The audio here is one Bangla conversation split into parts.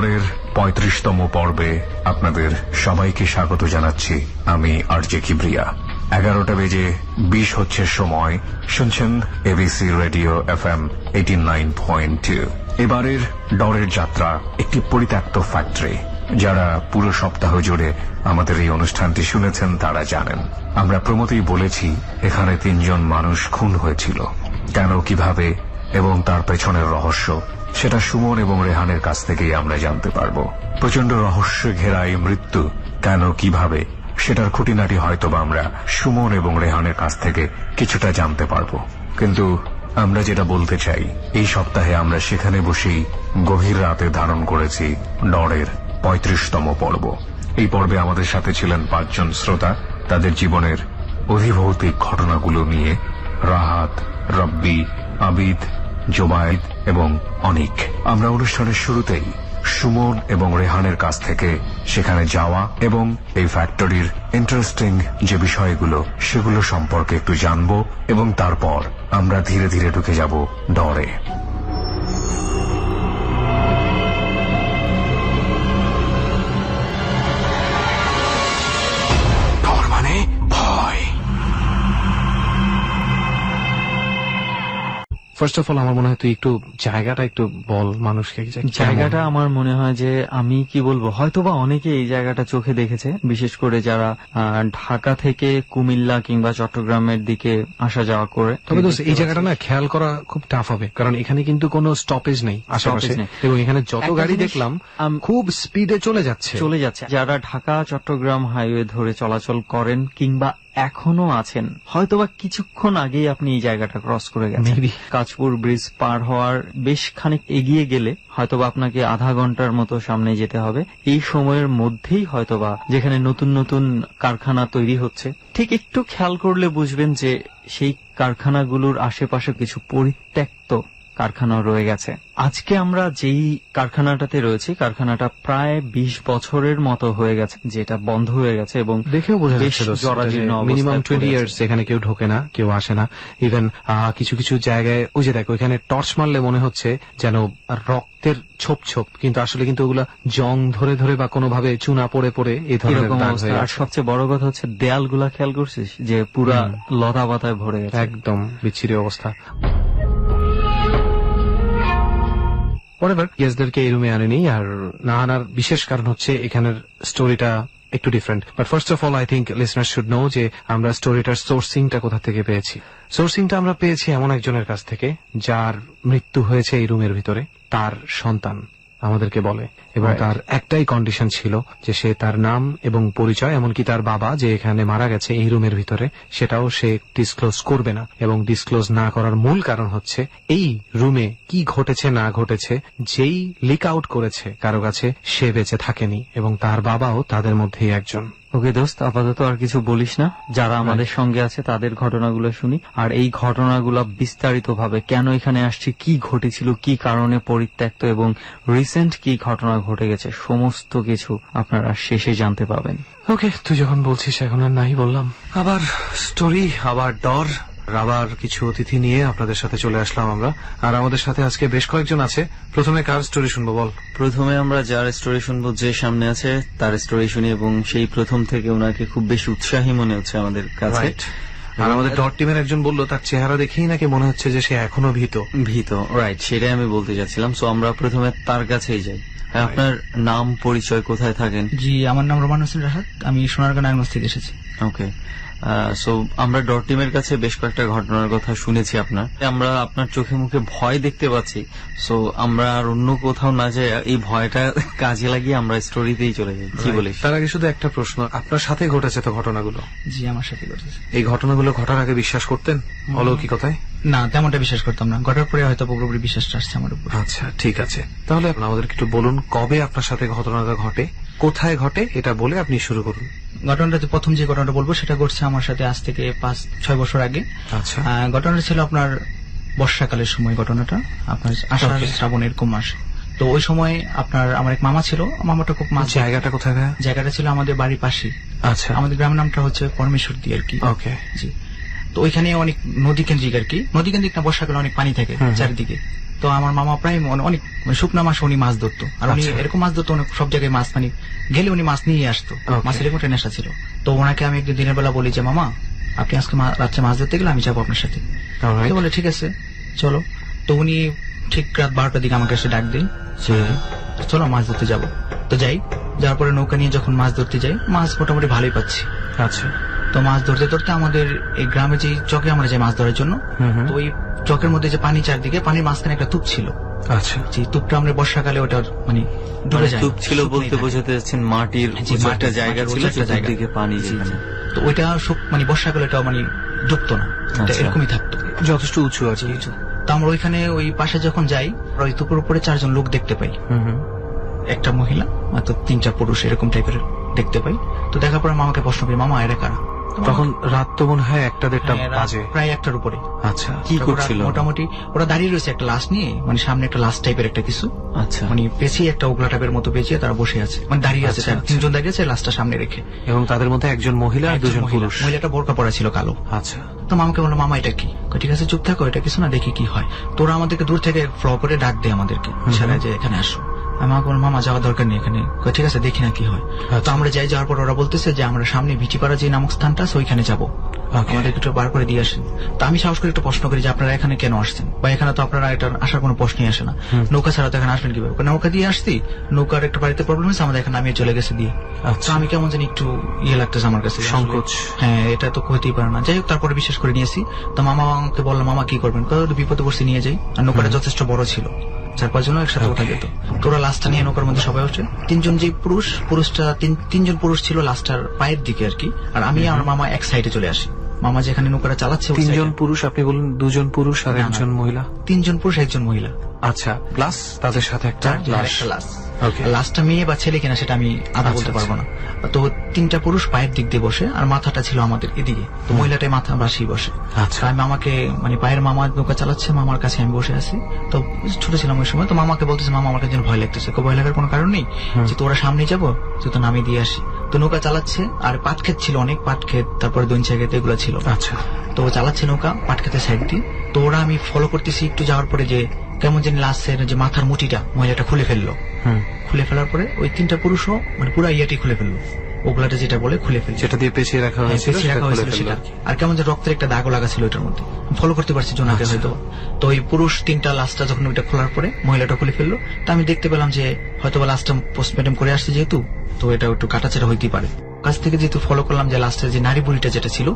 ডরের ৩৫তম পর্বে আপনাদের সবাইকে স্বাগত জানাচ্ছি। আমি আরজে কিবরিয়া। 11টা বেজে 20 হচ্ছে সময়। শুনছেন এবিসি রেডিও FM 89.2। এবারের ডরের যাত্রা একটি পরিত্যক্ত ফ্যাক্টরি। যারা পুরো সপ্তাহ জুড়ে আমাদের এই অনুষ্ঠানটি শুনেছেন তারা জানেন, আমরা প্রমোতেই বলেছি এখানে 3 জন মানুষ খুন হয়েছিল। কেন, কিভাবে এবং তার পেছনের রহস্য, সেটা সুমন এবং রেহানের কাছ থেকেই আমরা জানতে পারবো। প্রচন্ড রহস্য ঘেরা এই মৃত্যু কেন, কিভাবে, সেটার খুঁটিনাটি হয়তোবা আমরা সুমন এবং রেহানের কাছ থেকে কিছুটা জানতে পারবো। কিন্তু আমরা যেটা বলতে চাই, এই সপ্তাহে আমরা সেখানে বসেই গভীর রাতে ধারণ করেছি ডরের ৩৫তম পর্ব। এই পর্বে আমাদের সাথে ছিলেন 5 জন শ্রোতা। তাদের জীবনের অধিভৌতিক ঘটনাগুলো নিয়ে রাহাত, রব্বি, আবিদ, জোবায়েদ এবং অনিক। আমরা অনুষ্ঠানের শুরুতেই সুমন এবং রেহানের কাছ থেকে সেখানে যাওয়া এবং এই ফ্যাক্টরির ইন্টারেস্টিং যে বিষয়গুলো সেগুলো সম্পর্কে একটু জানবো এবং তারপর আমরা ধীরে ধীরে ঢুকে যাব ডরে। ডর মানে ভয়। ফার্স্ট অফ অল আমার মনে হয় তুই একটু জায়গাটা একটু বল মানুষকে। জায়গাটা আমার মনে হয় যে আমি কি বলবো, হয়তোবা অনেকে এই জায়গাটা চোখে দেখেছে, বিশেষ করে যারা ঢাকা থেকে কুমিল্লা কিংবা চট্টগ্রামের দিকে আসা যাওয়া করে। তবে এই জায়গাটা না খেয়াল করা খুব টাফ হবে, কারণ এখানে কিন্তু কোনো স্টপেজ নেই আশেপাশে, এবং এখানে যত গাড়ি দেখলাম খুব স্পিডে চলে যাচ্ছে। যারা ঢাকা চট্টগ্রাম হাইওয়ে ধরে চলাচল করেন কিংবা এখনো আছেন, হয়তোবা কিছুক্ষণ আগেই আপনি এই জায়গাটা ক্রস করে গেছেন। কাঁচপুর ব্রিজ পার হওয়ার বেশ খানিক এগিয়ে গেলে হয়তোবা আপনাকে আধা ঘন্টার মতো সামনে যেতে হবে। এই সময়ের মধ্যেই হয়তোবা যেখানে নতুন নতুন কারখানা তৈরি হচ্ছে, ঠিক একটু খেয়াল করলে বুঝবেন যে সেই কারখানাগুলোর আশেপাশে কিছু পরিত্যক্ত কারখানা রয়ে গেছে। আজকে আমরা যেই কারখানাটাতে রয়েছি, কারখানাটা প্রায় 20 বছরের মতো হয়ে গেছে যেটা বন্ধ হয়ে গেছে, এবং দেখেও বোঝা যাচ্ছে মিনিমাম 20 ইয়ার্স এখানে কেউ ঢোকে না, কেউ আসে না। ইভেন কিছু কিছু জায়গায় ওই যে দেখো, এখানে টর্চ মারলে মনে হচ্ছে যেন রক্তের ছোপ ছোপ, কিন্তু আসলে কিন্তু ওগুলা জং ধরে ধরে বা কোনোভাবে চুনা পড়ে পড়ে এই ধরনের দাগ হয়ে গেছে। আর সবচেয়ে বড় কথা হচ্ছে দেয়ালগুলা খেয়াল করছিস যে পুরা লতা পাতায় ভরে গেছে, একদম বিচ্ছিরি অবস্থা। গেস্টদেরকে এই রুমে আনেনি, আর না আনার বিশেষ কারণ হচ্ছে এখানের স্টোরিটা একটু different. But first of all I think listener should know যে আমরা স্টোরিটার সোর্সিংটা কোথা থেকে পেয়েছি। সোর্সিংটা আমরা পেয়েছি এমন একজনের কাছ থেকে যার মৃত্যু হয়েছে এই রুমের ভিতরে। তার সন্তান আমাদেরকে বলে, এবং তার একটাই কন্ডিশন ছিল যে সে তার নাম এবং পরিচয়, এমনকি তার বাবা যে এখানে মারা গেছে এই রুমের ভিতরে, সেটাও সে ডিসক্লোজ করবে না। এবং ডিসক্লোজ না করার মূল কারণ হচ্ছে এই রুমে কি ঘটেছে না ঘটেছে, যেই লিক আউট করেছে কারো কাছে, সে বেঁচে থাকেনি, এবং তার বাবাও তাদের মধ্যেই একজন। ওকে দোস্ত, আপাতত আর কিছু বলিস না, যারা আমাদের সঙ্গে আছে তাদের ঘটনাগুলো শুনি, আর এই ঘটনাগুলো বিস্তারিত ভাবে কেন এখানে আসছি, কি ঘটেছিল, কি কারণে পরিত্যক্ত, এবং রিসেন্ট কি ঘটনা ঘটে গেছে, সমস্ত কিছু আপনারা শেষে জানতে পাবেন। ওকে, তুই যখন বলছিস এখন আর নাই বললাম। আবার স্টোরি, আবার ডর, আবার কিছু অতিথি নিয়ে আপনাদের সাথে চলে আসলাম আমরা। আর আমাদের সাথে আজকে বেশ কয়েকজন আছে। প্রথমে কার স্টোরি শুনবো বল? প্রথমে আমরা যার স্টোরি শুনবো, যে সামনে আছে তার স্টোরি শুনি, এবং সেই প্রথম থেকে ওনাকে খুব বেশি উৎসাহী মনে হচ্ছে আমাদের কাছে। আর আমাদের ডট টিমের একজন বললো তার চেহারা দেখেই নাকি মনে হচ্ছে যে সে এখনো ভীত। রাইট, সেটাই আমি বলতে যাচ্ছিলাম। সো আমরা প্রথমে তার কাছেই যাই। আপনার নাম, পরিচয়, কোথায় থাকেন? জি, আমার নাম রোমান হোসেন রাহাত, আমি সোনারগাঁ নারায়ণগঞ্জ থেকে এসেছি। ওকে, সো আমরা ডট টিমের কাছে বেশ কয়েকটা ঘটনার কথা শুনেছি আমরা আপনার চোখে মুখে ভয় দেখতে পাচ্ছি। সো আমরা আর অন্য কোথাও না যাই, এই ভয়টা কাজে লাগিয়ে আমরা স্টোরিতেই চলে যাই। কি বলিস? তার আগে শুধু একটা প্রশ্ন, আপনার সাথে ঘটেছে তো ঘটনাগুলো? জি, আমার সাথে ঘটেছে। এই ঘটনাগুলো ঘটার আগে বিশ্বাস করতেন অলৌকিকতায়? না, তেমনটা বিশ্বাস করতাম না। ঘটার পরে হয়তো পুরোপুরি বিশ্বাসটা আসছে আমার উপর। আচ্ছা, ঠিক আছে। তাহলে আমাদেরকে একটু বলুন কবে আপনার সাথে ঘটনাটা ঘটে, কোথায় ঘটে, এটা বলে আপনি শুরু করুন। ঘটনাটা প্রথম যে ঘটনাটা বলবো সেটা ঘটছে আমার সাথে আজ থেকে 5-6 বছর আগে। আচ্ছা, ঘটনাটা ছিল আপনার বর্ষাকালের সময়। ঘটনাটা আপনার আষাঢ় শ্রাবণ এরকম মাস। তো ওই সময় আপনার আমার এক মামা ছিল, মামাটা খুব মাছ। জায়গাটা কোথায়? জায়গাটা ছিল আমাদের বাড়ির পাশে। আচ্ছা, আমাদের গ্রামের নামটা হচ্ছে পরমেশ্বরদী আর কি। ওকে, জি। তো ওইখানে অনেক নদী কেন্দ্রিক আর কি, নদী কেন্দ্রিক না, বর্ষাকালে অনেক পানি থাকে চারিদিকে। তো আমার মামা প্রায় অনেক শুকনা মাছ উনি মাছ ধরতো, আর উনি আচ্ছা। এরকম মাছ ধরতো অনেক সব জায়গায় মাছ মানে গেলে উনি মাছ নিয়ে আসতো, Okay. মাছের এরকম একটা নেশা ছিল। তো ওনাকে আমি একদিন দিনের বেলা বলি যে মামা আপনি আজকে রাত্রে মাছ ধরতে গেলে আমি যাবো আপনার সাথে। Alright. তো বলে ঠিক আছে চলো। তো উনি ঠিক রাত 12টার দিকে আমাকে এসে ডাক দেন যে চলো মাছ ধরতে যাবো। তো যাই, যাওয়ার পরে নৌকা নিয়ে যখন মাছ ধরতে যাই, মাছ মোটামুটি ভালোই পাচ্ছি। আচ্ছা। তো মাছ ধরতে ধরতে আমাদের এই গ্রামে যে চকে আমরা যাই মাছ ধরার জন্য, তো ওই চকের মধ্যে যে পানি চারদিকে, পানির মাঝখানে একটা তুপ ছিল। আচ্ছা। যে তুপটা আমরা বর্ষাকালে ওটা মানে ডুবে যায়, টুপ ছিল শুকনোই বলতে থাকে। বোঝাতে যাচ্ছেন মাটির জি, উঁচু একটা মাটির জায়গা ছিল, উঁচু একটা জায়গা। দিকে পানি জি, যেখানে। তো ওইটা মানে বর্ষাকালে এটা মানে ডুবতো না, এটা আচ্ছা। এরকমই থাকতো। যথেষ্ট উঁচু আছে। তো আমরা ওইখানে ওই পাশে যখন যাই, ওই তুপের উপরে 4 জন লোক দেখতে পাই, একটা মহিলা আর তো 3টা পুরুষ এরকম টাইপের দেখতে পাই। তো দেখার পরে মামাকে প্রশ্ন করি মামা এরা কারা? তো তখন রাত তো মনে হয় 1টা-1:30 হ্যাঁ, রাত বাজে। প্রায় 1টার উপরে। আচ্ছা। কি তো ওরা করছিল? মোটামুটি ওরা দাঁড়িয়ে রয়েছে একটা লাশ নিয়ে, মানে সামনে একটা লাশ টাইপের একটা কিছু, আচ্ছা। মানে পেঁচিয়ে একটা ওগলা টাইপের মতো পেঁচিয়ে তারা বসে আছে, মানে দাঁড়িয়ে আছে, আচ্ছা, আচ্ছা। 3 জন দাঁড়িয়ে আছে লাশটা সামনে রেখে। এবং তাদের মধ্যে একজন মহিলা আর 2 জন মহিলা। পুরুষ। মহিলাটা বোরকা পরা ছিল কালো। আচ্ছা। তো মামাকে বললো মামা এটা কি? কয়, ঠিক আছে চুপ থাকো, এটা কিছু না, দেখি কি হয়। তোরা আমাদেরকে দূর থেকে ফ্লো করে ডাক দেয় আমাদেরকে, ইশারায় যে এখানে আসো। আমি মামাকে বললাম মামা যাওয়ার দরকার নেই এখানে। কয়, ঠিক আছে দেখি না কি হয়। তো আমরা যাই, যাওয়ার পর ওরা বলতেছে যে আমরা সামনে ভিটিপাড়া যে নামক স্থানটা আছে ওইখানে যাবো, Okay. আমাদেরকে একটু বার করে দিয়ে আসেন। তো আমি সাহস করে একটু প্রশ্ন করি যে আপনারা এখানে কেন আসছেন, বা এখানে তো আপনারা এটা আসার কোনো প্রশ্নই আসে না, নৌকা ছাড়া তো এখানে আসবেন কিভাবে? কয়, নৌকা দিয়ে আসছি, নৌকার একটা বাড়িতে প্রবলেম হয়েছে, আমাদের এখানে নামিয়ে চলে গেছে দিয়ে। আচ্ছা। তো আমি কেমন জানি একটু ইয়ে লাগতেছে আমার কাছে, যে আসলে- সংকোচ। হ্যাঁ এটা তো হতেই পারে না। যাই হোক তারপরে বিশ্বাস করে নিয়েছি। তো মামা আমাকে বললো মামা কি করবেন? কয়, ওটা বিপদে পড়ছি নিয়ে যাই। আর নৌকাটা যথেষ্ট বড় ছিল, 4-5 জন একসাথে ওঠা যেত। তোরা লাশটা নিয়ে নৌকার মধ্যে সবাই ওঠে। 3 জন যে পুরুষটা 3 জন পুরুষ ছিল লাশটার পায়ের দিকে আর কি, আর আমি আর মামা এক সাইডে চলে আসি। মামা যেখানে নৌকাটা চালাচ্ছে ওই 3 জন side-এ। পুরুষ, আপনি বললেন 2 জন পুরুষ আর না, না। 1 জন মহিলা। 3 জন পুরুষ 1 জন মহিলা, আচ্ছা, প্লাস তাদের সাথে একটা 4 লাশ। একটা লাশ। Okay. আর লাশটা মেয়ে বা ছেলে কিনা সেটা আমি আদৌ বলতে আচ্ছা, পারবো না। তো 3টা পুরুষ পায়ের দিক দিয়ে বসে, আর মাথাটা ছিল আমাদের এদিকে, তো মহিলাটাই মাথা বাসিয়ে বসে। আচ্ছা। আমি মামাকে মানে পায়ের মামা নৌকা চালাচ্ছে, মামার কাছে আমি বসে আছি। তো ছোট ছিলাম ওই সময়, তো মামাকে বলতেছে মামা আমার কাছে যেন ভয় লাগতেছে। ভয় লাগার কোনো কারণ নেই, যে তোরা সামনে যাবো, যে তো নামিয়ে দিয়ে আসি। তো নৌকা চালাচ্ছে, আর পাট ক্ষেত ছিল অনেক, পাট ক্ষেত তারপরে দইঞ্চা ক্ষেত এগুলো ছিল। আচ্ছা। তো ও চালাচ্ছে নৌকা পাট ক্ষেতের সাইড দিয়ে। তো ওরা আমি ফলো করতেছি, একটু যাওয়ার পরে যে কেমন জানি লাশের যে মাথার মুটিটা মহিলাটা খুলে ফেললো। খুলে ফেলার পরে ওই 3টা পুরুষও মানে পুরো ইয়াটি খুলে ফেললো, ওগুলাটা যেটা বলে খুলে ফেলছে, যেটা দিয়ে পেঁচিয়ে রাখা হয়েছিল পেঁচিয়ে সেটা রাখা খুলে হয়েছিল ফেললো সেটা। আর কি। আর কেমন যে রক্তের একটা দাগও লাগা ছিল ওইটার মধ্যে, ফলো করতে পারছি জোনাকে আচ্ছা। হয়তো। তো ওই পুরুষ 3টা লাশটা যখন ওইটা খোলার পরে মহিলাটা খুলে ফেললো, তো আমি দেখতে পেলাম যে হয়তো বা লাশটা পোস্টমর্টম করে আসছে যেহেতু, তো এটা একটু কাটাছেড়া হইতেই পারে। কাছ থেকে যেহেতু ফলো করলাম যে লাস্টের যে নারী বুড়িটা যেটা ছিল,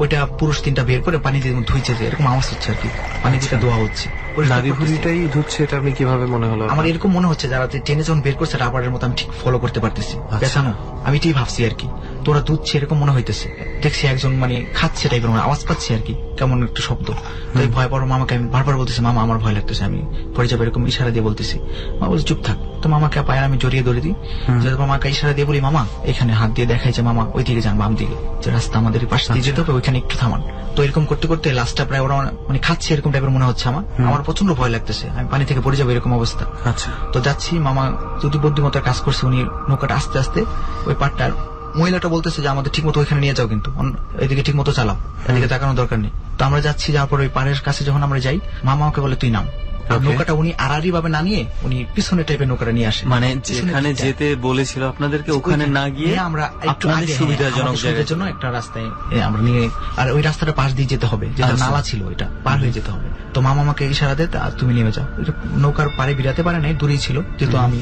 ওইটা পুরুষ 3টা বের করে পানি দিয়ে ধুইছে, যে এরকম আওয়াজ হচ্ছে আর কি, পানি দিয়ে ধোয়া হচ্ছে। পরিষ্কার নারী করতেছে। ভুড়িটাই ধুচ্ছে, এটা আপনি কিভাবে মনে হলো? আমার এরকম মনে হচ্ছে যারা টেনে যখন বের করছে রাবারের মতো, আমি ঠিক ফলো করতে পারতেছি, পেছানো আমি ঠিক ভাবছি আর কি। তোরা দুধছে এরকম মনে হইতেছে, দেখছি একজন মানে খাচ্ছে টাইপের আওয়াজ পাচ্ছি আর কি, কেমন একটা শব্দ। তো এই ভয় পাওয়ার মামাকে আমি বারবার বলতেছি মামা আমার ভয় লাগতেছে, আমি পরে যাবো এরকম ইশারা দিয়ে বলতেছি। মা বলছে চুপ থাক। তো মামাকে পায়ে আমি জড়িয়ে ধরে দিই, মামাকে ইশারা দিয়ে বলি মামা এখানে হাত দিয়ে দেখাই যে মামা ওই দিকে যান, বাম দিকে যে রাস্তা আমাদের পাশে দিয়ে যেতে হবে, ওইখানে একটু থামান। তো এরকম করতে করতে লাস্টটা প্রায় ওরা মানে খাচ্ছে এরকম টাইপের মনে হচ্ছে আমার প্রচন্ড ভয় লাগতেছে, আমি পানি থেকে পড়ে যাবো এরকম অবস্থা। আচ্ছা। তো যাচ্ছি, মামা যদি বুদ্ধিমত্তার কাজ করছে, উনি নৌকাটা আস্তে আস্তে ওই পাটটার, মহিলাটা বলতেছে যে আমাদের ঠিক মতো ওইখানে নিয়ে যাও, কিন্তু এদিকে ঠিক মতো চালাও, এদিকে তাকানোর দরকার নেই। তো আমরা যাচ্ছি, যাওয়ার পর ওই পাড়ের কাছে যখন আমরা যাই, মামা আমাকে বলে তুই নাম। আর Okay. নৌকাটা উনি আড়াআড়ি ভাবে না নিয়ে উনি পিছনে টাইপের নৌকাটা নিয়ে আসে, মানে পিছনে যেখানে দিকটা। যেতে বলেছিল আপনাদেরকে ওখানে না গিয়ে নিয়ে আমরা একটু আপনাদের আগে, সুবিধাজনক আমাদের সুবিধার জায়গায়। জন্য একটা রাস্তায় আমরা নিয়ে, আর ওই রাস্তাটা পাশ দিয়ে যেতে হবে, যেটা আচ্ছা। নালা ছিল ওইটা পার হয়ে যেতে হবে। তো মামা আমাকে ইশারা দেয় আর তুমি নেমে যাও। এটা নৌকার পাড়ে বিরাতে পারে নাই, দূরেই ছিল, যেহেতু আমি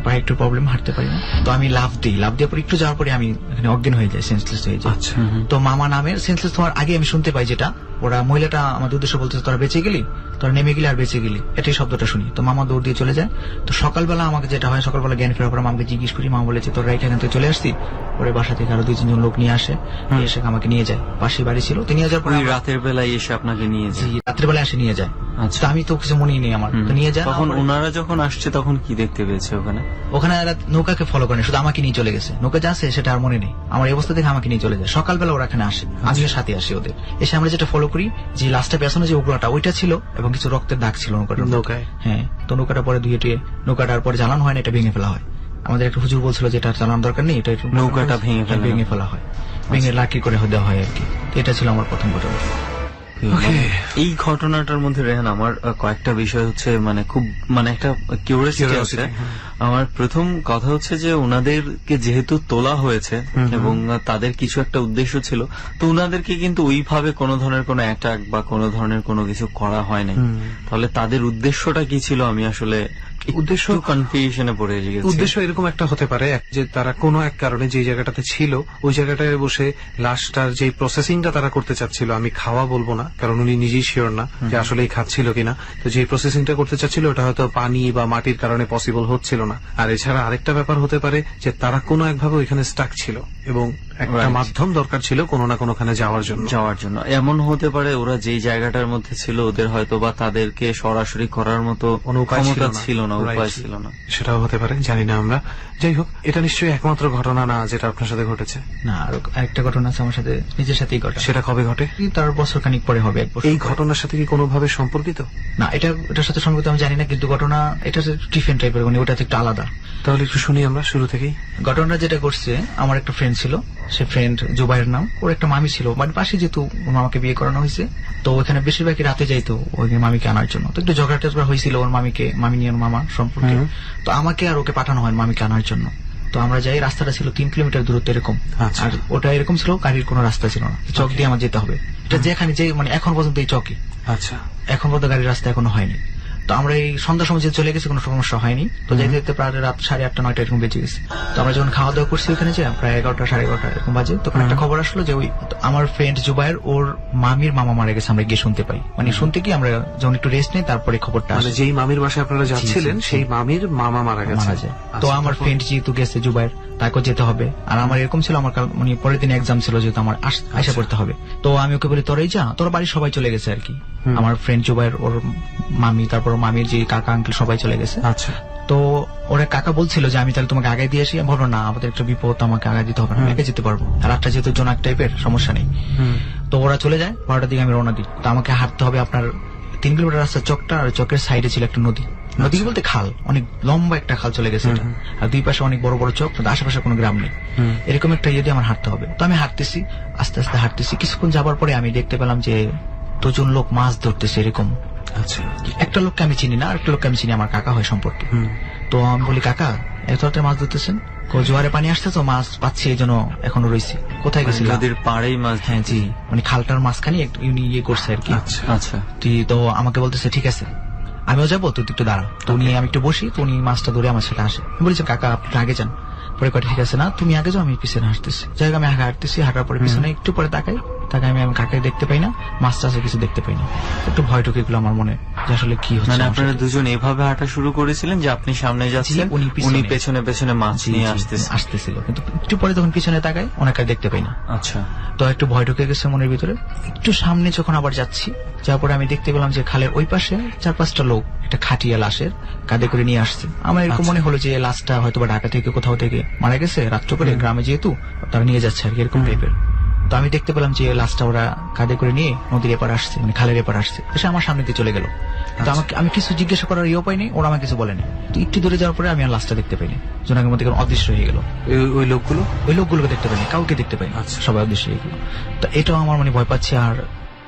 পায়ে একটু প্রবলেম, হাঁটতে পারি না। তো আমি লাফ দিই, লাফ দেওয়ার পর একটু যাওয়ার পরে আমি এখানে অজ্ঞান হয়ে যাই, সেন্সলেস হয়ে যায়। আচ্ছা। তো মামা নামের সেন্সলেস হওয়ার আগে আমি শুনতে পাই যেটা ওরা মহিলাটা আমাদের উদ্দেশ্য বলতেছে তোরা বেঁচে গেলি, তোরা নেমে গেলি আর বেঁচে গেলি, এটাই শব্দটা শুনি। তো মামা দৌড় দিয়ে চলে যায়। তো সকালবেলা আমাকে যেটা হয়, সকালবেলা জ্ঞান ফেরার পর আমাকে জিজ্ঞেস করি, মামা বলেছে তোরা এখান থেকে চলে আসছি। পরে বাসা থেকে আরো 2-3 জন লোক নিয়ে আসে, নিয়ে এসে আমাকে নিয়ে যায়, পাশে বাড়ি ছিল। তো নিয়ে যাওয়ার পরে ওই রাতের বেলায় এসে আপনাকে নিয়ে যায়। রাত্রেবেলা এসে নিয়ে যায়। আচ্ছা। তো আমি তো কিছু মনেই নেই আমার, তো নিয়ে যায়। তখন তারপরে ওনারা যখন আসছে তখন কি দেখতে পেয়েছে ওখানে? ওখানে এরা নৌকাকে ফলো করে, শুধু আমাকে নিয়ে চলে গেছে। নৌকা যাচ্ছে সেটা আর মনে নেই, আমার এই অবস্থা দেখে আমাকে নিয়ে চলে যায়। সকালবেলা ওরা এখানে আসে, আমিও সাথে আসি ওদের। এসে আমরা যেটা ফলো করি, যে লাস্টে পেছনে যে ওগুলাটা ওইটা ছিল এবং কিছু রক্তের দাগ ছিল নৌকাটার মধ্যে। নৌকায়। হ্যাঁ, তো নৌকাটা পরে ধুয়ে টুয়ে, নৌকাটার পরে জ্বালানো হয় না, এটা ভেঙে ফেলা হয়। আমাদের একটা হুজুর বলছিল যে এটা চালানোর দরকার নেই, এটা একটু নৌকাটা ভেঙে ফেলা ভেঙে ফেলা হয়, ভেঙে লাকি করে দেওয়া হয় আর কি। তো এটা ছিল আমার প্রথম ঘটনা। এই ঘটনাটার মধ্যে রেহান আমার কয়েকটা বিষয় হচ্ছে মানে খুব মানে একটা কিউরিয়াসিটি আছে। আমার প্রথম কথা হচ্ছে যে ওনাদেরকে যেহেতু তোলা হয়েছে এবং তাদের কিছু একটা উদ্দেশ্য ছিল, তো ওনাদেরকে কিন্তু ওইভাবে কোনো ধরনের কোনো অ্যাটাক বা কোনো ধরনের কোনো কিছু করা হয় নাই। তাহলে তাদের উদ্দেশ্যটা কি ছিল আমি আসলে উদ্দেশ্য কনফিউশনে পড়ে গেছি। উদ্দেশ্য এরকম একটা হতে পারে যে তারা কোনো এক কারণে যে জায়গাটাতে ছিল ওই জায়গাটায় বসে লাশটার যে প্রসেসিংটা তারা করতে চাচ্ছিল, আমি খাওয়া বলবো না কারণ উনি নিজেই শিওর না যে আসলেই খাচ্ছিল কিনা, তো যে প্রসেসিংটা করতে চাচ্ছিল ওটা হয়তো পানি বা মাটির কারণে পসিবল হচ্ছিল না। আর এছাড়া আরেকটা ব্যাপার হতে পারে যে তারা কোনো একভাবে ওইখানে স্টাক ছিল এবং একটা মাধ্যম দরকার ছিল কোনো না কোনোখানে যাওয়ার জন্য। এমন হতে পারে ওরা যেই জায়গাটার মধ্যে ছিল ওদের হয়তো বা তাদেরকে সরাসরি করার মতো কোনো উপায় ছিল না, উপায় ছিল না। সেটাও হতে পারে, জানি না আমরা। যাই হোক, এটা নিশ্চয়ই একমাত্র ঘটনা না যেটা আপনার সাথে ঘটেছে। না, আরো আরেকটা ঘটনা আছে আমার সাথে, নিজের সাথেই ঘটে। সেটা কবে ঘটে? তার বছর খানিক পরে হবে, 1 বছর। এই ঘটনার সাথে কি কোনোভাবে সম্পর্কিত? না, এটার সাথে সম্পর্কিত আমি জানি না, কিন্তু ঘটনা এটা ডিফারেন্ট টাইপের, মানে ওটা একটু আলাদা। তাহলে একটু শুনি আমরা শুরু থেকেই। ঘটনা যেটা ঘটছে, আমার একটা ফ্রেন্ড ছিল, সে ফ্রেন্ড জুবাইর নাম, ওর একটা মামি ছিল, মানে পাশে যেহেতু ওর মামাকে বিয়ে করানো হয়েছে, তো ওখানে বেশিরভাগই রাতে যাইতো ওই মামিকে আনার জন্য। তো একটু ঝগড়া টঝগড়া হয়েছিল ওর মামি নিয়ে ওর মামা সম্পর্কে, তো আমাকে আর ওকে পাঠানো হয় মামিকে আনার জন্য। তো আমরা যাই, রাস্তাটা ছিল 3 কিলোমিটার দূরত্ব এরকম, আর ওটা এরকম ছিল গাড়ির কোনো রাস্তা ছিল না, চক দিয়ে আমার যেতে হবে। এটা যেখানে যে মানে এখন পর্যন্ত এই চকে, আচ্ছা, এখন পর্যন্ত গাড়ির রাস্তা এখনো হয়নি। তো আমরা এই সন্ধ্যার সময় যে চলে গেছি, কোনো সমস্যা হয়নি। তো যেতে যেতে প্রায় রাত 8:30 9টা এরকম বেজে গেছে। তো আমরা যখন খাওয়া দাওয়া করছি ওখানে, যে প্রায় 11টা 11:30 এরকম বাজে, তখন একটা খবর আসলো যে ওই আমার ফ্রেন্ড জুবাইর ওর মামির মামা মারা গেছে। আমরা গিয়ে শুনতে পাই, মানে শুনতে কি আমরা যখন একটু রেস্ট নেই তারপরে খবরটা মানে যেই মামির বাসায় আপনারা যাচ্ছিলেন সেই মামির মামা মারা গেছে। তো আমার ফ্রেন্ড যেহেতু গেছে জুবাইর, তাকে যেতে হবে। আর আমার এরকম ছিল, আমার মানে পরের দিন এক্সাম ছিল, যেহেতু আমার আশা করতে হবে। তো আমি ওকে বলি তোরাই যা, তোর বাড়ির সবাই চলে গেছে আর কি। আমার ফ্রেন্ড জুবাইর, ওর মামি, তারপর মামির যে কাকা আঙ্কেল সবাই চলে গেছে। আচ্ছা, তো ওরা কাকা বলছিল যে আমি তাহলে তোমাকে আগে দিয়ে আসি। আমি বলবো না, আমাদের একটা বিপদ, আমাকে আগে দিতে হবে না, আমি একা যেতে পারবো। আর রাতটা যেহেতু জোনাক টাইপের, সমস্যা নেই। তো ওরা চলে যায়, 12টার দিকে আমি রওনা দিই। তো আমাকে হাঁটতে হবে আপনার 3 কিলোমিটার রাস্তা চকটা, আর চকের সাইডে ছিল একটা নদী। নদী বলতে খাল, অনেক লম্বা একটা খাল চলে গেছে এটা, আর দুই পাশে অনেক বড় বড় চক, আশেপাশে কোনো গ্রাম নেই। এরকম একটা ইয়ে দিয়ে আমার হাঁটতে হবে। তো আমি হাঁটতেছি, আস্তে আস্তে হাঁটতেছি। কিছুক্ষণ যাবার পরে আমি দেখতে পেলাম যে 2 জন লোক মাছ ধরতেছে এরকম। আচ্ছা, একটা লোককে আমি চিনি না, আরেকটা লোককে আমি চিনি, আমার কাকা হয় সম্পর্কে। তো আমি বলি, কাকা এত রাতে মাছ ধরতেছেন? জোয়ারে পানি আসছে তো মাছ পাচ্ছি, এই জন্য এখনো রয়েছি। কোথায় গেছিল? নদীর পাড়েই মাছ। হ্যাঁ জি, মানে খালটার মাঝখানে ইয়ে করছে আর কি। আচ্ছা, তো আমাকে বলতেছে ঠিক আছে আমিও যাবো, তুই একটু দাঁড়া। তো উনি, আমি একটু বসি, তো উনি মাছটা ধরে আমার সাথে আসে। আমি বলেছি কাকা আপনি আগে যান। পরে কয় ঠিক আছে, না তুমি আগে যাও, আমি পিছনে হাঁটতেছি। যাই হোক, আমি আগে হাঁটতেছি, হাঁটার পরে পিছনে একটু পরে তাকাই, আমি কাকাই দেখতে পাই না, মাছ টাছে কিছু দেখতে পাই না। একটু ভয় ঢুকে গেলো আমার মনে, যে আসলে কি হচ্ছে। মানে আপনারা দুজন এভাবে হাঁটা শুরু করেছিলেন যে আপনি সামনে যাচ্ছেন, উনি পেছনে পেছনে মাছ নিয়ে আসতেছিল, কিন্তু একটু পরে যখন পিছনে তাকাই অনেক আর দেখতে পাই না। আচ্ছা, তো একটু ভয় ঢুকে গেছে মনের ভিতরে। একটু সামনে যখন আবার যাচ্ছি, যাওয়ার পরে আমি দেখতে পেলাম যে খালের ওই পাশে 4-5টা লোক একটা খাটিয়া লাশের কাঁধে করে নিয়ে আসছে। আমার এরকম মনে হলো যে লাশটা হয়তো বা ঢাকা থেকে কোথাও থেকে মারা গেছে, রাত্র করে গ্রামে যেহেতু তারা নিয়ে যাচ্ছে আর কি, এরকম টাইপের। তো আমি দেখতে পেলাম যে লাশটা ওরা কাঁধে করে নিয়ে নদীর এপার আসছে, মানে খালের এপার আসছে, এসে আমার সামনে দিয়ে চলে গেল। তো আমি কিছু জিজ্ঞাসা করার ইয়েও পাইনি, ওরা আমাকে কিছু বলেনি। তো একটু দূরে যাওয়ার পরে আমি আর লাশটা দেখতে পাইনি, জোনাকের মধ্যে অদৃশ্য হয়ে গেল। ওই লোকগুলোকে দেখতে পাইনি, কাউকে দেখতে পাইনি, সবাই অদৃশ্য হয়ে গেল। তো এটাও আমার মানে ভয় পাচ্ছি। আর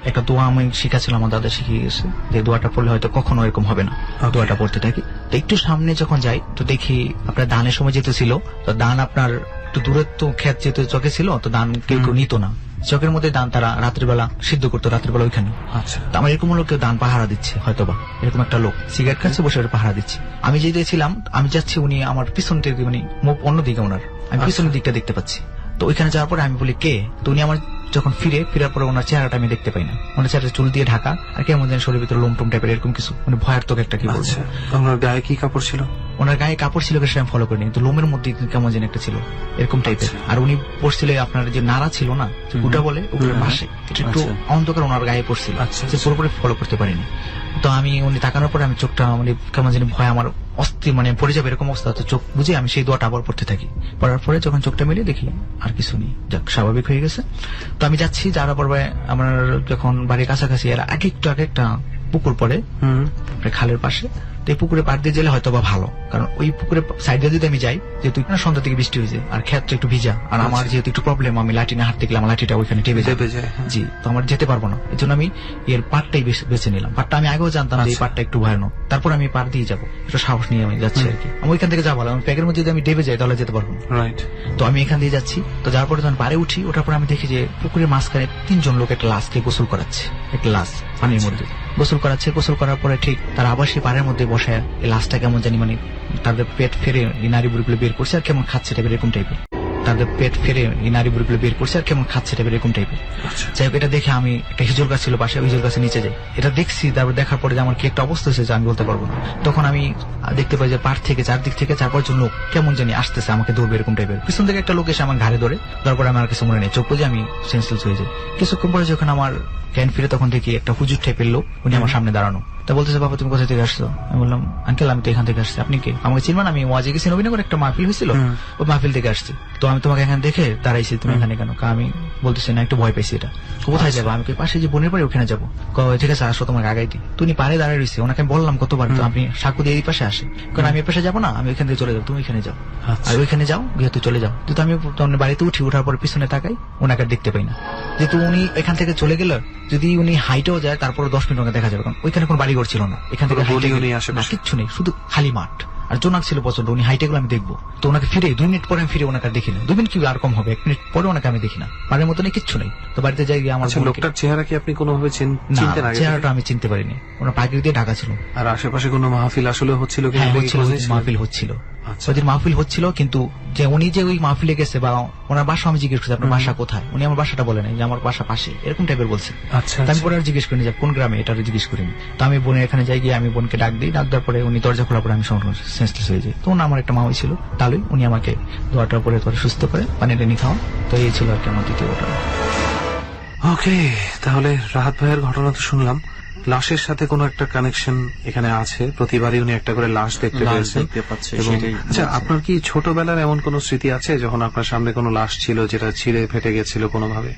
একটা দোয়া আমি শিখাছিলাম, আমার দাদা শিখিয়ে গেছে, যে দোয়াটা পড়লে হয়তো কখনো এরকম হবে না, দোয়াটা পড়তে থাকি। তো একটু সামনে যখন যাই, তো দেখি আপনার দানের সময় যেতে ছিল, তো দান আপনার একটু দূরত্ব ক্ষেত যেহেতু চকে ছিল, তো দান কেউ নিত না। চকের মধ্যে দান তারা রাত্রিবেলা সিদ্ধ করতো, রাত্রিবেলা ওইখানে। আচ্ছা, তো আমার এরকম লোক কেউ দান পাহারা দিচ্ছে, হয়তোবা এরকম একটা লোক সিগারেট খাচ্ছে, বসে পাহারা দিচ্ছে। আমি যে দিয়েছিলাম, আমি যাচ্ছি, উনি আমার পিছন থেকে, মানে মুখ অন্যদিকে ওনার, আমি পিছনের দিকটা দেখতে পাচ্ছি। তো ওইখানে যাওয়ার পরে আমি বলি কে? তো উনি আমার যখন ফেরার পরে ওনার চেহারাটা আমি দেখতে পাই না, ওনার চেহারা চুল দিয়ে ঢাকা, আর কেমন যেন শরীরের ভিতরে লোমটুম টাইপের এরকম কিছু, মানে ভয়ার্থক একটা কি বলছে। ওনার গায়ে কি কাপড় ছিল? ওনার গায়ে কাপড় ছিল সেটা আমি ফলো করিনি, কিন্তু লোমের মধ্যে কেমন যেন একটা ছিল এরকম টাইপের। আর উনি পড়ছিল আপনার যে নাড়া ছিল না, ওটা বলে ওগুলোর পাশে একটু অন্ধকার ওনার গায়ে পড়ছিল, পুরোপুরি ফলো করতে পারিনি। তো আমি উনি তাকানোর পরে আমি চোখটা মানে কেমন জানি ভয় আমার অস্থির, মানে পড়ে যাবে এরকম অবস্থা। তো চোখ বুঝে আমি সেই দোয়াটা আবার পড়তে থাকি। পড়ার পরে যখন চোখটা মিলিয়ে দেখি আর কিছু নেই, যাক স্বাভাবিক হয়ে গেছে। তো আমি যাচ্ছি, যাওয়ার পর আমার যখন বাড়ির কাছাকাছি এর আগে একটা পুকুর পড়ে খালের পাশে, তো এই পুকুরে পাড় দিয়ে গেলে হয়তো বা ভালো, কারণ ওই পুকুরে সাইড দিয়ে যদি আমি যাই, যেহেতু সন্ধ্যা থেকে বৃষ্টি হয়েছে আর ক্ষেত্রে একটু ভিজা, আর আমার যেহেতু একটু প্রবলেম, আমি লাঠি না হাঁটতে গেলে আমার লাঠিটা ওইখানে টেপে যায়, জি, তো আমার যেতে পারবো না। এই জন্য আমি এর পাড়টাই বেছে নিলাম। পাড়টা আমি আগেও জানতাম যে এই পাড়টা একটু ভয়ানক, তারপর আমি পাড় দিয়ে যাবো, একটু সাহস নিয়ে আমি যাচ্ছি আর কি। আমি ওইখান থেকে যাবো, আমি প্যাকের মধ্যে যদি আমি ডেবে যাই তাহলে যেতে পারবো না। রাইট। তো আমি এখান দিয়ে যাচ্ছি, তো যাওয়ার পরে যখন পাড়ে উঠি, ওঠার পরে আমি দেখি যে পুকুরের মাঝখানে 3 জন লোক একটা লাশকে গোসল করাচ্ছে, একটা লাশ পানির মধ্যে গোসল করাচ্ছে। গোসল করার পরে ঠিক তার আবার সেই পাড়ের মধ্যে বসে এই লাশটা কেমন জানি মানে তাদের পেট ফেরে এই নারী বুড়িগুলো বের করছে আর কেমন খাচ্ছে টাইপের, এরকম টাইপের। তাদের পেট ফেরে এই নারী বুড়িগুলো বের করছে আর কেমন খাচ্ছে টাইপের, এরকম টাইপের। যাই হোক, এটা দেখে আমি একটা হিজল গাছ ছিল পাশে, হিজল গাছের নিচে যাই, এটা দেখছি। তারপর দেখার পরে যে আমার কি একটা অবস্থা হয়েছে আমি বলতে পারবো না। তখন আমি দেখতে পাই যে পাড় থেকে চারদিক থেকে 4-5 জন লোক কেমন জানি আসতেছে, আমাকে ধরবে এরকম টাইপের। পিছন থেকে একটা লোক এসে আমার ঘাড়ে ধরে, তারপরে আমার কিছু মনে নেই, চোখ বুঝে আমি সেন্সলেস হয়ে যাই। কিছুক্ষণ পরে যখন আমার জ্ঞান ফিরে, তখন দেখি একটা হুজুর টাইপের লোক, উনি আমার সামনে দাঁড়ানো। তা বলতেছে, বাবা তুমি কোথা থেকে আসছো? আমি বললাম, আঙ্কেল আমি তো এখান থেকে আসছি। আপনি কে? আমাকে চিনবেন? আমি ওয়াজে গেছি নবীনগর, একটা মাহফিল হয়েছিল, ওই মাহফিল থেকে আসছি। তো আমি তোমাকে এখানে দেখে দাঁড়াইছি, তুমি এখানে কেন? আমি বলতেছি না, একটু ভয় পাইছি। এটা কোথায় যাবো? আমি পাশে যে বোনের বাড়ি ওখানে যাবো। ঠিক আছে আসো, তোমাকে আগাই দিই। তুমি পারে দাঁড়াই রয়েছি, ওনাকে আমি বললাম কতবার, তো আপনি সাঁকু দিয়ে এই পাশে আসে, কারণ আমি এই পাশে যাবো না, আমি ওইখান থেকে চলে যাবো, তুমি এখানে যাও। আর ওইখানে যাও, যেহেতু চলে যাও। কিন্তু আমি বাড়িতে উঠি, ওঠার পর পিছনে তাকাই, ওনাকে দেখতে পাই না। যেহেতু উনি এখান থেকে চলে গেল, যদি উনি হাইটেও যায় তারপর 10 মিনিট ওকে দেখা যাবে, কারণ ওইখানে কোনো বাড়িঘর ছিল না, এখান থেকে কিচ্ছু নেই, শুধু খালি মাঠ। আর জোনাক ছিল প্রচন্ড, উনি হাইটে গেলে আমি দেখবো। তো ওনাকে ফিরে 2 মিনিট পরে আমি ফিরে ওনাকে দেখি না। 2 মিনিট কি আর কম হবে, 1 মিনিট পরে ওনাকে আমি দেখি না, বাড়ির মতো নেই, কিচ্ছু নেই। তো বাড়িতে যাই গিয়ে আমার লোকটার চেহারা কি আপনি কোনোভাবে চিনতেন? চেহারাটা আমি চিনতে পারিনি, ওনার পাগড়ি দিয়ে ঢাকা ছিল। আর আশেপাশে কোনো মাহফিল আসলে হচ্ছিল? মাহফিল হচ্ছিল, ওদের মাহফিল হচ্ছিল, কিন্তু যে উনি যে ওই মাহফিলে গেছে বা ওনার বাসা, আমি জিজ্ঞেস করছি আপনার বাসা কোথায়, উনি আমার বাসাটা বলে নাই, যে আমার বাসা পাশে, এরকম টাইপের বলছে। আমি পরে আর জিজ্ঞেস করিনি যে কোন গ্রামে, এটা জিজ্ঞেস করিনি। তো আমি বোনের এখানে যাই গিয়ে আমি বোনকে ডাক দিই, ডাক দেওয়ার পরে উনি দরজা খোলার পরে আমি সেন্সলেস হয়ে যাই। তো আমার একটা মামাই ছিল তালুই, উনি আমাকে দোয়াটার পরে সুস্থ করে পানি টেনে খাওয়া। তো এই ছিল আর কি আমার দ্বিতীয় ঘটনা। ওকে, তাহলে রাহাত ভাইয়ের ঘটনা তো শুনলাম, লাশের সাথে কোনো একটা কানেকশন এখানে আছে, প্রতিবারই উনি একটা করে লাশ দেখতে পেয়েছেন। আচ্ছা, আপনার কি ছোটবেলার এমন কোন স্মৃতি আছে যখন আপনার সামনে কোনো লাশ ছিল যেটা ছিঁড়ে ফেটে গেছিল কোনোভাবে?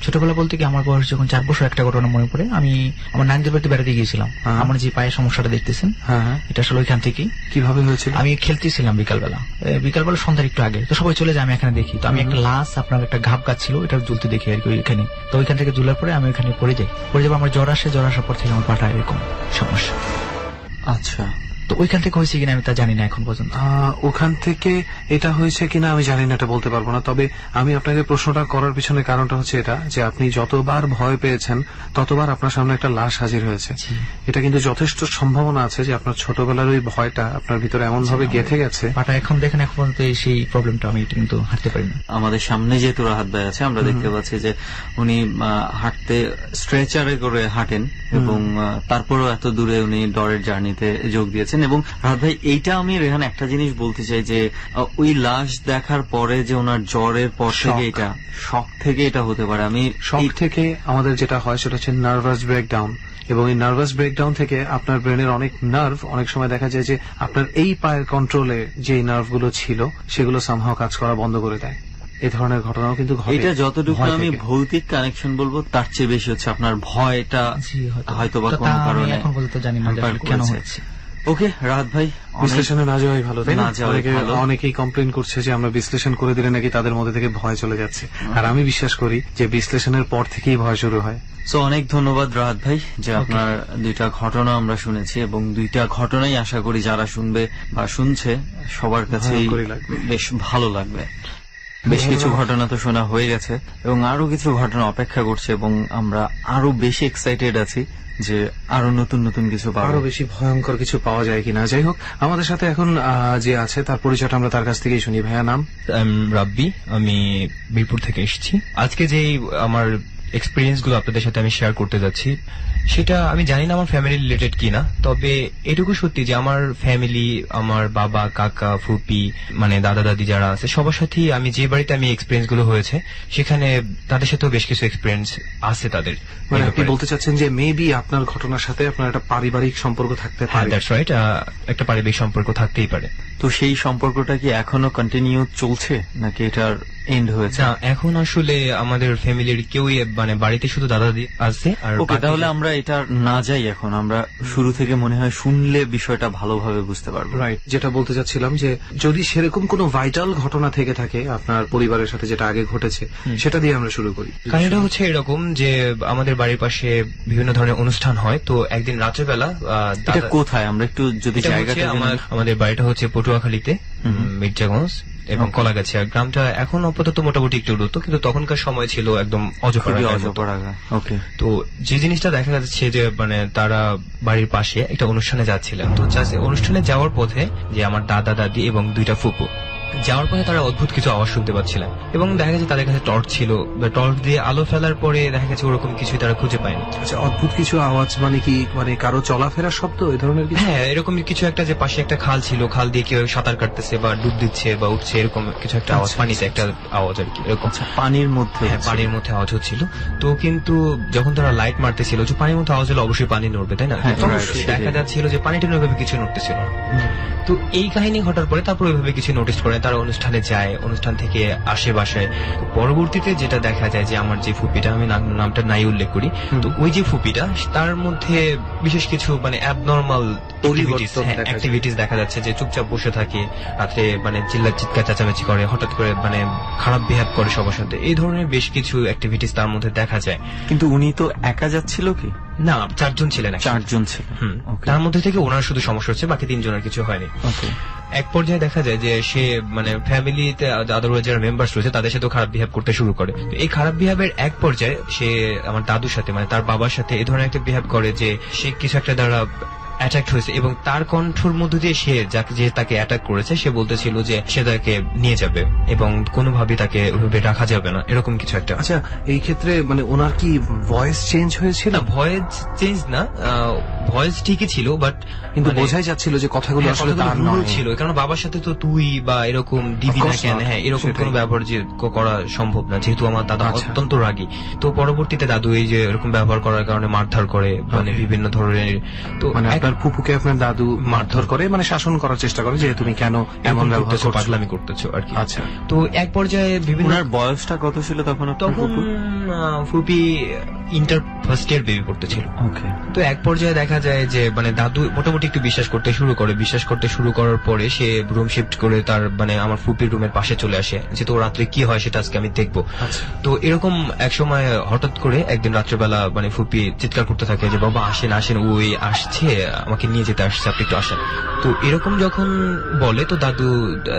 ছোটবেলা বলতে কি, আমার বয়স যখন 4 বছর, একটা ঘটনা মনে পড়ে। আমি আমার নানিদের বাড়িতে বেড়াতে গিয়েছিলাম। আমার যে পায়ের সমস্যাটা দেখতেছেন, এটা আসলে ওইখান থেকে। কিভাবে হয়েছিল? আমি খেলতেছিলাম বিকালবেলা সন্ধ্যার একটু আগে, তো সবাই চলে যায়, আমি এখানে দেখি। তো আমি একটা লাশ, আপনার একটা ঘাপ গাছ ছিল, এটা ঝুলতে দেখি আর কি ওইখানে। তো ওইখান থেকে ঝুলার পরে আমি ওইখানে পড়ে যাই। আমার জ্বর আসে, জ্বর আসার পর থেকে আমার পাটা এরকম সমস্যা। আচ্ছা, তো ওইখান থেকে হয়েছে কিনা আমি তা জানি না এখন পর্যন্ত। ওখান থেকে এটা হয়েছে কিনা আমি জানি না, এটা বলতে পারবো না। তবে আমি আপনাকে প্রশ্নটা করার পিছনে কারণটা হচ্ছে এটা, যে আপনি যতবার ভয় পেয়েছেন ততবার আপনার সামনে একটা লাশ হাজির হয়েছে। এটা কিন্তু যথেষ্ট সম্ভাবনা আছে যে আপনার ছোটবেলার ওই ভয়টা আপনার ভিতরে এমন ভাবে গেঁথে গেছে। পাটা এখন দেখেন, এখন পর্যন্ত সেই প্রবলেমটা আমি কিন্তু হাঁটতে পারি না। আমাদের সামনে যেহেতু রাহাত ভাই আছে, আমরা দেখতে পাচ্ছি যে উনি হাঁটতে স্ট্রেচারে করে হাঁটেন, এবং তারপরও এত দূরে উনি ডরের জার্নিতে যোগ দিয়েছেন। এবং রাহাত ভাই, এইটা আমি রেহান একটা জিনিস বলতে চাই, যে ওই লাশ দেখার পরে যে ওনার জ্বরের পর থেকে, এটা শক থেকে এটা হতে পারে। আমি শক থেকে আমাদের যেটা হয় সেটা হচ্ছে নার্ভাস ব্রেকডাউন, এবং এই নার্ভাস ব্রেকডাউন থেকে আপনার ব্রেনের অনেক নার্ভ, অনেক সময় দেখা যায় যে আপনার এই পায়ের কন্ট্রোলে যে নার্ভগুলো ছিল সেগুলো সামহাও কাজ করা বন্ধ করে দেয়। এই ধরনের ঘটনাও কিন্তু ঘটে। এটা যতটুকু আমি ভৌতিক কানেকশন বলবো, তার চেয়ে বেশি হচ্ছে আপনার ভয়টা হয়তো বা কোনো কারণে এখন পর্যন্ত জানি না কেন হচ্ছে। ওকে রাহাত ভাই, বিশ্লেষণে না যাওয়াই ভালো, তাই না? না যাওয়াই ভালো। অনেকেই কমপ্লেন করছে যে আমরা বিশ্লেষণ করে দিলে নাকি তাদের মধ্যে থেকে ভয় চলে যাচ্ছে, আর আমি বিশ্বাস করি যে বিশ্লেষণের পর থেকেই ভয় শুরু হয়। সো অনেক ধন্যবাদ রাহাত ভাই, যে আপনার 2টা ঘটনা আমরা শুনেছি, এবং 2টা ঘটনাই আশা করি যারা শুনবে বা শুনছে সবার কাছে বেশ ভালো লাগবে। বেশ কিছু ঘটনা তো শোনা হয়ে গেছে, এবং আরো কিছু ঘটনা অপেক্ষা করছে, এবং আমরা আরো বেশি এক্সাইটেড আছি যে আরো নতুন নতুন কিছু পাবো, আরো বেশি ভয়ঙ্কর কিছু পাওয়া যায় কিনা। যাই হোক, আমাদের সাথে এখন যে আছে তার পরিচয়টা আমরা তার কাছ থেকেই শুনি। ভাইয়া নাম? রাব্বি, আমি মিরপুর থেকে এসেছি। আজকে যে আমার এক্সপিরিয়েন্স গুলো আপনাদের সাথে আমি শেয়ার করতে যাচ্ছি, সেটা আমি জানি না আমার ফ্যামিলি রিলেটেড কিনা, তবে এটুকু সত্যি যে আমার ফ্যামিলি, আমার বাবা, কাকা, ফুপি, মানে দাদা দাদি যারা আছে সবার সাথেই আমি যে বাড়িতে আমি এক্সপিরিয়েন্স গুলো হয়েছে, সেখানে তাদের সাথেও বেশ কিছু এক্সপিরিয়েন্স আছে তাদের। মানে আপনি বলতে চাচ্ছেন যে মেবি আপনার ঘটনার সাথে আপনার একটা পারিবারিক সম্পর্ক থাকতে পারে? দ্যাটস রাইট, একটা পারিবারিক সম্পর্ক থাকতেই পারে। তো সেই সম্পর্কটা কি এখনো কন্টিনিউ চলছে, নাকি এটার এন্ড হয়েছে? না, এখন আসলে আমাদের ফ্যামিলির কেউই মানে বাড়িতে শুধু দাদা দাদি আছে আর ওকে, তাহলে আমরা এটা না যাই, এখন আমরা শুরু থেকে মনে হয় শুনলে বিষয়টা ভালোভাবে বুঝতে পারবো। রাইট, যেটা বলতে চাচ্ছিলাম যে যদি সেরকম কোনো ভাইটাল ঘটনা থেকে থাকে আপনার পরিবারের সাথে যেটা আগে ঘটেছে, সেটা দিয়ে আমরা শুরু করি। কাহিনীটা হচ্ছে এরকম যে আমাদের বাড়ির পাশে বিভিন্ন ধরনের অনুষ্ঠান হয়। তো একদিন রাত্রেবেলা এটা কোথায়, আমরা একটু যদি এটা হচ্ছে জায়গাটা আমাদের বাড়িটা হচ্ছে পটুয়াখালীতে, মির্জাগঞ্জ এবং কলাগাছিয়া। গ্রামটা এখন আপাতত মোটামুটি একটু উন্নত, কিন্তু তখনকার সময় ছিল একদম অজপাড়া। ওকে, তো যে জিনিসটা দেখা যাচ্ছে যে মানে তারা বাড়ির পাশে একটা অনুষ্ঠানে যাচ্ছিলেন। তো অনুষ্ঠানে যাওয়ার পথে যে আমার দাদা দাদি এবং 2টা ফুপু যাওয়ার পথে তারা অদ্ভুত কিছু আওয়াজ শুনতে পাচ্ছিলেন, এবং দেখা গেছে তাদের কাছে টর্চ ছিল। টর্চ দিয়ে আলো ফেলার পরে দেখা গেছে ওরকম কিছুই তারা খুঁজে পায়নি। আচ্ছা, অদ্ভুত কিছু আওয়াজ মানে কি, মানে কারো চলাফেরার শব্দ এই ধরনের কিছু? হ্যাঁ, এরকম কিছু একটা, যে পাশে একটা খাল ছিল, খাল দিয়ে কেউ সাঁতার কাটতেছে বা ডুব দিচ্ছে বা উঠছে, এরকম কিছু একটা আওয়াজ, পানিতে একটা আওয়াজ আর কি, এরকম। আচ্ছা, পানির মধ্যে? হ্যাঁ, পানির মধ্যে আওয়াজ হচ্ছিল। তো কিন্তু যখন তারা লাইট মারতেছিল, যে পানির মধ্যে আওয়াজ হলে অবশ্যই পানি নড়বে, তাই না? হ্যাঁ, তো right, দেখা যাচ্ছিল যে পানিটা ওইভাবে কিছু নড়তেছিল না। তো এই কাহিনী ঘটার পরে তারপর ওইভাবে কিছু নোটিস করে, তারা অনুষ্ঠানে যায়, অনুষ্ঠান থেকে আসে বাসায়। তো পরবর্তীতে যেটা দেখা যায় যে আমার যে ফুপিটা, আমি নামটা নাই উল্লেখ করি, তো ওই যে ফুপিটা, তার মধ্যে বিশেষ কিছু মানে অ্যাবনর্মাল অ্যাক্টিভিটিস দেখা যাচ্ছে, যে চুপচাপ বসে থাকে, রাত্রে মানে চিৎকার চেঁচামেচি করে, হঠাৎ করে মানে খারাপ বিহেভ করে সবার সাথে, এই ধরনের বেশ কিছু অ্যাক্টিভিটিস তার মধ্যে দেখা যায়। কিন্তু উনি তো একা যাচ্ছিল কি? না, 4 জন ছিলেন। 4 জন ছিল। তার মধ্যে থেকে ওনার শুধু সমস্যা হচ্ছে, বাকি 3 জনের কিছু হয়নি। এক পর্যায়ে দেখা যায় যে সে মানে ফ্যামিলিতে আদারওয়াইজ যারা মেম্বার্স রয়েছে তাদের সাথে খারাপ বিহেভ করতে শুরু করে। তো এই খারাপ বিহেভের এক পর্যায়ে সে আমার দাদুর সাথে, মানে তার বাবার সাথে এই ধরনের একটা বিহেভ করে যে সে কিছু একটা দ্বারা অ্যাটাক হয়েছে, এবং তার কণ্ঠর মধ্য দিয়ে সে যে তাকে অ্যাটাক করেছে সে বলতেছিল যে সে তাকে নিয়ে যাবে এবং কোনোভাবেই তাকে ওইভাবে রাখা যাবে না, এরকম কিছু একটা। আচ্ছা, এই ক্ষেত্রে মানে ওনার কি ভয়েস চেঞ্জ হয়েছিল? না, ভয়েস চেঞ্জ না, ভয়েস ঠিকই ছিল, বাট কিন্তু বোঝাই যাচ্ছিল যে কথাগুলো আসলে তার নয় ছিল। কারণ বাবার সাথে তো তুই বা এরকম দিবি না কেন, হ্যাঁ এরকম কোনো ব্যবহার যে করা সম্ভব না, যেহেতু আমার দাদা অত্যন্ত রাগী। তো পরবর্তীতে দাদু এই যে এরকম ব্যবহার করার কারণে মারধর করে, মানে বিভিন্ন ধরনের। তো মানে আপনার ফুপুকে আপনার দাদু মারধর করে, মানে শাসন করার চেষ্টা করে যে তুমি কেন এমন ব্যবহার করছো, পাগলামি করতেছো আর কি। আচ্ছা, তো এক পর্যায়ে বিভিন্ন। বয়সটা কত ছিল তখন? তখন ফুপি ইন্টার ফার্স্ট ইয়ার বেবি পড়তেছিল। তো এক পর্যায়ে দেখা যায় যে মানে দাদু মোটামুটি একটু বিশ্বাস করতে শুরু করার পরে সে রুম শিফট করে তার মানে আমার ফুপির রুমের পাশে চলে আসে, যে তো রাত্রে কি হয় সেটা আজকে আমি দেখবো। তো এরকম এক সময় হঠাৎ করে একদিন রাত্রেবেলা মানে ফুপি চিৎকার করতে থাকে যে বাবা আসেন আসেন, ওই আসছে, আমাকে নিয়ে যেতে আসছে, আপনি একটু আসেন। তো এরকম যখন বলে, তো দাদু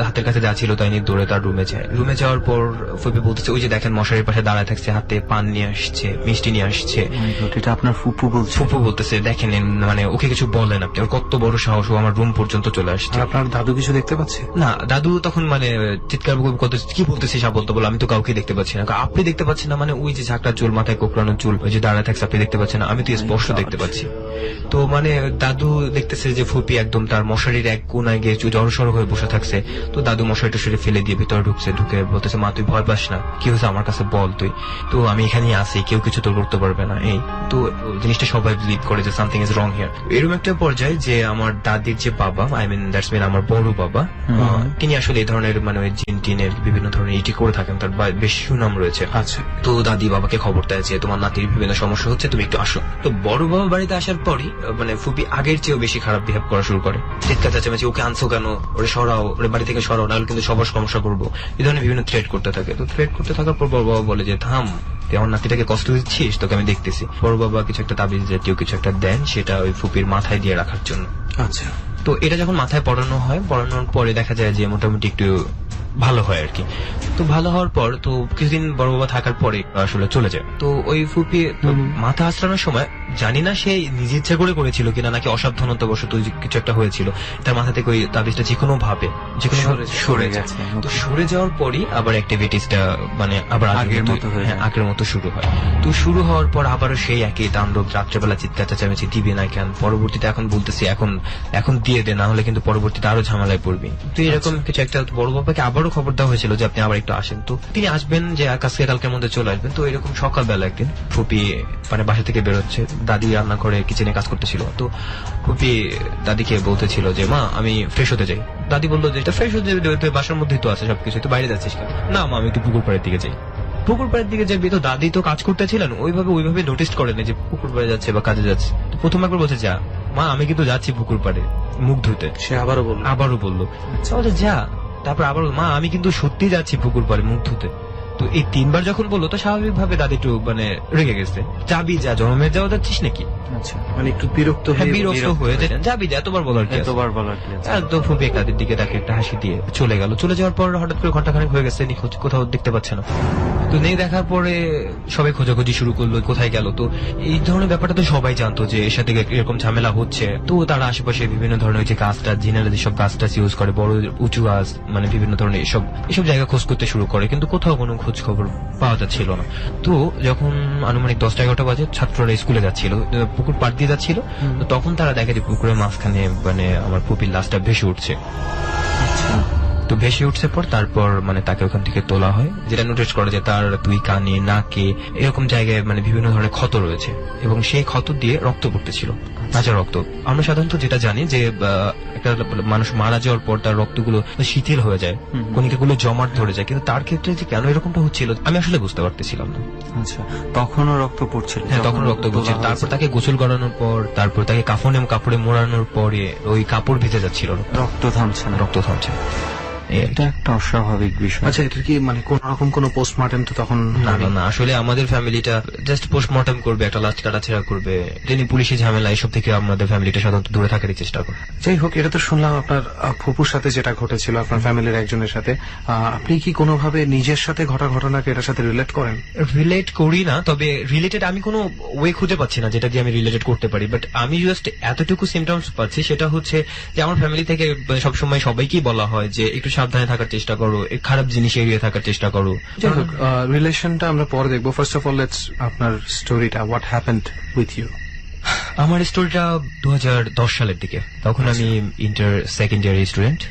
হাতের কাছে যা ছিল তাই নিয়ে দৌড়ে তার রুমে যায়। রুমে যাওয়ার পর ফুপি বলতেছে ওই যে দেখেন মশারির পাশে দাঁড়ায় থাকছে, হাতে পান নিয়ে আসছে, মিষ্টি নিয়ে আসছে। এটা আপনার ফুপু বলতেছে দেখেন, মানে ওকে কিছু বলেন আপনি, ওর কত বড় সাহস, ও আমার রুম পর্যন্ত চলে আসছে। আপনার দাদু কিছু দেখতে পাচ্ছে না? দাদু তখন মানে চিৎকার কি বলতেছে সব বলতে বলো, আমি তো কাউকে দেখতে পাচ্ছি না। আপনি দেখতে পাচ্ছেন না? মানে ওই যে ঝাঁকড়া চুল, মাথায় কোকড়ানো চুল, ওই যে দাঁড়ায় থাকছে, আপনি দেখতে পাচ্ছেন না? আমি তো স্পষ্ট দেখতে পাচ্ছি। তো মানে দাদু দেখতেছে যে ফুপি একদম তার মশারির এক কোনায় গিয়ে জড়সড় হয়ে বসে থাকছে। তো দাদু মশারিটা সরে ফেলে দিয়ে ভিতরে ঢুকে বলতেছে মা তুই ভয় পাস না, কি হয়েছে আমার কাছে বল তুই, তো আমি এখানেই আছি, কেউ কিছু তোর করতে পারবে না। এই তো জিনিসটা সবাই বিলিভ করে যে সামথিং ইজ রং হিয়ার। এরকম একটা পর্যায়ে যে আমার দাদির যে বাবা, আই মিন দ্যাটস মিন আমার বড় বাবা, তিনি আসলে এই ধরনের মানে ওই জিন টিনের বিভিন্ন ধরনের ইটি করে থাকেন, তার বেশ সুনাম রয়েছে। আচ্ছা, তো দাদি বাবাকে খবর দেয় যে তোমার নাতির বিভিন্ন সমস্যা হচ্ছে, তুমি একটু আসো। তো বড় বাবা বাড়িতে আসার পরই মানে ফুপি আগের চেয়েও বেশি খারাপ বিহেভ করা শুরু করে, চিৎকার চেঁচামেচি, ওকে আনছো কেন, ওরে সরাও, ওরে বাড়ি থেকে সরাও, নাহলে কিন্তু সবার সমস্যা করবো, এই ধরনের বিভিন্ন থ্রেট করতে থাকে। তো থ্রেট করতে থাকার পর বড় বাবা বলে যে থাম, তুই আমার নাতিটাকে কষ্ট দিচ্ছিস, তোকে আমি দেখতেছি। বড় বাবা কিছু একটা তাবিজ জাতীয় কিছু একটা দেন, সেটা ওই ফুপির মাথায় দিয়ে রাখার জন্য। আচ্ছা, তো এটা যখন মাথায় পড়ানো হয়, পড়ানোর পরে দেখা যায় যে মোটামুটি একটু ভালো হয় আর কি। তো ভালো হওয়ার পর তো কিছুদিন বড় বাবা থাকার পরে আসলে চলে যায়। তো ওই ফুপি মাথা আঁচড়ানোর সময় জানি না সে নিজে ইচ্ছা করে করেছিল কিনা নাকি অসাবধানতা বশত কিছু একটা হয়েছিল, তার মাথা থেকে ওই তাবিজটা যেকোনো ভাবে সরে গেছে। তো সরে যাওয়ার পরই আবার অ্যাক্টিভিটিসটা মানে আবার আগের মতো শুরু হয়। তো শুরু হওয়ার পর আবারও সেই একই তাণ্ডব, রাত্রেবেলা চিৎকার চেঁচামেচি, দিবে না কেন, পরবর্তীতে এখন বলতেছি এখন দিয়ে দে, না হলে কিন্তু পরবর্তীতে আরো ঝামেলায় পড়বি। তো এরকম কিছু একটা বড় বাবাকে আবার আবারও খবর দেওয়া হয়েছিল যে আপনি আবার একটু আসেন। তো তিনি আসবেন, যে আজকে কালকের মধ্যে চলে আসবেন। তো এরকম সকালবেলা একদিন ফুপি মানে বাসা থেকে বেরোচ্ছে, দাদি রান্না করে কিচেনে কাজ করতেছিল। তো ফুপি দাদিকে বলতেছিল যে মা আমি ফ্রেশ হতে যাই। দাদি বললো যে এটা ফ্রেশ হতে যাবে, বাসার মধ্যেই তো আছে সবকিছু, তো বাইরে যাচ্ছিস কেন? না মা আমি একটু পুকুর পাড়ের দিকে যাই। পুকুর পাড়ের দিকে যাবি? তো দাদি তো কাজ করতেছিলেন, ওইভাবে নোটিস করেনি যে পুকুর পাড়ে যাচ্ছে বা কাজে যাচ্ছে। তো প্রথম একবার বলছে যা মা আমি কিন্তু যাচ্ছি পুকুর পাড়ে মুখ ধুতে। সে আবারও বললো তাহলে যা, তারপর আবার মা আমি কিন্তু সত্যি যাচ্ছি পুকুর পাড়ে মুখ ধুতে। তো এই তিনবার যখন বললো তো স্বাভাবিকভাবে দাদি একটু মানে রেগে গেছে, যাবি যা, জন্মের যাওয়া যাচ্ছিস নাকি? আচ্ছা, মানে একটু বিরক্ত হয়ে যাবি যা, এতবার বলার কি আছে? এতবার বলার কি আছে? আর তো ফুপি দাদির দিকে তাকে একটা হাসি দিয়ে চলে গেল। চলে যাওয়ার পর হঠাৎ করে ঘন্টাখানেক হয়ে গেছে নিখোঁজ, কোথাও দেখতে পাচ্ছে না। তো নেই দেখার পরে সবাই খোঁজাখুঁজি শুরু করলো কোথায় গেল। তো এই ধরনের ব্যাপারটা তো সবাই জানতো যে এর সাথে এরকম ঝামেলা হচ্ছে। তো তারা আশেপাশে বিভিন্ন ধরনের যে গাছ টাছ, জিনারা যেসব গাছ টাছ ইউজ করে, বড় উঁচু গাছ, মানে বিভিন্ন ধরনের এসব জায়গা খোঁজ করতে শুরু করে, কিন্তু কোথাও কোনো খোঁজ খবর পাওয়া যাচ্ছিল না। তো যখন আনুমানিক 10টা-11টা বাজে ছাত্ররা স্কুলে যাচ্ছিল, পুকুর পাড় দিয়ে যাচ্ছিল, তো তখন তারা দেখে যে পুকুরের মাঝখানে মানে আমার পুপির লাশটা ভেসে উঠছে। তো ভেসে উঠছে পর তারপর মানে তাকে ওখান থেকে তোলা হয়, যেটা নোটিস করা যায় তার 2 কানে, নাকে এরকম জায়গায় মানে বিভিন্ন ধরনের ক্ষত রয়েছে, এবং সেই ক্ষত দিয়ে রক্ত পড়তেছিল, কাঁচা রক্ত। আমরা সাধারণত যেটা জানি যে একটা মানুষ মারা যাওয়ার পর তার রক্তগুলো শিথিল হয়ে যায়, কণিকাগুলো জমাট ধরে যায়, কিন্তু তার ক্ষেত্রে যে কেন এরকমটা হচ্ছিল আমি আসলে বুঝতে পারতেছিলাম না। আচ্ছা, তখনও রক্ত পড়ছিল? হ্যাঁ, তখন রক্ত পড়ছিল। তারপর তাকে গোসল করানোর পর, তারপর তাকে কাপড়ে মোড়ানোর পরে ওই কাপড় ভিজে যাচ্ছিল, রক্ত থামছে না। এটা একটা অস্বাভাবিক বিষয়। আচ্ছা, এটা কি মানে কোন রকম কোন পোস্টমর্টেম তো তখন না, আসলে আমাদের ফ্যামিলিটা জাস্ট পোস্টমর্টেম করবে, একটা লাশ কাটাছেড়া করবে, তিনি পুলিশি ঝামেলা এসব থেকে আমাদের ফ্যামিলিটা সাধারণত দূরে থাকারই চেষ্টা করে। যাই হোক, এটা তো শুনলাম আপনার ফুপুর সাথে যেটা ঘটেছিল, আপনার ফ্যামিলির একজনের সাথে। আপনি কি কোনোভাবে নিজের সাথে ঘটা ঘটনাকে এটার সাথে রিলেট করেন? রিলেট করি না, তবে রিলেটেড আমি কোনো ওয়ে খুঁজে পাচ্ছি না যেটা দিয়ে আমি রিলেটেড করতে পারি। বাট আমি জাস্ট এতটুকু সিমটমস পাচ্ছি, সেটা হচ্ছে যে আমার ফ্যামিলি থেকে সবসময় সবাইকেই বলা হয় যে একটু সাবধানে থাকার চেষ্টা করো, খারাপ জিনিস এড়িয়ে থাকার চেষ্টা করো। যাই হোক, রিলেশনটা আমরা পরে দেখবো। ফার্স্ট অফ অল লেটস আপনার স্টোরিটা, হোয়াট হ্যাপেন্ড উইথ ইউ। আমার স্টোরিটা 2010 সালের দিকে। তখন আমি ইন্টার সেকেন্ড ইয়ার স্টুডেন্ট।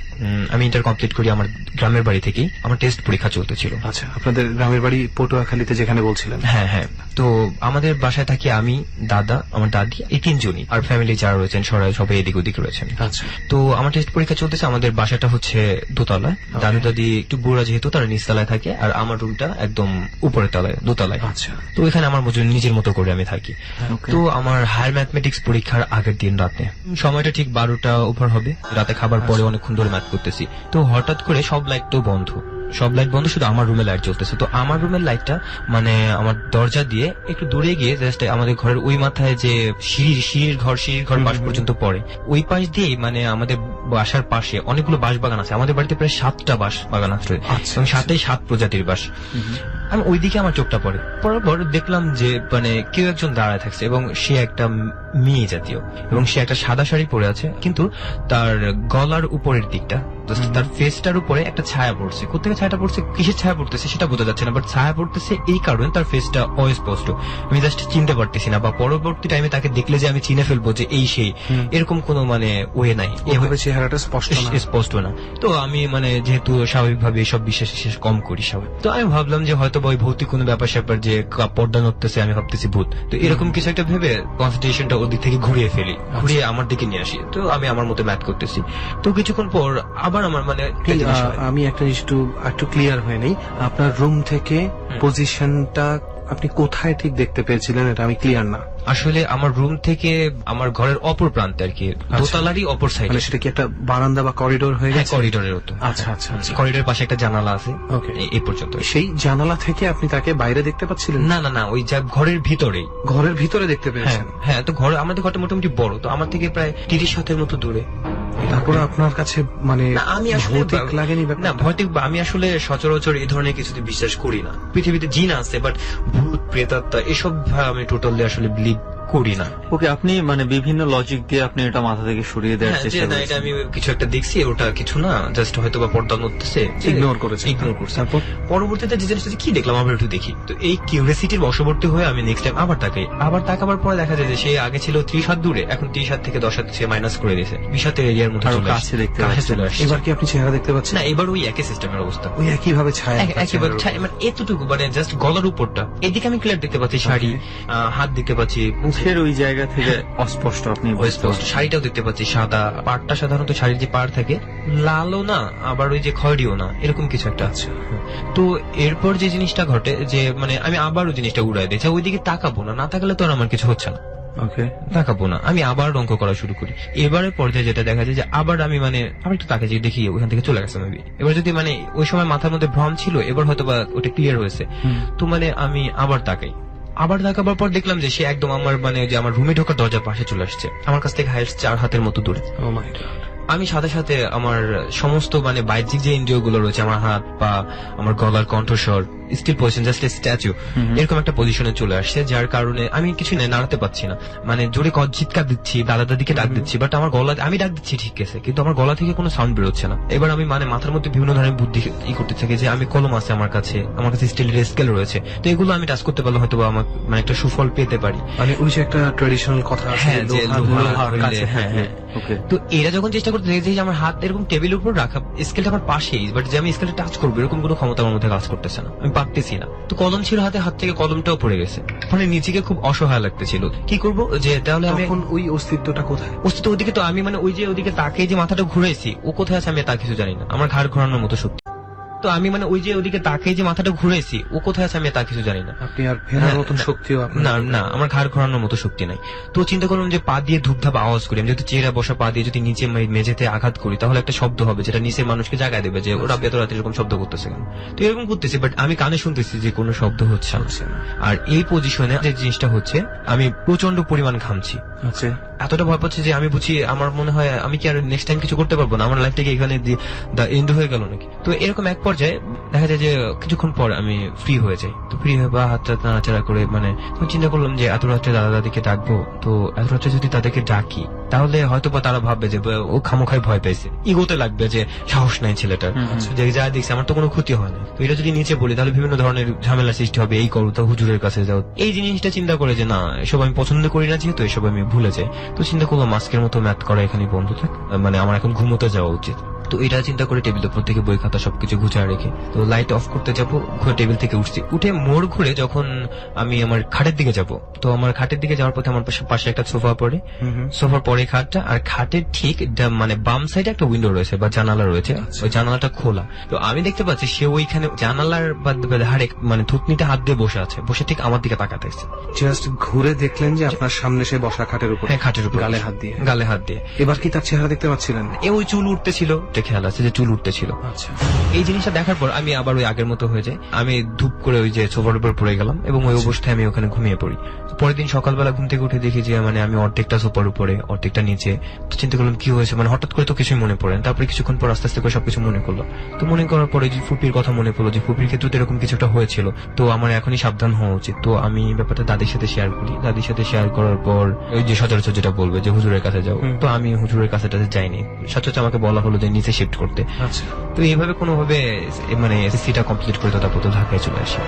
আমি ইন্টার কমপ্লিট করি আমার গ্রামের বাড়ি থেকেই। আমার টেস্ট পরীক্ষা চলতেছিল। আচ্ছা, আপনাদের গ্রামের বাড়ি পটুয়াখালীতে, যেখানে বলছিলেন? হ্যাঁ। তো আমাদের বাসায় থাকি আমি, দাদা, আমার দাদি, এই 3 জনই। আর ফ্যামিলি যারা রয়েছেন সবাই এদিক ওদিক রয়েছেন। আচ্ছা, তো আমার টেস্ট পরীক্ষা চলতেছে। আমাদের বাসাটা হচ্ছে দোতলায়। দাদু দাদি একটু বুড়া যেহেতু তারা নিচতলায় থাকে, আর আমার রুমটা একদম উপরের তলায়, দোতলায়। আচ্ছা। তো এখানে আমার নিজের মতো করে আমি থাকি। তো আমার হায়ার ম্যাথমেটিক্স পরীক্ষার আগের দিন রাতে, সময়টা ঠিক 12টা ওভার হবে, রাতে খাবার পরে অনেকক্ষণ ধরে ম্যাথ করতেছি। তো হঠাৎ করে সব লাইট তো বন্ধ, শুধু আমার রুমে লাইট জ্বলতেছে। তো আমার রুমের লাইটটা মানে আমার দরজা দিয়ে একটু দূরে গিয়ে জাস্ট আমাদের ঘরের ওই মাথায় যে সিঁড়ির ঘর পাশ পর্যন্ত পড়ে, ওই পাশ দিয়েই মানে আমাদের বাসার পাশে অনেকগুলো বাঁশ বাগান আছে। আমাদের বাড়িতে প্রায় 7টা বাঁশ বাগান আছে, এবং 7 প্রজাতির বাঁশ। আমি ওইদিকে আমার চোখটা পড়ে, পড়ার পর দেখলাম যে মানে কেউ একজন দাঁড়ায় থাকছে, এবং সে একটা মেয়ে জাতীয়, এবং সে একটা সাদা শাড়ি পরে আছে, কিন্তু তার গলার উপরের দিকটা, তার ফেসটার উপরে একটা ছায়া পড়ছে। কোথেকে ছায়াটা পড়ছে, কিসের ছায়া পড়তেছে সেটা বোঝা যাচ্ছে না, বাট ছায়া পড়তেছে এই কারণে তার ফেসটা অস্পষ্ট, আমি জাস্ট চিনতে পারতেছি না, বা পরবর্তী টাইমে তাকে দেখলে যে আমি চিনে ফেলবো যে এই সেই, এরকম কোনো মানে ওয়ে নাই, এভাবে চেহারাটা স্পষ্ট না। তো আমি মানে যেহেতু স্বাভাবিকভাবে এইসব বিশ্বাস কম করি সবাই, তো আমি ভাবলাম যে হয়তো ওই ভৌতিক কোনো ব্যাপার স্যাপার, যে পর্দা নড়তেছে আমি ভাবতেছি ভূত, তো এরকম কিছু একটা ভেবে কনসেন্ট্রেশনটা ওর দিক থেকে ঘুরিয়ে আমার দিকে নিয়ে আসি। তো আমি আমার মতো ম্যাথ করতেছি। তো কিছুক্ষণ পর আবার আমার মানে আমি একটা জিনিস একটু ক্লিয়ার হয়ে নেই, আপনার রুম থেকে পজিশনটা আপনি কোথায় ঠিক দেখতে পেয়েছিলেন, এটা আমি ক্লিয়ার না। আসলে আমার রুম থেকে আমার ঘরের অপর প্রান্তে আর কি, দোতলারই অপর সাইডে। সেটা কি একটা বারান্দা বা করিডোর হয়ে গেছে? করিডোরের মতো। আচ্ছা, করিডোরের পাশে একটা জানালা আছে, এই পর্যন্ত। সেই জানালা থেকে আপনি তাকে বাইরে দেখতে পাচ্ছিলেন? না, ওই ঘরের ভিতরে দেখতে পেয়েছেন? হ্যাঁ, তো আমাদের ঘরটা মোটামুটি বড়, তো আমার থেকে প্রায় 30 হাতের মতো দূরে। তারপরে আপনার কাছে মানে আমি আসলে ভৌতিক লাগেনি? না, ভৌতিক আমি আসলে সচরাচর এই ধরনের কিছুতে বিশ্বাস করি না। পৃথিবীতে জিন আছে, বাট ভূত প্রেতাত্মা এসব আমি টোটালি আসলে বিলিভ করি না। ওকে, আপনি মানে বিভিন্ন লজিক দিয়ে আপনি এটা মাথা থেকে সরিয়ে দেওয়ার হ্যাঁ, যে চেষ্টা না, এটা করছেন। আমি কিছু একটা দেখছি, ওটা কিছু না, জাস্ট হয়তো বা পর্দা নড়তেছে, ইগনোর করেছে। ইগনোর করছে। তারপর পরবর্তীতে যে জিনিসটা কি দেখলাম আবার একটু দেখি, তো এই কিউরিয়াসিটির বশবর্তী হয়ে আমি নেক্সট টাইম আবার তাকাই। আবার তাকাবার পরে দেখা যায় যে সে আগে ছিল 30 হাত দূরে, এখন 30 হাত থেকে 10 হাত সে মাইনাস করে দিয়েছে, 20 হাতের এরিয়ার মধ্যে আরো চলে কাছে দেখতে কাছে পাচ্ছেন। চলে আসছে। এবার কি আপনি চেহারা দেখতে পাচ্ছেন? না, এবার ওই একই সিস্টেমের অবস্থা, ওই একইভাবে ছায়া একেবারে মানে এতটুকু, মানে জাস্ট গলার উপরটা, এদিকে আমি ক্লিয়ার দেখতে পাচ্ছি শাড়ি, হাত দেখতে পাচ্ছি, মুখের ওই জায়গা থেকে অস্পষ্ট আপনি বুঝতে স্পষ্ট পারছেন। শাড়িটাও দেখতে পাচ্ছি সাদা, পাড়টা সাধারণত শাড়ির যে পাড় থাকে লালও না আবার ওই যে খয়েরিও না, এরকম কিছু একটা আছে। তো এরপর যে জিনিসটা ঘটে যে মানে আমি আবার ওই জিনিসটা উড়াই দিয়েছি, ওইদিকে তাকাবো না, না তাকালে তো আর আমার কিছু হচ্ছে না, ওকে, তাকাবো না, আমি আবার অঙ্ক করা শুরু করি। এবারে পর্যায়ে যেটা দেখা যায় যে আবার আমি মানে আবার একটু তাকাচ্ছি, দেখি ওইখান থেকে চলে গেছে মেবি। এবার যদি মানে ওই সময় মাথার মধ্যে ভ্রম ছিল, এবার হয়তো বা ওটা ক্লিয়ার হয়েছে, তো মানে আমি আবার তাকাই। আবার তাকাবার পর দেখলাম যে সে একদম আমার মানে যে আমার রুমে ঢোকার দরজার পাশে চলে আসছে, আমার কাছ থেকে হাইস্ট 4 হাতের মতো দূরে। ও মাই গড। আমি সাথে সাথে আমার সমস্ত মানে বাহ্যিক যে ইন্দ্রিয় গুলো রয়েছে, আমার হাত পা, আমার গলার কণ্ঠস্বর, স্টিল পজিশন, জাস্ট স্ট্যাচু, এরকম একটা পজিশনে চলে আসছে, যার কারণে আমি কিছু নাড়াতে পারছি না। মানে জোরে চিৎকার দিচ্ছি, দাদা দাদিকে ডাক দিচ্ছি, বাট আমার গলা, আমি ডাক দিচ্ছি ঠিক আছে, কিন্তু আমার গলা থেকে কোনো সাউন্ড বেরোচ্ছে না। এবার আমি মানে মাথার মধ্যে বিভিন্ন ধরনের বুদ্ধি করতে থাকি যে আমি কলম আছে আমার কাছে স্টিলের স্কেল রয়েছে, তো এগুলো আমি টাচ করতে পারলে হয়তো আমার মানে একটা সুফল পেতে পারি। মানে ওই যে একটা ট্রেডিশনাল কথা আছে, হ্যাঁ, যে লোহার লোহার হইলে, কাছে হ্যাঁ, হ্যাঁ। ওকে, তো এরা যখন চেষ্টা করতে দেখেছি যে আমার হাত এরকম টেবিলের উপর রাখা, স্কেলটা আমার পাশেই, বাট যে আমি স্কেলটা টাচ করবো এরকম কোনো ক্ষমতা আমার মধ্যে কাজ করতেছে না, আমি পারতেছি না। তো কলম ছিল হাতে, হাত থেকে কলমটাও পড়ে গেছে, মানে নিজেকে খুব অসহায় লাগতেছিল। কি করব যে তাহলে আমি তখন ওই অস্তিত্বটা কোথায়? অস্তিত্ব ওদিকে, তো আমি মানে ওই যে ওদিকে তাকে যে মাথাটা ঘুরাইছি, ও কোথায় আছে আমি তা কিছু জানি না, আমার ঘাড় ঘোরানোর মতো শক্তি। তো আমি মানে ওই যে ওদিকে তাকে যে মাথাটা ঘুরাইছি, ও কোথায় আছে আমি তা কিছু জানি না। আপনি আর ফেরার মতন শক্তিও আপনার না না, আমার ঘাড় ঘোরানোর মতো শক্তি নাই। তো চিন্তা করলাম যে পা দিয়ে ধূপধাপ আওয়াজ করি, আমি যদি চেয়ারে বসা পা দিয়ে যদি নিচে মেঝেতে আঘাত করি, তাহলে একটা শব্দ হবে যেটা নিচের মানুষকে জাগায় দেবে যে ওরা এত রাতে এরকম শব্দ করতেছে কেন। তো এরকম করতেছি, বাট আমি কানে শুনতেছি যে কোনো শব্দ হচ্ছে না। আর এই পজিশনে যে জিনিসটা হচ্ছে, আমি প্রচন্ড পরিমাণ ঘামছি, আচ্ছা। এতটা ভয় পাচ্ছে যে আমি বুঝি আমার মনে হয় আমি কি আর নেক্সট টাইম কিছু করতে পারবো না, আমার লাইফ থেকে এখানে দা এন্ড হয়ে গেল নাকি। তো এরকম এক পর্যায়ে দেখা যায় যে কিছুক্ষণ পর আমি ফ্রি হয়ে যাই। তো ফ্রি হয়ে বা হাত নাড়াচাড়া করে মানে চিন্তা করলাম যে এত রাত্রে দাদা দাদিকে ডাকবো, তো এত রাত্রে যদি তাদেরকে ডাকি তাহলে হয়তো বা তারা ভাববে যে ও খামোখাই ভয় পাইছে, ইগোতে লাগবে যে সাহস নাই ছেলেটার, যে যা দেখছে আমার তো কোনো ক্ষতি হয় না। তো এটা যদি নিচে বলি তাহলে বিভিন্ন ধরনের ঝামেলার সৃষ্টি হবে, এই করো তো হুজুরের কাছে যাও, এই জিনিসটা চিন্তা করে যে না এসব আমি পছন্দ করি না, যেহেতু এসব আমি ভুলে যাই। তো চিন্তা করলাম মাস্কের মতো ম্যাথ করা এখানে বন্ধ থাক, মানে আমার এখন ঘুমোতে যাওয়া উচিত। তো এটা চিন্তা করে টেবিলের উপর থেকে বই খাতা সবকিছু গুছিয়ে রেখে তো লাইট অফ করতে যাবো, টেবিল থেকে উঠছি, উঠে মোড় ঘুরে যখন আমি আমার খাটের দিকে যাব, তো আমার খাটের দিকে যাওয়ার পথে আমার পাশে একটা সোফা পড়ে, সোফার পরে খাটটা, আর খাটের ঠিক মানে বাম সাইডে একটা উইন্ডো রয়েছে বা জানালা রয়েছে, ওই জানালাটা খোলা। তো আমি দেখতে পাচ্ছি সে ওইখানে জানালার ধারে মানে থুতনিতে হাত দিয়ে বসে আছে, বসে ঠিক আমার দিকে তাকাতে আছে। জাস্ট ঘুরে দেখলেন যে আপনার সামনে সে বসা খাটের উপর, হ্যাঁ, খাটের উপর গালে হাত দিয়ে। গালে হাত দিয়ে। এবার কি তার চেহারা দেখতে পাচ্ছিলেন? ওই চুল উঠতেছিল, খেয়াল আছে যে চুল উঠতেছিল। আচ্ছা। এই জিনিসটা দেখার পর আমি আবার ওই আগের মতো হয়ে যাই, আমি ধূপ করে ওই যে সোফার উপর পড়ে গেলাম এবং ওই অবস্থায় আমি ওখানে ঘুমিয়ে পড়ি। পরের দিন সকালবেলা ঘুম থেকে উঠে দেখি যে মানে আমি অর্ধেকটা সোফার উপরে, অর্ধেকটা নিচে। তো চিন্তা করলাম কি হয়েছে, মানে হঠাৎ করে তো কিছুই মনে পড়ে না। তারপরে কিছুক্ষণ পর আস্তে আস্তে করে সবকিছু মনে করলো। তো মনে করার পরে যে ফুপির কথা মনে পড়লো, যে ফুপির ক্ষেত্রে তো এরকম কিছুটা হয়েছিল, তো আমার এখনই সাবধান হওয়া উচিত। তো আমি ব্যাপারটা দাদির সাথে শেয়ার করি, দাদির সাথে শেয়ার করার পর ওই যে সচরাচর যেটা বলবে যে হুজুরের কাছে যাও, তো আমি হুজুরের কাছে যাইনি, সচরাচর আমাকে বলা হলো যে নিচে শিফট করতে। আচ্ছা। তো এইভাবে কোনোভাবে মানে এসএসসিটা কমপ্লিট করে তারপর ঢাকায় চলে আসি।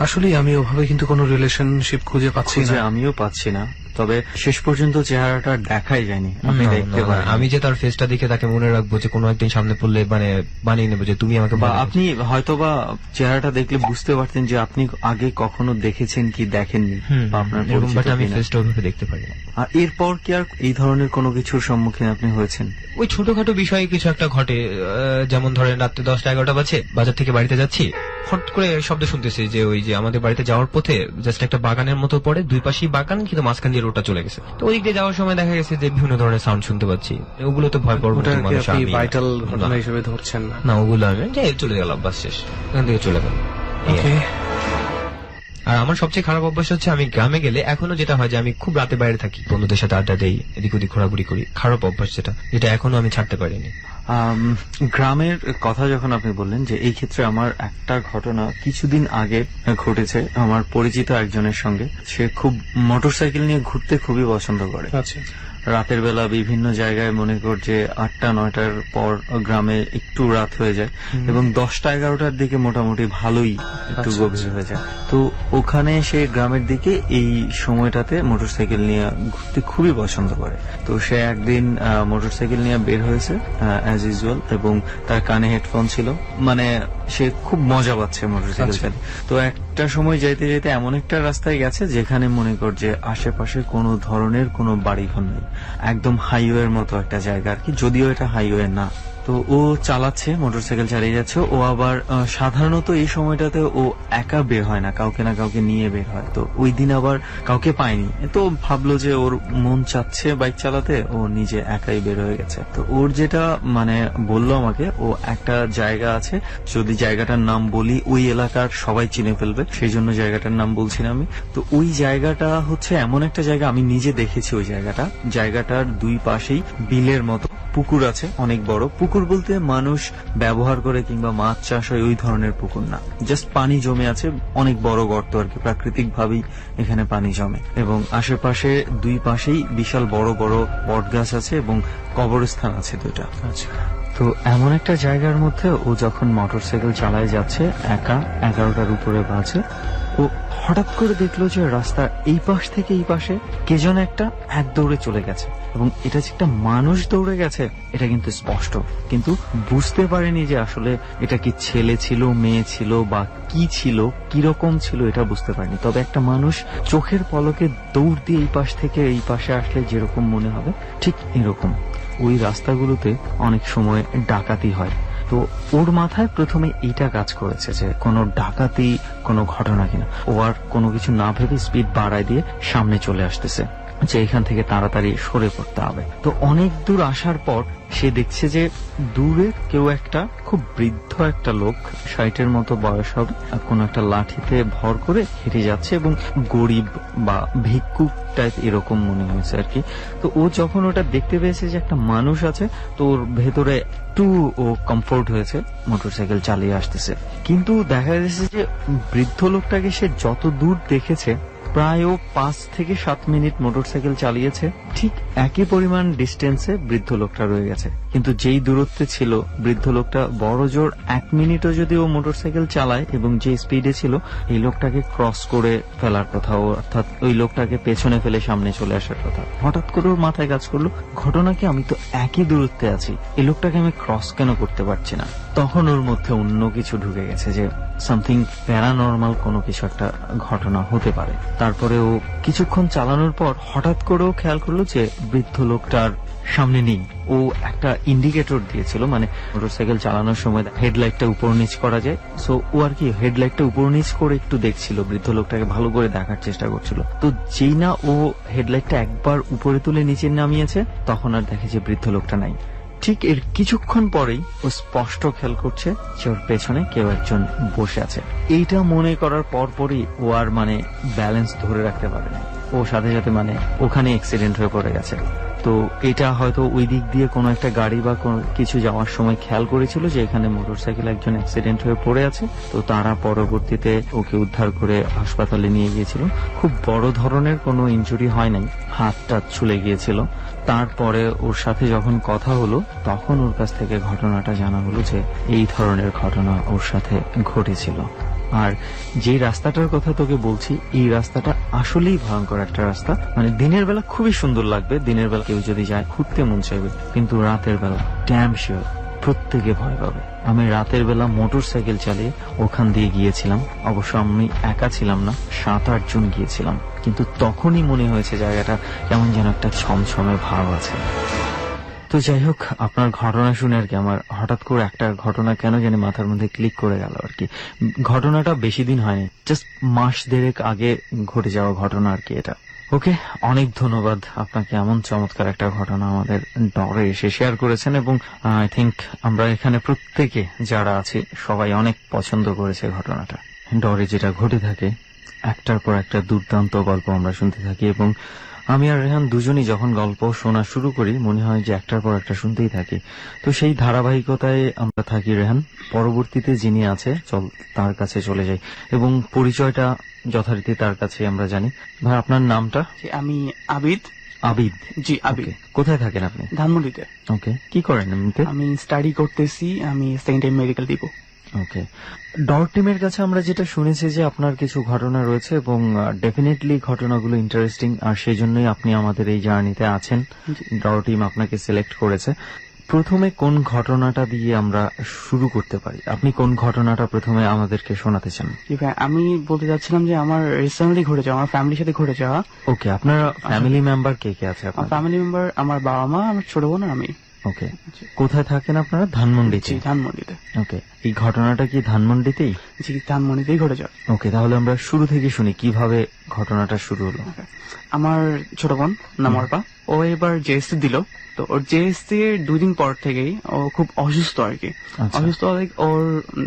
আসলে আমি ওভাবে কিন্তু কোনো রিলেশনশিপ খুঁজে পাচ্ছি খুঁজে না। আমিও পাচ্ছি না, তবে শেষ পর্যন্ত চেহারাটা দেখাই যায়নি, আপনি দেখতে পারেন। আমি যে তার ফেসটা দেখে তাকে মনে রাখবো যে কোনো একদিন সামনে পড়লে মানে বানিয়ে নেবো যে তুমি আমাকে বা আপনি হয়তোবা চেহারাটা দেখলে বুঝতে পারতেন যে আপনি আগে কখনো দেখেছেন কি দেখেননি, বা আপনার পরিচিত বাট আমি কিনা। ফেসটা ওইভাবে দেখতে পারি না। আর এরপর কি আর এই ধরনের কোনো কিছুর সম্মুখীন আপনি হয়েছেন? ওই ছোটখাটো বিষয়ে কিছু একটা ঘটে, যেমন ধরেন রাত্রে 10টা-11টা বাজে, বাজার থেকে বাড়িতে যাচ্ছি, হঠাৎ করে শব্দ শুনতেছি যে ওই যে আমাদের বাড়িতে যাওয়ার পথে জাস্ট একটা বাগানের মতো পড়ে, দুই পাশেই বাগান কিন্তু মাঝখান দিয়ে রোডটা চলে গেছে। তো ওই দিক দিয়ে যাওয়ার সময় দেখা গেছে যে বিভিন্ন ধরনের সাউন্ড শুনতে পাচ্ছি, ওগুলো তো ভয় পড়বো ওটা কি মানুষ, আপনি আমি ভাইটাল ঘটনা না। হিসেবে ধরছেন না? না, ওগুলো আমি যে চলে গেলাম, বাস শেষ, ওখান থেকে চলে গেলাম। ওকে। আর আমার সবচেয়ে খারাপ অভ্যাস হচ্ছে আমি গ্রামে গেলে এখনো যেটা হয় যে আমি খুব রাতে বাইরে থাকি, বন্ধুদের সাথে আড্ডা দেই, এদিক ওদিক ঘোরাঘুরি করি। খারাপ অভ্যাস যেটা এখনো আমি ছাড়তে পারিনি। গ্রামের কথা যখন আপনি বললেন, যে এই ক্ষেত্রে আমার একটা ঘটনা কিছুদিন আগে ঘটেছে আমার পরিচিত একজনের সঙ্গে। সে খুব মোটরসাইকেল নিয়ে ঘুরতে খুবই পছন্দ করে। আচ্ছা, রাতের বেলা বিভিন্ন জায়গায় মনে কর যে 8টা-9টার পর গ্রামে একটু রাত হয়ে যায় এবং 10টা-11টার দিকে মোটামুটি ভালোই একটু আচ্ছা, গভীর হয়ে যায়। তো ওখানে সে গ্রামের দিকে এই সময়টাতে মোটরসাইকেল নিয়ে ঘুরতে খুবই পছন্দ করে। তো সে একদিন মোটরসাইকেল নিয়ে বের হয়েছে অ্যাজ ইউজুয়াল, এবং তার কানে হেডফোন ছিল, মানে সে খুব মজা পাচ্ছে মোটরসাইকেল আচ্ছা। চালিয়ে। তো একটা সময় যাইতে যাইতে এমন একটা রাস্তায় গেছে যেখানে মনে কর যে আশেপাশে কোনো ধরনের কোনো বাড়িঘর নেই, একদম হাইওয়ের মতো একটা জায়গা আর কি, যদিও এটা হাইওয়ে না। তো ও চালাচ্ছে, মোটরসাইকেল চালিয়ে যাচ্ছে। ও আবার সাধারণত এই সময়টাতে ও একা বের হয় না, কাউকে না কাউকে নিয়ে বের হয়। তো ওই দিন আবার কাউকে পায়নি, তো ভাবলো যে ওর মন চাচ্ছে বাইক চালাতে, ও নিজে একাই বের হয়ে গেছে। তো ওর যেটা মানে বললো আমাকে, ও একটা জায়গা আছে, যদি জায়গাটার নাম বলি ওই এলাকার সবাই চিনে ফেলবে, সেই জন্য জায়গাটার নাম বলছি না আমি। তো ওই জায়গাটা হচ্ছে এমন একটা জায়গা, আমি নিজে দেখেছি ওই জায়গাটার দুই পাশেই বিলের মতো পুকুর আছে, অনেক বড় পুকুর বলতে মানুষ ব্যবহার করে কিংবা মাছ চাষ হয় ওই ধরনের পুকুর না, জাস্ট পানি জমে আছে, অনেক বড় গর্ত আর কি, প্রাকৃতিক ভাবেই এখানে পানি জমে। এবং আশেপাশে দুই পাশেই বিশাল বড় বড় বট গাছ আছে এবং কবরস্থান আছে দুটা। আচ্ছা। তো এমন একটা জায়গার মধ্যে ও যখন মোটরসাইকেল চালায় যাচ্ছে একা, 11টার উপরে বাজে, ও হঠাৎ করে দেখলো যে রাস্তার এই পাশ থেকে এই পাশে কে যেন একটা এক দৌড়ে চলে গেছে, এবং এটা যে একটা মানুষ দৌড়ে গেছে এটা কিন্তু স্পষ্ট, কিন্তু বুঝতে পারেনি যে আসলে এটা কি ছেলে ছিল, মেয়ে ছিল, বা কি ছিল, কিরকম ছিল এটা বুঝতে পারেনি। তবে একটা মানুষ চোখের পলকে দৌড় দিয়ে এই পাশ থেকে এই পাশে আসলে যেরকম মনে হবে ঠিক এরকম। ওই রাস্তাগুলোতে অনেক সময় ডাকাতি হয়। তো ওর মাথায় প্রথমে এইটা কাজ করেছে যে কোনো ডাকাতি কোনো ঘটনা কিনা। ও আর কোনো কিছু না ভেবে স্পিড বাড়ায় দিয়ে সামনে চলে আসতেছে যে এখান থেকে তাড়াতাড়ি সরে পড়তে হবে। তো অনেক দূর আসার পর সে দেখছে যে দূরে কেউ একটা খুব বৃদ্ধ একটা লোক, 60-এর মতো বয়স হবে, কোন একটা লাঠিতে ভর করে হেঁটে যাচ্ছে এবং গরিব বা ভিক্ষুক টাইপ এরকম মনে হয়েছে আর কি। তো ও যখন ওটা দেখতে পেয়েছে যে একটা মানুষ আছে, তো ওর ভেতরে একটু ও কমফোর্ট হয়েছে, মোটরসাইকেল চালিয়ে আসতেছে। কিন্তু দেখা যাচ্ছে যে বৃদ্ধ লোকটাকে সে যত দূর দেখেছে, প্রায় ও 5 থেকে 7 মিনিট মোটরসাইকেল চালিয়েছে, ঠিক একই পরিমাণ ডিস্টেন্সে বৃদ্ধ লোকটা রয়ে গেছে। কিন্তু যেই দূরত্বে ছিল বৃদ্ধ লোকটা, বড় জোর 1 মিনিটও যদি ও মোটরসাইকেল চালায় এবং যে স্পিডে ছিল, এই লোকটাকে ক্রস করে ফেলার কথা, অর্থাৎ ওই লোকটাকে পেছনে ফেলে সামনে চলে আসার কথা। হঠাৎ করে ওর মাথায় কাজ করলো, ঘটনা কি, আমি তো একই দূরত্বে আছি, এই লোকটাকে আমি ক্রস কেন করতে পারছি না? তখন ওর মধ্যে অন্য কিছু ঢুকে গেছে যে সামথিং প্যারানর্মাল কোনো কিছু একটা ঘটনা হতে পারে। তারপরে ও কিছুক্ষণ চালানোর পর হঠাৎ করেও খেয়াল করলো যে বৃদ্ধ লোকটার সামনে নেই। ও একটা ইন্ডিকেটর দিয়েছিল, মানে মোটরসাইকেল চালানোর সময় হেডলাইটটা উপর নিচ করা যায়, সো ও আর কি হেডলাইটটা উপর নিচ করে একটু দেখছিল, বৃদ্ধ লোকটাকে ভালো করে দেখার চেষ্টা করছিল। তো যেই না ও হেডলাইটটা একবার উপরে তুলে নিচে নামিয়েছে, তখন আর দেখে যে বৃদ্ধ লোকটা নাই। ঠিক এর কিছুক্ষণ পরেই ও স্পষ্ট খেয়াল করছে যে ওর পেছনে কেউ একজন বসে আছে। এইটা মনে করার পরপরই ও আর মানে ব্যালেন্স ধরে রাখতে পারে না, ও সাথে সাথে মানে ওখানে অ্যাক্সিডেন্ট হয়ে পড়ে গেছে। তো এটা হয়তো ওই দিক দিয়ে কোনো একটা গাড়ি বা কোনো কিছু যাওয়ার সময় খেয়াল করেছিল যে এখানে মোটরসাইকেল একজন অ্যাক্সিডেন্ট হয়ে পড়ে আছে। তো তারা পরবর্তীতে ওকে উদ্ধার করে হাসপাতালে নিয়ে গিয়েছিল। খুব বড় ধরনের কোনো ইনজুরি হয় নাই, হাতটা ছুলে গিয়েছিল। তারপরে ওর সাথে যখন কথা হলো, তখন ওর কাছ থেকে ঘটনাটা জানা হলো যে এই ধরনের ঘটনা ওর সাথে ঘটেছিল। আর যে রাস্তাটার কথা তোকে বলছি, এই রাস্তাটা আসলেই ভয়ঙ্কর একটা রাস্তা। মানে দিনের বেলা খুবই সুন্দর লাগবে, দিনের বেলা কেউ যদি যায় ঘুরতে মন চাইবে, কিন্তু রাতের বেলা ড্যাম শিওর প্রত্যেকে ভয় পাবে। আমি রাতের বেলা মোটরসাইকেল চালিয়ে ওখান দিয়ে গিয়েছিলাম, অবশ্য আমি একা ছিলাম না, 7-8 জন গিয়েছিলাম, কিন্তু তখনই মনে হয়েছে জায়গাটা কেমন যেন একটা ছমছমে ভাব আছে। তো যাই হোক, আপনার ঘটনা শুনে আর কি আমার হঠাৎ করে একটা ঘটনা কেন জানি মাথার মধ্যে ক্লিক করে গেল আর কি। ঘটনাটা বেশি দিন হয়নি, জাস্ট মাস দেড়েক আগে ঘটে যাওয়া ঘটনা আর কি এটা। ওকে, অনেক ধন্যবাদ আপনাকে, এমন চমৎকার একটা ঘটনা আমাদের ডরে এসে শেয়ার করেছেন, এবং আই থিঙ্ক আমরা এখানে প্রত্যেকে যারা আছি সবাই অনেক পছন্দ করেছে ঘটনাটা। ডরে যেটা ঘটে থাকে একটার পর একটা দুর্দান্ত গল্প আমরা শুনতে থাকি এবং আমি আর রেহান দুজনই যখন গল্প শোনা শুরু করি মনে হয় যে একটার পর একটা শুনতেই থাকি। তো সেই ধারাবাহিকতায় আমরা থাকি রেহান। পরবর্তীতে যিনি আছে চল তার কাছে চলে যাই এবং পরিচয়টা যথারীতি তার কাছে আমরা জানি। ভাই আপনার নামটা? জি, আমি আবিদ। আবিদ। জি, আবিদ। Okay. কোথায় থাকেন আপনি? ধানমন্ডিতে। ওকে, কি করেন এমনিতে? আমি স্টাডি করতেছি, আমি সেকেন্ড টাইম মেডিকেল দিব। ওকে, ডর টিমের কাছে আমরা যেটা শুনেছি যে আপনার কিছু ঘটনা রয়েছে এবং ডেফিনেটলি ঘটনাগুলো ইন্টারেস্টিং, আর সেই জন্যই আপনি আমাদের এই জার্নিতে আছেন। ডর টিম আপনাকে সিলেক্ট করেছে। প্রথমে কোন ঘটনাটা দিয়ে আমরা শুরু করতে পারি? আপনি কোন ঘটনাটা প্রথমে আমাদেরকে শোনাতে চান? জি ভাই, আমি বলতে চাচ্ছিলাম যে আমার রিসেন্টলি ঘটে যাওয়া, আমার ফ্যামিলির সাথে ঘটে যাওয়া। ওকে, আপনার ফ্যামিলি মেম্বার কে কে আছে? আমার ফ্যামিলি মেম্বার আমার বাবা মা, আমার ছোট বোন আর আমি। ওকে, কোথায় থাকেন আপনারা? ধানমন্ডিতে। জি, ধানমন্ডিতে। ওকে, এই ঘটনাটা কি ধানমন্ডিতেই? জি, ধানমন্ডিতেই ঘটে যাওয়া। ওকে, তাহলে আমরা শুরু থেকে শুনি কিভাবে ঘটনাটা শুরু হলো। আমার ছোট বোন নাম অর্পা, ও এবার জেএসসি দিল। তো ওর জেএসসি এর 2 দিন পর থেকেই ও খুব অসুস্থ আর কি। আচ্ছা। অসুস্থ হলে ওর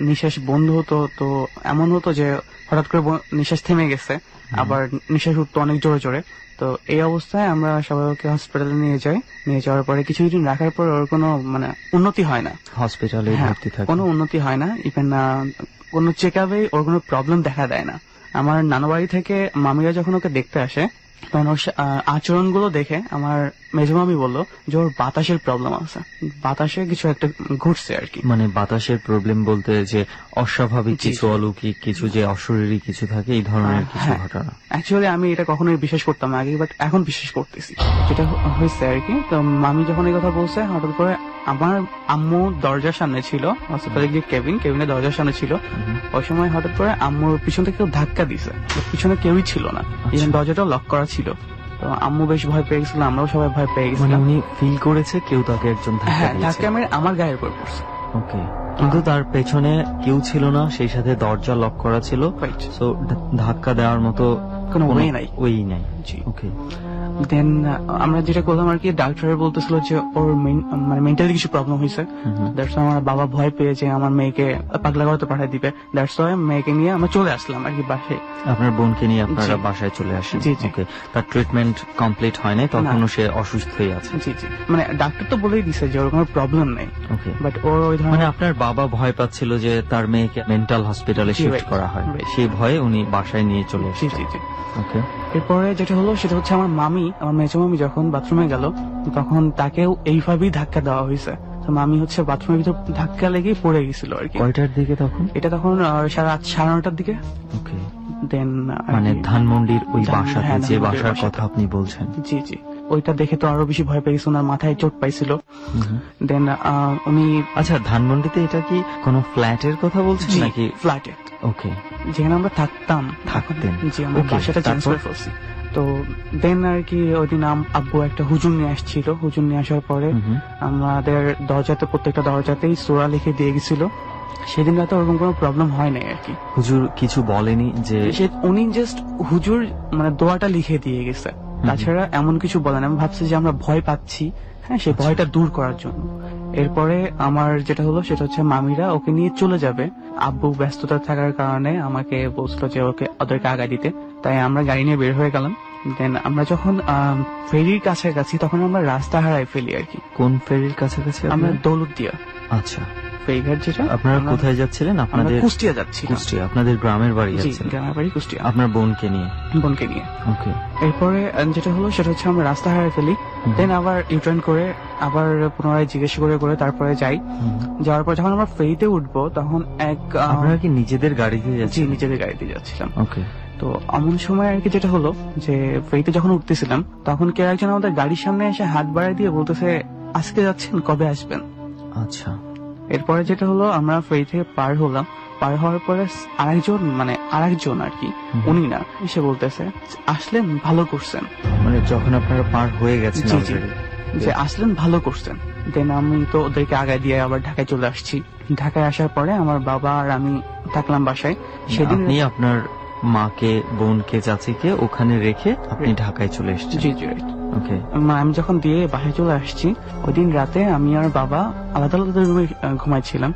নিঃশ্বাস বন্ধ হতো, তো এমন হতো যে হঠাৎ করে নিঃশ্বাস থেমে গেছে, আবার নিঃশ্বাস উঠতো অনেক জোরে জোরে। তো এই অবস্থায় আমরা সবাই ওকে হসপিটালে নিয়ে যাই। নিয়ে যাওয়ার পরে কিছুদিন রাখার পর ওর কোনো মানে উন্নতি হয় না, হসপিটালে হ্যাঁ, ভর্তি থাকে? কোনো উন্নতি হয় না। ইভেন কোনো চেক আপে ওর কোনো প্রবলেম দেখা দেয় না। আমার নানু বাড়ি থেকে মামিরা যখন ওকে দেখতে আসে তখন ওর আচরণ গুলো দেখে আমার মেজমামি বললো যে ওর বাতাসের প্রবলেম আছে, বাতাসে কিছু একটা ঘুরছে আর কি। মানে বাতাসের প্রবলেম বলতে যে অস্বাভাবিক জি, কিছু, জি। অলৌকিক কিছু, যে অশরীরী কিছু থাকে, এই ধরনের কিছু হ্যাঁ। ঘটনা। অ্যাকচুয়ালি আমি এটা কখনোই বিশ্বাস করতাম না আগে, বাট এখন বিশ্বাস করতেছি। যেটা হয়েছে আর কি, তো মামি যখন এই কথা বলছে হঠাৎ করে আমার আম্মু দরজার সামনে ছিল, হসপিটালে গিয়ে কেবিনের দরজার সামনে ছিল। ওই সময় হঠাৎ করে আম্মুর পিছন থেকে কেউ ধাক্কা দিছে, পিছনে কেউই ছিল না, ইভেন দরজাটা লক করা ছিল। তো আম্মু বেশ ভয় পেয়ে গেছিল, আমরাও সবাই ভয় পেয়ে মানে গেছিলাম। উনি ফিল করেছে কেউ তাকে একজন ধাক্কা হ্যাঁ, দিয়েছে। ধাক্কা মেরে আমার গায়ের উপর পড়ছে। ওকে, কিন্তু তার পেছনে কেউ ছিল না, সেই সাথে দরজা লক করা ছিল। Right. সো ধাক্কা দেওয়ার মতো কোনো way নাই। ওই নাই। জি। ওকে, দেন আমরা যেটা করলাম আর কি, ডাক্তার বলতেছিল যে ওর মানে মেন্টালি কিছু প্রবলেম হয়েছে। দ্যাটস আমার বাবা ভয় পেয়ে যে আমার মেয়েকে পাগলা করতে পাঠিয়ে দিবে। দ্যাটস ওয়াই মেয়েকে নিয়ে আমরা চলে আসলাম আর কি বাসায়। আপনার বোনকে নিয়ে আপনারা জি। বাসায় চলে আসেন? জি, জি। ওকে, তার ট্রিটমেন্ট কমপ্লিট হয় নাই, তখনও সে অসুস্থই আছে? জি জি, মানে ডাক্তার তো বলেই দিছে যে ওর কোনো প্রবলেম নেই, ওকে, বাট ওর ওই মানে ধরনের আপনার বাবা ভয় পাচ্ছিল যে তার মেয়েকে মেন্টাল হসপিটালে জি, শিফট right, করা হয়, right. সেই ভয়ে উনি বাসায় নিয়ে চলে জি এসেছেন। জি জি। ওকে, এরপরে যেটা হলো সেটা হচ্ছে আমার মেজো মামি যখন বাথরুমে গেল তখন তাকেও এইভাবেই ধাক্কা দেওয়া হয়েছে। তো মামি হচ্ছে বাথরুমের ভিতর ধাক্কা লেগে পড়ে গেছিল আর কি। কয়টার দিকে তখন? এটা তখন রাত 9:30 দিকে। ওকে, দেন মানে ধানমন্ডির ওই বাসাতে, হ্যাঁ, যে ধানমন্ডির বাসার বাসাতে। কথা আপনি বলছেন। জি জি, ওইটা দেখে তো আরো বেশি ভয় পেয়ে গেছে, ওনার মাথায় চোট পাইছিল। দেন উনি আচ্ছা, ধানমন্ডিতে এটা কি কোনো ফ্ল্যাটের কথা বলছেন জি নাকি? ফ্ল্যাটে ওকে, যেখানে আমরা থাকতাম থাকতেন। জি, আমরা Okay, বাসাটা চেঞ্জ তারপর? করে ফেলছি। তো দেন আর কি ওই দিন আব্বু একটা হুজুর নিয়ে আসছিল। হুজুর নিয়ে আসার পরে আমাদের প্রত্যেকটা দরজাতেই সূরা লিখে দিয়ে গেছিল। সেদিন রাতে ওরকম কোনো প্রবলেম হয় নাই আর কি। হুজুর কিছু বলেনি যে? উনি জাস্ট হুজুর মানে দোয়াটা লিখে দিয়ে গেছে, তাছাড়া এমন কিছু বলেন। আমি ভাবছি যে আমরা ভয় পাচ্ছি, হ্যাঁ, সেই ভয়টা দূর করার জন্য। এরপরে আমার যেটা হলো সেটা হচ্ছে মামিরা ওকে নিয়ে চলে যাবে। আব্বু ব্যস্ততা থাকার কারণে আমাকে বলছিল যে ওদেরকে আগা দিতে, তাই আমরা গাড়ি নিয়ে বের হয়ে গেলাম। দেন আমরা যখন ফেরির কাছাকাছি তখন আমরা রাস্তা হারাই ফেলি আর কি। কোন ফেরির কাছাকাছি? আমরা আপনারা? দৌলতদিয়া আচ্ছা, ফেরিঘাট যেটা। আপনারা আমরা- কোথায় যাচ্ছিলেন? আমরা আপনাদের কুষ্টিয়া যাচ্ছি। কুষ্টিয়া, আপনাদের গ্রামের বাড়ি জি, যাচ্ছিলেন? গ্রামের বাড়ি কুষ্টিয়া, আপনার বোনকে নিয়ে? বোনকে নিয়ে। ওকে, এরপরে যেটা হলো সেটা হচ্ছে আমরা রাস্তা হারাই ফেলি। দেন আবার ইউটার্ন করে আবার পুনরায় জিজ্ঞেস করে তারপরে যাই। যাওয়ার পর যখন আমরা ফেরিতে উঠবো তখন আপনারা কি নিজেদের গাড়িতে জি যাচ্ছেন? নিজেদের গাড়িতে যাচ্ছিলাম। ওকে, তো এমন সময় আর কি যেটা হলো যে ফেরিতে যখন উঠতেছিলাম তখন কেউ একজন আমাদের গাড়ির সামনে এসে হাত বাড়ায় দিয়ে বলতেছে, আজকে যাচ্ছেন, কবে আসবেন? আচ্ছা, এরপরে যেটা হলো আমরা ফেরি থেকে পার হলাম। পার হওয়ার পরে আরেকজন আর কি, উনি না, এসে বলতেছে আসলেন, ভালো করছেন। মানে যখন আপনারা পার হয়ে গেছেন জি, জি। already? যে আসলেন, ভালো করছেন। দেন আমি তো ওদেরকে আগায় দিয়ে আবার ঢাকায় চলে আসছি। ঢাকায় আসার পরে আমার বাবা আর আমি থাকলাম বাসায়। সেদিন আপনি আপনার মাকে, বোনকে, চাচিকে ওখানে রেখে আপনি ঢাকায় চলে এসেছেন? জি জি right. ওকে। আমি যখন দিয়ে বাসায় চলে আসছি, ওই দিন রাতে আমি আর বাবা আলাদা আলাদা রুমে ঘুমাইছিলাম।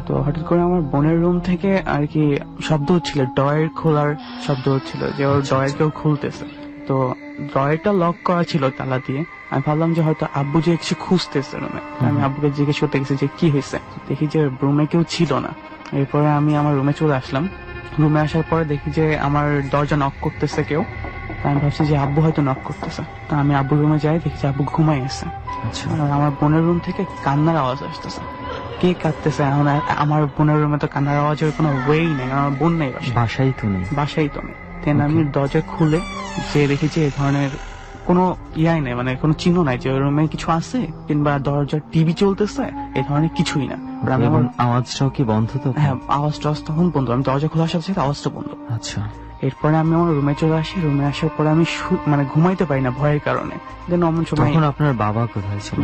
তো হঠাৎ করে আমার বোনের রুম থেকে আর কি শব্দ হচ্ছিল, ডয়ের খোলার শব্দ হচ্ছিল, যে ওর ডয়ের কেউ খুলতেছে। তো ড্রয়ারটা লক করা ছিল তালা দিয়ে। আমি ভাবলাম যে হয়তো আব্বু যে কিছু খুঁজতেছে রুমে। আমি আব্বুকে জিজ্ঞেস করতে গেছি যে কি হয়েছে, দেখি যে রুমে কেউ ছিল না। এরপরে আমি আমার রুমে চলে আসলাম। রুমে আসার পরে দেখি যে আমার দরজা নক করতেছে কেউ। আমি ভাবছি যে আব্বু হয়তো নক করতেছে। তো আমি আব্বুর রুমে যাই, দেখি যে আব্বু ঘুমাই আছে। আচ্ছা। আর আমার বোনের রুম থেকে কান্নার আওয়াজ আসতেছে। কে কাঁদতেছে? এখন আমার বোনের রুমে তো কান্নার আওয়াজের কোনো ওয়েই নেই, আমার বোন নেই বাসাই তো নেই। বাসাই তো নেই। দেন আমি দরজা খুলে যে দেখি যে এই ধরনের কোনো ইয়াই নেই, মানে কোনো চিহ্ন নাই যে ওই রুমে কিছু আছে কিংবা দরজার টিভি চলতেছে, এই ধরনের কিছুই না। আর আমি এবং আমার আওয়াজটাও কি বন্ধ তো? হ্যাঁ, আওয়াজটা তখন বন্ধ। আমি দরজা খোলার সাথে সাথে আওয়াজটা বন্ধ। আচ্ছা। এরপরে আমি আমার রুমে চলে আসি। রুমে আসার পরে আমি মানে ঘুমাইতে পারি না ভয়ের কারণে। দেন অমন সময় তখন আপনার বাবা কোথায় ছিল?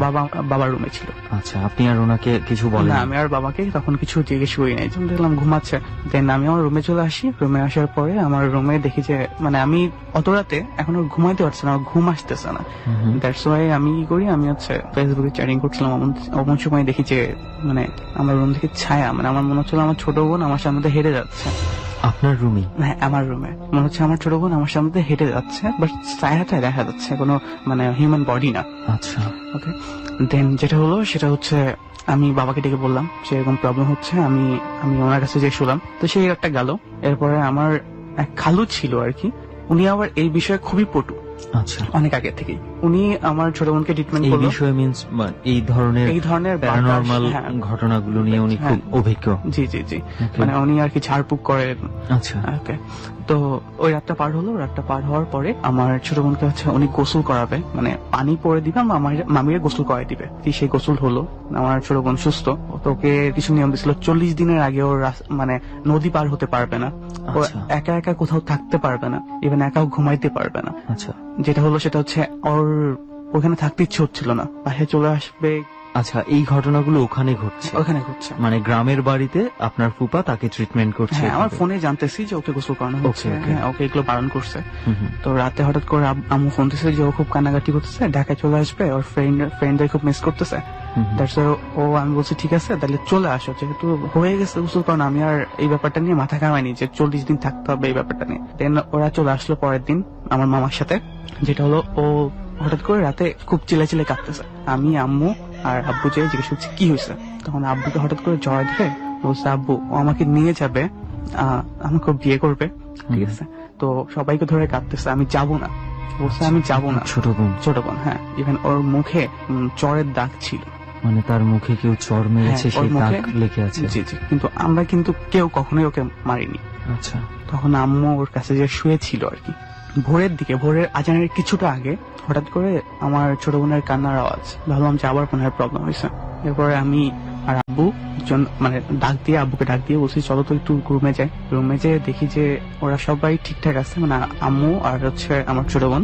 বাবার রুমে ছিল। আচ্ছা, আপনি আর ওনাকে কিছু বলেন? না, আমি আর বাবাকে তখন কিছু জিজ্ঞেস করি নাই, যখন দেখলাম ঘুমাচ্ছে। দেন আমি আমার রুমে চলে আসি। রুমে আসার পরে আমার রুমে দেখি যে মানে আমি অত রাতে এখনো ঘুমাইতে পারছি না, আমার ঘুম আসতেছে না। দ্যাটস ওয়াই আমি কি করি, আমি হচ্ছে ফেসবুকে চ্যাটিং করছিলাম। অমন সময় দেখি যে মানে আমার রুম থেকে ছায়া, মানে আমার মনে হচ্ছিল আমার ছোট বোন আমার সামনে দিয়ে হেঁটে যাচ্ছে। আপনার রুমে? হ্যাঁ, আমার রুমে মনে হচ্ছে আমার ছোট বোন আমার সামনে দিয়ে হেঁটে যাচ্ছে, বাট ছায়াটা দেখা যাচ্ছে, কোনো মানে হিউম্যান বডি না। আচ্ছা। ওকে। দেন যেটা হলো সেটা হচ্ছে আমি বাবাকে ডেকে বললাম যে এরকম প্রবলেম হচ্ছে, আমি ওনার কাছে যে শুনলাম। তো সেই একটা গেল। এরপরে আমার এক খালু ছিল আর কি, উনি আবার এই বিষয়ে খুবই পটু। আচ্ছা। অনেক আগে থেকেই উনি আমার ছোট বোনকে ট্রিটমেন্ট এই করলো। বিষয়ে মিন্স এই ধরনের প্যারানরমাল হ্যাঁ, ঘটনাগুলো নিয়ে উনি খুব অভিজ্ঞ। জি জি জি। মানে উনি আর কি ঝাড়ফুঁক করে। আচ্ছা। ওকে। তো ওই রাতটা পার হলো। রাতটা পার হওয়ার পরে আমার ছোট বোনকে হচ্ছে উনি গোসল করাবে, মানে পানি পরে দিবে, মামিরে গোসল করাই দিবে। সেই গোসল হলো। আমার ছোট বোন সুস্থ। তো ওকে কিছু নিয়ম দিছিল, 40 দিনের আগে ওর মানে নদী পার হতে পারবে না, ও একা একা কোথাও থাকতে পারবে না, ইভেন একাও ঘুমাইতে পারবে না। আচ্ছা। যেটা হলো সেটা হচ্ছে ওর ওখানে থাকতে ইচ্ছে হচ্ছিল না, বাইরে চলে আসবে। আচ্ছা, এই ঘটনাগুলো ওখানে ঘটছে? ওখানে ঘটছে, মানে গ্রামের বাড়িতে আপনার ফুপা তাকে ট্রিটমেন্ট করছে? হ্যাঁ, আমার ফোনে জানতেছি যে ওকে গোসল করানো হচ্ছে। হ্যাঁ, ওকে এগুলো বারণ করছে। তো রাতে হঠাৎ করে আম্মু ফোন দিচ্ছে যে ও খুব কান্নাকাটি করতেছে, ঢাকায় চলে আসবে, ওর ফ্রেন্ডদের খুব মিস করতেছে। আমি বলছি ঠিক আছে, তাহলে চলে আসো, যেহেতু হয়ে গেছে গোসল করানো। আমি আর এই ব্যাপারটা নিয়ে মাথা ঘামাইনি যে 40 দিন থাকতে হবে এই ব্যাপারটা নিয়ে। দেন ওরা চলে আসলো পরের দিন আমার মামার সাথে। যেটা হলো ও হঠাৎ করে রাতে খুব চিল্লাই কাঁদতেছে। আমি, আম্মু আর আব্বু যে জিজ্ঞেস করছি কি হয়েছে, তখন আব্বুকে হঠাৎ করে জ্বর দেখে বলছে আব্বু ও আমাকে নিয়ে যাবে, আমাকে বিয়ে করবে। ঠিক আছে। তো সবাইকে ধরে কাঁদতেছে, আমি যাবো না। বলছে আমি যাবো না। ছোট বোন, হ্যাঁ। ইভেন ওর মুখে চরের দাগ ছিল, মানে তার মুখে কেউ চর মেরেছে, সেই দাগ লেগে আছে। জি জি। কিন্তু আমরা কিন্তু কেউ কখনোই ওকে মারিনি। আচ্ছা। তখন আম্মু ওর কাছে যে শুয়েছিল আর কি, ভোরের আজানের কিছুটা আগে হঠাৎ করে আমার ছোট বোনের কান্নার আওয়াজ। ভাবলাম যে আবার কোনো প্রবলেম হয়েছে। এরপরে আমি আর আব্বু মানে আব্বুকে ডাক দিয়ে বলছি চলো তো একটু রুমে যাই। রুমে যেয়ে দেখি যে ওরা সবাই ঠিকঠাক আছে, মানে আম্মু আর হচ্ছে আমার ছোট বোন।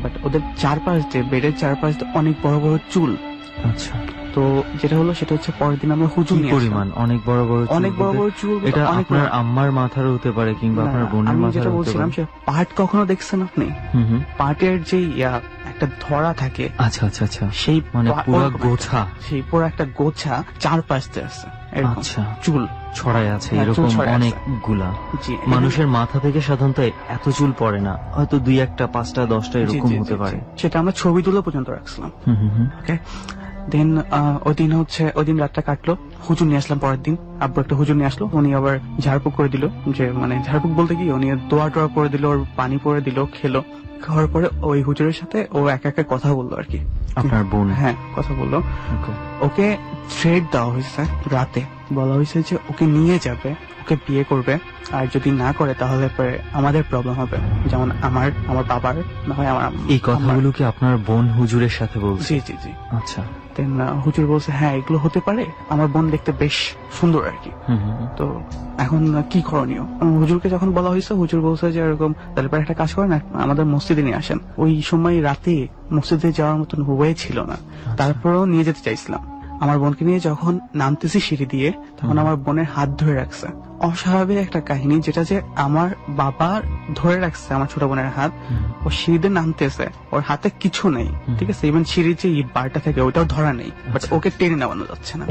বাট ওদের চারপাশ দিয়ে, বেডের চারপাশ দিয়ে অনেক বড় বড় চুল। আচ্ছা। তো যেটা হলো সেটা হচ্ছে পরের দিন আমরা হুজুর নিয়ে পরিমাণ অনেক বড় বড় চুল। এটা আপনার আম্মার মাথার হতে পারে কিংবা আপনার বোনের মাথার হতে পারে। যেটা বলছিলাম সে পার্ট কখনো দেখছেন আপনি? পার্টের যে একটা ধরা থাকে। আচ্ছা আচ্ছা আচ্ছা। সেই মানে পুরো গোছা, সেই পুরো একটা গোছা চারপাশ দিয়ে আছে। আচ্ছা। চুল ছড়াই আছে এরকম অনেকগুলা। মানুষের মাথা থেকে সাধারণত এত চুল পড়ে না, হয়তো 2-1টা 5টা 10টা এরকম হতে পারে। সেটা আমরা ছবি তুলে পর্যন্ত রাখছিলাম। ওকে। দেন ওই দিন রাতটা কাটলো। হুজুর নিয়ে আসলাম পরের দিন। আব্বু একটা হুজুর নিয়ে আসলো। উনি আবার ঝাড়ফুঁক করে দিল, যে মানে ঝাড়ফুঁক বলতে কি উনি দোয়া টোয়া করে দিল, ওর পানি পরে দিল, খেলো। খাওয়ার পরে ওই হুজুরের সাথে ও একা একা কথা বললো আর কি। আপনার বোন? হ্যাঁ, কথা বললো। ওকে থ্রেট দেওয়া হয়েছে, রাতে বলা হয়েছে যে ওকে নিয়ে যাবে, ওকে বিয়ে করবে, আর যদি না করে তাহলে পরে আমাদের প্রবলেম হবে, যেমন আমার বাবার না হয় আমার। এই কথাগুলো কি আপনার বোন হুজুরের সাথে বলছে? জি জি জি। আচ্ছা। দেন হুজুর বলছে হ্যাঁ এগুলো হতে পারে, আমার বোন দেখতে বেশ সুন্দর আর কি। তো এখন কি করণীয়? হুজুরকে যখন বলা হয়েছে, হুজুর বলছে যে এরকম তাহলে পরে একটা কাজ করেন, আমাদের মসজিদে নিয়ে আসেন। ওই সময় রাতে মসজিদে যাওয়ার মতন হয়ে ছিল না, তারপরেও নিয়ে যেতে চাইছিলাম। আমার বোনকে নিয়ে যখন নামতেছি সিঁড়ি দিয়ে, তখন আমার বোনের হাত ধরে রাখছে, অস্বাভাবিক একটা কাহিনী, যেটা যে আমার বাবা ধরে রাখছে আমার ছোট বোনের হাত, ও সিঁড়িতে নামতেছে, ওর হাতে কিছু নেই, ঠিক আছে, ইভেন সিঁড়ির যে বারটা থাকে ওইটাও ধরা নেই, বাট ওকে টেনে নামানো যাচ্ছে না।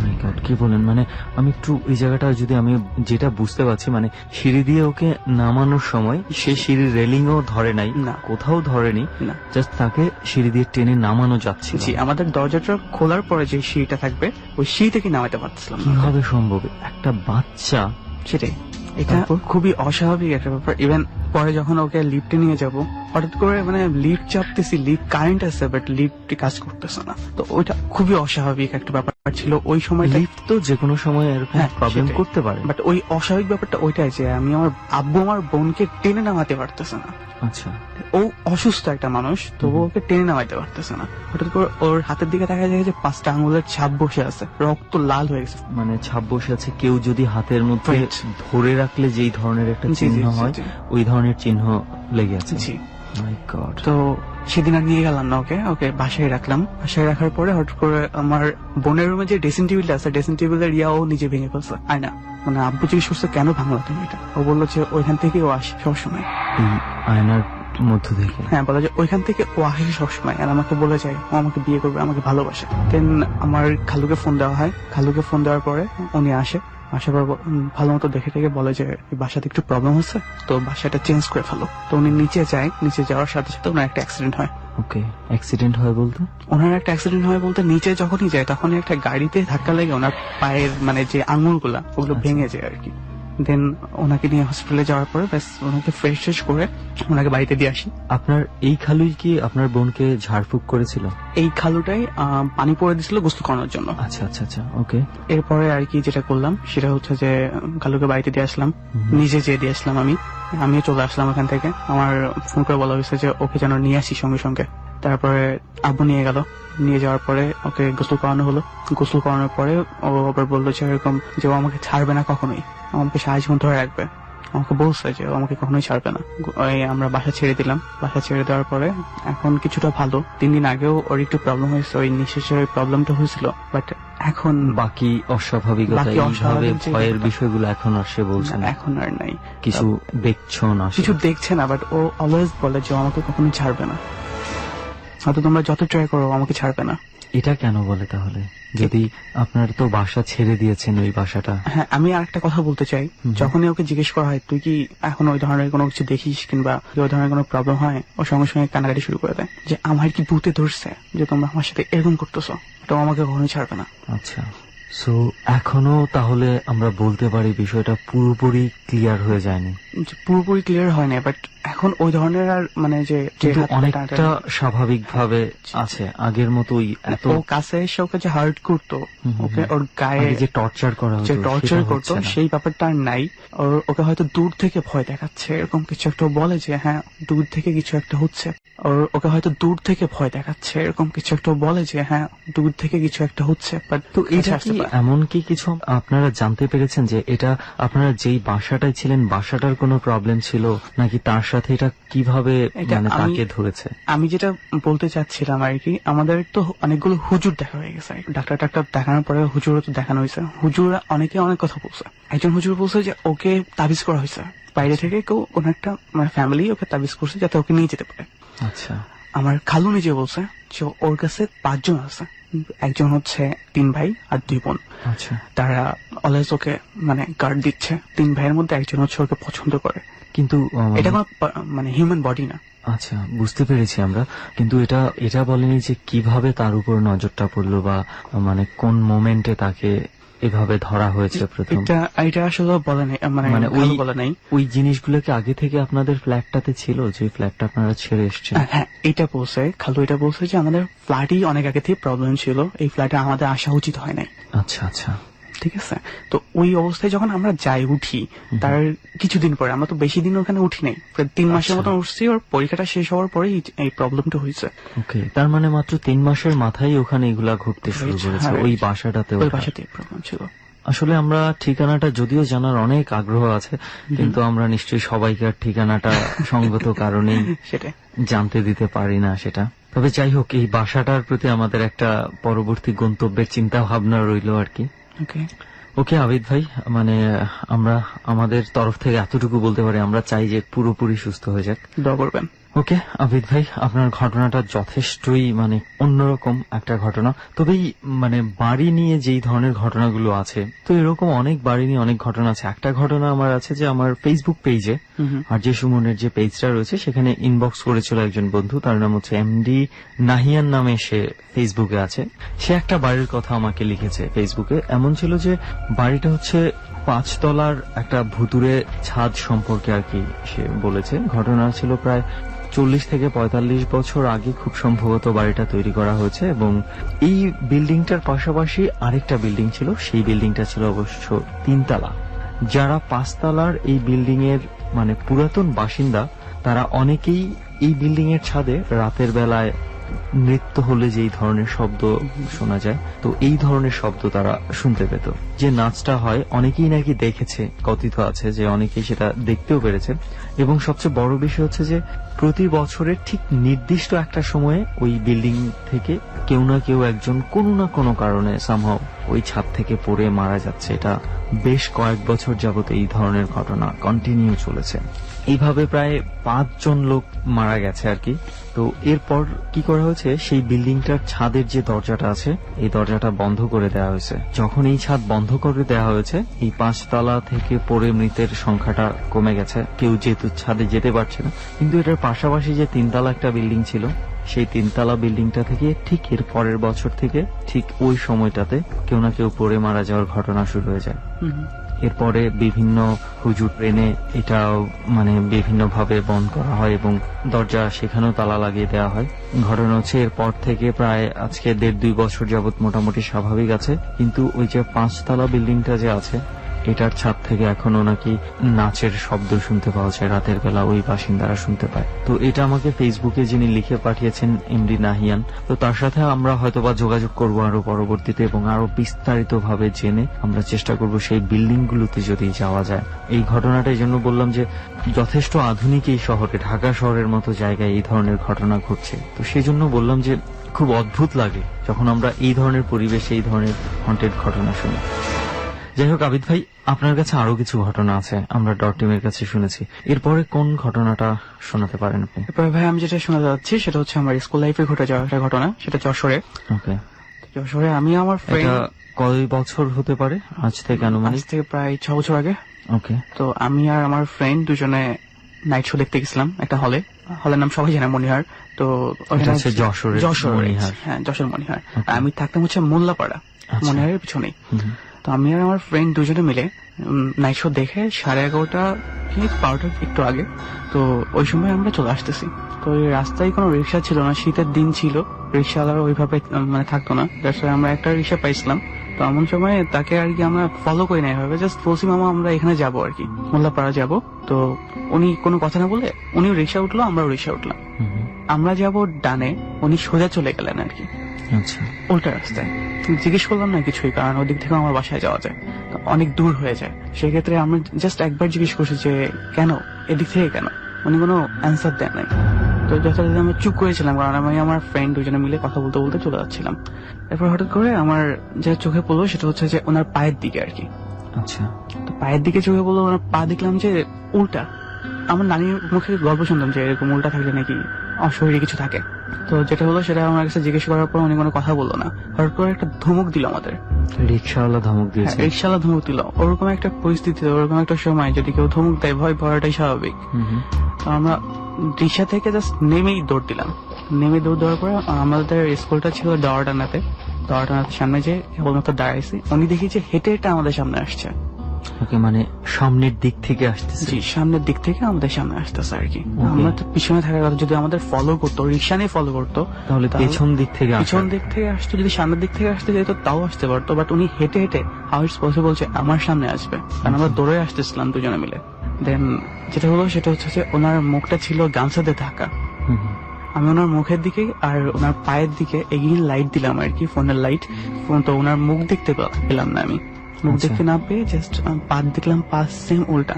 My God, কি বলেন, মানে আমি একটু এই জায়গাটা যদি আমি যেটা বুঝতে পারছি, মানে সিঁড়ি দিয়ে ওকে নামানোর সময় সে সিঁড়ির রেলিংও ধরে নাই, না। কোথাও ধরেনি, না। জাস্ট তাকে সিঁড়ি দিয়ে টেনে নামানো যাচ্ছে। জি, আমাদের দরজাটা খোলার পরে যে সিঁড়িটা থাকবে ওই সিঁড়ি থেকে নামাতে পারছিলাম না। কিভাবে সম্ভব? একটা বাচ্চা। সেটাই, এটা খুবই অস্বাভাবিক একটা ব্যাপার। ইভেন পরে যখন ওকে লিফটে নিয়ে যাব, হঠাৎ করে মানে লিফট চাপতেছি, লিফট কারেন্ট আছে বাট লিফটটি কাজ করতেছে না, তো ওইটা খুবই অস্বাভাবিক একটা ব্যাপার ছিল ওই সময়টা। লিফট তো যে কোনো সময় এরকম হ্যাঁ, প্রবলেম সেটাই। করতে পারে। বাট ওই অস্বাভাবিক ব্যাপারটা ওইটাই যে আমি আমার আব্বু আমার বোনকে টেনে নামাতে পারতেছে না। আচ্ছা, ও অসুস্থ একটা মানুষ, তবু ওকে টেনে নামাইতে পারতেছে না। হঠাৎ করে ওর হাতের দিকে দেখা যায় যে 5টা আঙুলের ছাপ বসে আছে, রক্ত লাল হয়ে গেছে। মানে ছাপ বসে আছে। কেউ যদি হাতের মধ্যে Right. ধরে রাখলে যেই ধরনের একটা জি, চিহ্ন জি, জি, হয়, জি। ওই ধরনের চিহ্ন লেগে আছে। জি, মাই গড। তো সেদিন আর নিয়ে গেলাম না ওকে, ওকে বাসায় রাখলাম। বাসায় রাখার পরে হঠাৎ করে আমার বোনের রুমে যে ড্রেসিং টেবিলটা আছে, ড্রেসিং টেবিলের ও নিজে ভেঙে ফেলছে আয়না। মানে আব্বু জিজ্ঞেস করছে কেন ভাঙলো তুমি এটা, ও বললো যে ওইখান থেকে ও আসে সবসময়। এই আয়নার মধ্য থেকে? হ্যাঁ, বলা যায় ওইখান থেকে ও আসে সবসময়, আর আমাকে বলে যায় ও আমাকে বিয়ে করবে, আমাকে ভালোবাসে। দেন আমার খালুকে ফোন দেওয়া হয়, খালুকে ফোন দেওয়ার পরে উনি আসে, আসার পর ভালো মতো দেখে টেকে বলে যে এই বাসাতে একটু প্রবলেম হচ্ছে, তো বাসাটা চেঞ্জ করে ফেলো। তো উনি নিচে যায়, নিচে যাওয়ার সাথে সাথে ওনার একটা অ্যাক্সিডেন্ট হয়। ওকে, অ্যাক্সিডেন্ট হয় বলতে? ওনার একটা অ্যাক্সিডেন্ট হয় বলতে নিচে যখনই যায় তখনই একটা গাড়িতে ধাক্কা লেগে ওনার পায়ের মানে যে আঙুলগুলা ওগুলো ভেঙে যায় আর কি। দেন ওনাকে নিয়ে হসপিটালে যাওয়ার পরে ব্যাস ওনাকে ফ্রেশ করে ওনাকে বাড়িতে দিয়ে আসি। আপনার এই খালুই কি আপনার বোনকে ঝাড়ফুঁক করেছিল? এই খালুটাই পানি পরে দিছিল গোসল করানোর জন্য। আচ্ছা আচ্ছা আচ্ছা, ওকে। এরপরে আর কি যেটা করলাম সেটা হচ্ছে যে খালুকে বাড়িতে দিয়ে আসলাম, নিজে যেয়ে দিয়ে আসলাম। আমিও চলে আসলাম ওখান থেকে। আমার ফোন করে বলা হয়েছে যে ওকে যেন নিয়ে আসি সঙ্গে সঙ্গে। তারপরে আব্বু নিয়ে গেল, নিয়ে যাওয়ার পরে ওকে গোসল করানো হলো। গোসল করানোর পরে ও আবার বললো যে এরকম যে ও আমাকে ছাড়বে না কখনোই, আমাকে সারা জীবন ধরে রাখবে। আমাকে বলছে যে ও আমাকে কখনোই ছাড়বে না। ওই আমরা বাসা ছেড়ে দিলাম। বাসা ছেড়ে দেওয়ার পরে এখন কিছুটা ভালো। 3 দিন আগেও ওর একটু প্রবলেম হয়েছে, ওই নিঃশ্বাসের ওই প্রবলেমটা হয়েছিল, বাট এখন বাকি অস্বাভাবিকতা, বাকি এইভাবে অস্বাভাবিক যে ভয়ের ব্যাপারটা- বিষয়গুলো এখন আর সে বলছে না, এখন আর নাই, কিছু দেখছো না সে? কিছু দেখছে না, বাট ও অলওয়েজ বলে যে ও আমাকে কখনোই ছাড়বে না। হয়তো তোমরা যত ট্রাই করো ও আমাকে ছাড়বে না। এটা কেন বলে তাহলে, যদি আপনার তো বাসা ছেড়ে দিয়েছেন ওই বাসাটা? হ্যাঁ, আমি আর একটা কথা বলতে চাই। যখনই ওকে জিজ্ঞেস করা হয় তুই কি এখন ওই ধরনের কোনো কিছু দেখিস কিংবা ওই ধরনের কোনো প্রবলেম হয়, ও সঙ্গে সঙ্গে কান্নাকাটি শুরু করে দেয় যে আমার কি ভূতে ধরছে যে তোমরা আমার সাথে এরকম করতেছো, এটা ও আমাকে কখনোই ছাড়বে না। আচ্ছা, সো এখনো তাহলে আমরা বলতে পারি বিষয়টা পুরোপুরি ক্লিয়ার হয়ে যায়নি? যে পুরোপুরি ক্লিয়ার হয় না, বাট এখন ওই ধরনের আর মানে যে কিন্তু হাত পা অনেকটা টানাটানি- স্বাভাবিক ভাবে আছে, আগের মতোই এত ও কাছে এসে ওকে যে হার্ট করতো, ওকে ওর গায়ে আগে যে টর্চার করা যে হতো টর্চার সেটা করতো হচ্ছে না। সেই ব্যাপারটা আর নাই। ওকে হয়তো দূর থেকে ভয় দেখাচ্ছে, এরকম কিছু একটা বলে যে হ্যাঁ দূর থেকে কিছু একটা হচ্ছে। ওকে হয়তো দূর থেকে ভয় দেখাচ্ছে, এরকম কিছু একটা বলে যে হ্যাঁ দূর থেকে কিছু একটা হচ্ছে। বাট তো এটা কি এমন কি কিছু আপনারা জানতে পেরেছেন যে এটা আপনারা যেই বাসাটায় ছিলেন বাসাটার কোনো প্রবলেম ছিল, নাকি তার সাথে এটা কিভাবে এটা মানে আমি- তাকে ধরেছে? আমি যেটা বলতে চাচ্ছিলাম আর কি, আমাদের তো অনেকগুলো হুজুর দেখা হয়ে গেছে। ডাক্তার দেখানোর পরে হুজুরও তো দেখানো হয়েছে। হুজুরা অনেকে অনেক কথা বলছে। একজন হুজুর বলছে যে ওকে তাবিজ করা হয়েছে বাইরে থেকে, কেউ কোন একটা মানে ফ্যামিলি ওকে তাবিজ করছে যাতে ওকে নিয়ে যেতে পারে। আচ্ছা, আমার খালু নিজে বলছে যে ওর কাছে 5 জন আছে, একজন হচ্ছে 3 ভাই আর 2 বোন। আচ্ছা, তারা অলওয়েজ ওকে মানে গার্ড দিচ্ছে। 3 ভাইয়ের মধ্যে একজন হচ্ছে ওকে পছন্দ করে। কিন্তু এটা কোনো মানে হিউম্যান বডি না। আচ্ছা, বুঝতে পেরেছি আমরা, কিন্তু এটা বলেনি যে কিভাবে তার উপর নজরটা পড়লো বা মানে কোন মোমেন্টে তাকে এভাবে ধরা হয়েছে প্রথম? এটা আসলে বলে নাই, মানে মানে খালু বলে নাই। ওই জিনিসগুলোকে আগে থেকে আপনাদের ফ্ল্যাটটাতে ছিল, যে ফ্ল্যাটটা আপনারা ছেড়ে এসেছেন? হ্যাঁ, এটা বলছে খালু, এটা বলছে যে আমাদের ফ্ল্যাটই অনেক আগে থেকে প্রবলেম ছিল, এই ফ্ল্যাটে আমাদের আসা উচিত হয় নাই। আচ্ছা আচ্ছা, ঠিক আছে। তো ওই অবস্থায় যখন আমরা যাই উঠি, তার কিছুদিন পরে, আমরা তো বেশি দিন ওখানে উঠি নাই, প্রায় 3 মাসের মতন উঠছি। ওর পরীক্ষাটা শেষ হওয়ার পরে এই প্রবলেমটা হয়েছে। ওকে, তার মানে মাত্র 3 মাসের মাথায় ওখানে এগুলা ঘটতে শুরু করেছে হ্যাঁ, ওই বাসাটাতে? ওই বাসাতে প্রবলেম ছিল। আসলে আমরা ঠিকানাটা যদিও জানার অনেক আগ্রহ আছে, কিন্তু আমরা নিশ্চয়ই সবাইকে আর ঠিকানাটা সঙ্গত কারণেই সেটাই জানতে দিতে পারি না সেটা। তবে যাই হোক, এই বাসাটার প্রতি আমাদের একটা পরবর্তী গন্তব্যের চিন্তা ভাবনা রইলো আর কি। ওকে। ওকে আবিদ ভাই, মানে আমরা আমাদের তরফ থেকে এতটুকু বলতে পারি, আমরা চাই যে পুরোপুরি সুস্থ হয়ে যাক। দোয়া করবেন। ওকে আবিদ ভাই, আপনার ঘটনাটা যথেষ্টই মানে অন্যরকম একটা ঘটনা। তবে এই মানে বাড়ি নিয়ে যেই ধরনের ঘটনাগুলো আছে, তো এরকম অনেক বাড়ি নিয়ে অনেক ঘটনা আছে। একটা ঘটনা আমার আছে যে আমার ফেসবুক পেজে আর যে সুমনের যে পেজটা রয়েছে সেখানে ইনবক্স করেছিল একজন বন্ধু, তার নাম হচ্ছে এমডি নাহিয়ান নামে, সে ফেসবুকে আছে। সে একটা বাড়ির কথা আমাকে লিখেছে ফেসবুকে। এমন ছিল যে বাড়িটা হচ্ছে 5 তলার একটা ভুতুরে ছাদ সম্পর্কে আর কি সে বলেছে। ঘটনা ছিল প্রায় 40 থেকে 45 বছর আগে খুব সম্ভবত বাড়িটা তৈরি করা হয়েছে, এবং এই বিল্ডিংটার পাশাপাশি আরেকটা বিল্ডিং ছিল। সেই বিল্ডিংটা ছিল অবশ্য 3 তলা। যারা 5 তলার এই বিল্ডিং এর মানে পুরাতন বাসিন্দা, তারা অনেকেই এই বিল্ডিং এর ছাদে রাতের বেলায় নৃত্য হলে যেই ধরনের শব্দ শোনা যায়, তো এই ধরনের শব্দ তারা শুনতে পেত। যে নাচটা হয় অনেকেই নাকি দেখেছে, কথিত আছে যে অনেকেই সেটা দেখতেও পেরেছে। এবং সবচেয়ে বড় বিষয় হচ্ছে যে প্রতি বছরের ঠিক নির্দিষ্ট একটা সময়ে ওই বিল্ডিং থেকে কেউ না কেউ একজন কোনো না কোনো কারণে সামহাও ওই ছাদ থেকে পড়ে মারা যাচ্ছে। এটা বেশ কয়েক বছর যাবত এই ধরনের ঘটনা কন্টিনিউ চলেছে। এইভাবে প্রায় 5 জন লোক মারা গেছে আর কি। তো এরপর কি করা হয়েছে, সেই বিল্ডিংটার ছাদের যে দরজাটা আছে এই দরজাটা বন্ধ করে দেওয়া হয়েছে। যখন এই ছাদ বন্ধ করে দেওয়া হয়েছে, এই 5 তলা থেকে পড়ে মৃতের সংখ্যাটা কমে গেছে। কেউ যেহেতু ছাদে যেতে পারছে না, কিন্তু এটার পাশাপাশি যে 3 তলা একটা বিল্ডিং ছিল, সেই 3 তলা বিল্ডিংটা থেকে ঠিক এর পরের বছর থেকে ঠিক ওই সময়টাতে কেউ না কেউ পড়ে মারা যাওয়ার ঘটনা শুরু হয়ে যায়। এরপরে বিভিন্ন হুজুর এনে এটাও মানে বিভিন্ন ভাবে বন্ধ করা হয় এবং দরজা সেখানেও তালা লাগিয়ে দেওয়া হয়। ঘটনা হচ্ছে এরপর থেকে প্রায় আজকে 1.5-2 বছর যাবত মোটামুটি স্বাভাবিক আছে। কিন্তু ওই যে 5 তলা বিল্ডিংটা যে আছে, এটার ছাদ থেকে এখনো নাকি নাচের শব্দ শুনতে পাওয়া যায় রাতের বেলা, ওই বাসিন্দারা শুনতে পায়। তো এটা আমাকে ফেসবুকে যিনি লিখে পাঠিয়েছেন এমডি নাহিয়ান, তো তার সাথে আমরা হয়তোবা যোগাযোগ করব আরো পরবর্তীতে, এবং আরো বিস্তারিত ভাবে জেনে আমরা চেষ্টা করব সেই বিল্ডিং গুলোতে যদি যাওয়া যায়। এই ঘটনাটা এই জন্য বললাম যে যথেষ্ট আধুনিক এই শহরে, ঢাকা শহরের মতো জায়গায় এই ধরনের ঘটনা ঘটছে। তো সেই জন্য বললাম যে খুব অদ্ভুত লাগে যখন আমরা এই ধরনের পরিবেশে এই ধরনের হন্টেড ঘটনা শুনি। যাই হোক আবিদ ভাই, আপনার কাছে আরো কিছু ঘটনা আছে, আমরা ডট টিমের কাছে শুনেছি। এরপরে কোন ঘটনাটা শোনাতে পারেন আপনি? এরপরে ভাই আমি যেটা শোনা যাচ্ছি সেটা হচ্ছে আমার স্কুল লাইফে ঘটে যাওয়া একটা ঘটনা, সেটা যশোরে। ওকে, যশোরে আমি আমার ফ্রেন্ড, এটা কয় বছর হতে পারে আজ থেকে? আজ থেকে প্রায় 6 বছর আগে। ওকে, তো আমি আর আমার ফ্রেন্ড দুজনে নাইট শো দেখতে গেছিলাম একটা হলে। হলের নাম সবাই জানে, মনিহার। তো যশোর, হ্যাঁ যশোর মনিহার। আমি থাকতাম হচ্ছে মোল্লাপাড়া, মনিহারের পিছনেই। তো আমি আর আমার ফ্রেন্ড দুজনে মিলে নাইট শো দেখে 11:30 কি 12টার একটু আগে, তো ওই সময় আমরা চলে আসতেছি। তো এই রাস্তায় কোনো রিক্সা ছিল না, শীতের দিন ছিল, রিক্সাওয়ালার ওইভাবে মানে থাকতো না। আমরা একটা রিক্সা পাইছিলাম। তো এমন সময় তাকে আর কি আমরা ফলো করি না, এভাবে জাস্ট বলছি মামা আমরা এখানে যাবো আর কি, মোল্লাপাড়া যাবো। তো উনি কোনো কথা না বলে উনি রিক্সা উঠলো, আমরাও রিক্সা উঠলাম। আমরা যাবো ডানে, উনি সোজা চলে গেলেন আর কি উল্টা রাস্তায়। জিজ্ঞেস করলাম না কিছুই, কারণ ওদিক থেকে আমার বাসায় যাওয়া যায়, অনেক দূর হয়ে যায়। সেক্ষেত্রে আমরা জাস্ট একবার জিজ্ঞেস করছি যে কেন, এদিক থেকে কেন? উনি কোনো অ্যান্সার দেন নাই। তো যথাযথ আমি চুপ করেছিলাম, কারণ আমি আমার ফ্রেন্ড দুজনে মিলে কথা বলতে বলতে চলে যাচ্ছিলাম। এরপর হঠাৎ করে আমার যে চোখে পড়লো সেটা হচ্ছে যে ওনার পায়ের দিকে আর কি। আচ্ছা, তো পায়ের দিকে চোখে পড়লো, ওনার পা দেখলাম যে উল্টা। আমার নানির মুখে গল্প শুনতাম যে এরকম উল্টা থাকলে নাকি অশরীরে কিছু থাকে। তো যেটা হলো সেটা আমার কাছে জিজ্ঞেস করার পর উনি কোনো কথা বললো না। হঠাৎ করে একটা ধমক দিল আমাদের। রিক্সাওয়ালা ধমক দিয়েছে? রিক্সাওয়ালা ধমক দিল। ওরকম একটা পরিস্থিতি, ওরকম একটা সময় যদি কেউ ধমক দেয়, ভয় পাওয়াটাই স্বাভাবিক। তো আমরা রিক্সা থেকে জাস্ট নেমেই দৌড় দিলাম। নেমে দৌড় দেওয়ার পরে আমাদের স্কুলটা ছিল দাওয়াটানাতে সামনে যে কেবলমাত্র দাঁড়াইছি, উনি দেখি যে হেঁটে হেঁটে আমাদের সামনে আসছে। ওকে, মানে সামনের দিক থেকে আসতেছে? জি, সামনের দিক থেকে আমাদের সামনে আসতেছে আর কি। আমরা তো পিছনে থাকার কথা, যদি আমাদের ফলো করতো, রিক্সা নিয়ে ফলো করতো, তাহলে পেছন দিক থেকে আসতো। যদি সামনের দিক থেকে আসতে যেত তাও আসতে পারতো, বাট উনি হেঁটে হেঁটে হাউ ইটস পসিবল যে আমার সামনে আসবে, কারণ আমরা দৌড়ে আসতেছিলাম দুজনে মিলে। দেন যেটা হলো সেটা হচ্ছে যে ওনার মুখটা ছিল গামছাতে ঢাকা। আমি ওনার মুখের দিকে আর ওনার পায়ের দিকে এগিয়ে লাইট দিলাম আর কি, ফোনের লাইট। তো ওনার মুখ দেখতে পেলাম না, আমি মুখ দেখতে না পেয়ে জাস্ট পা দেখলাম, পা সেম উল্টা।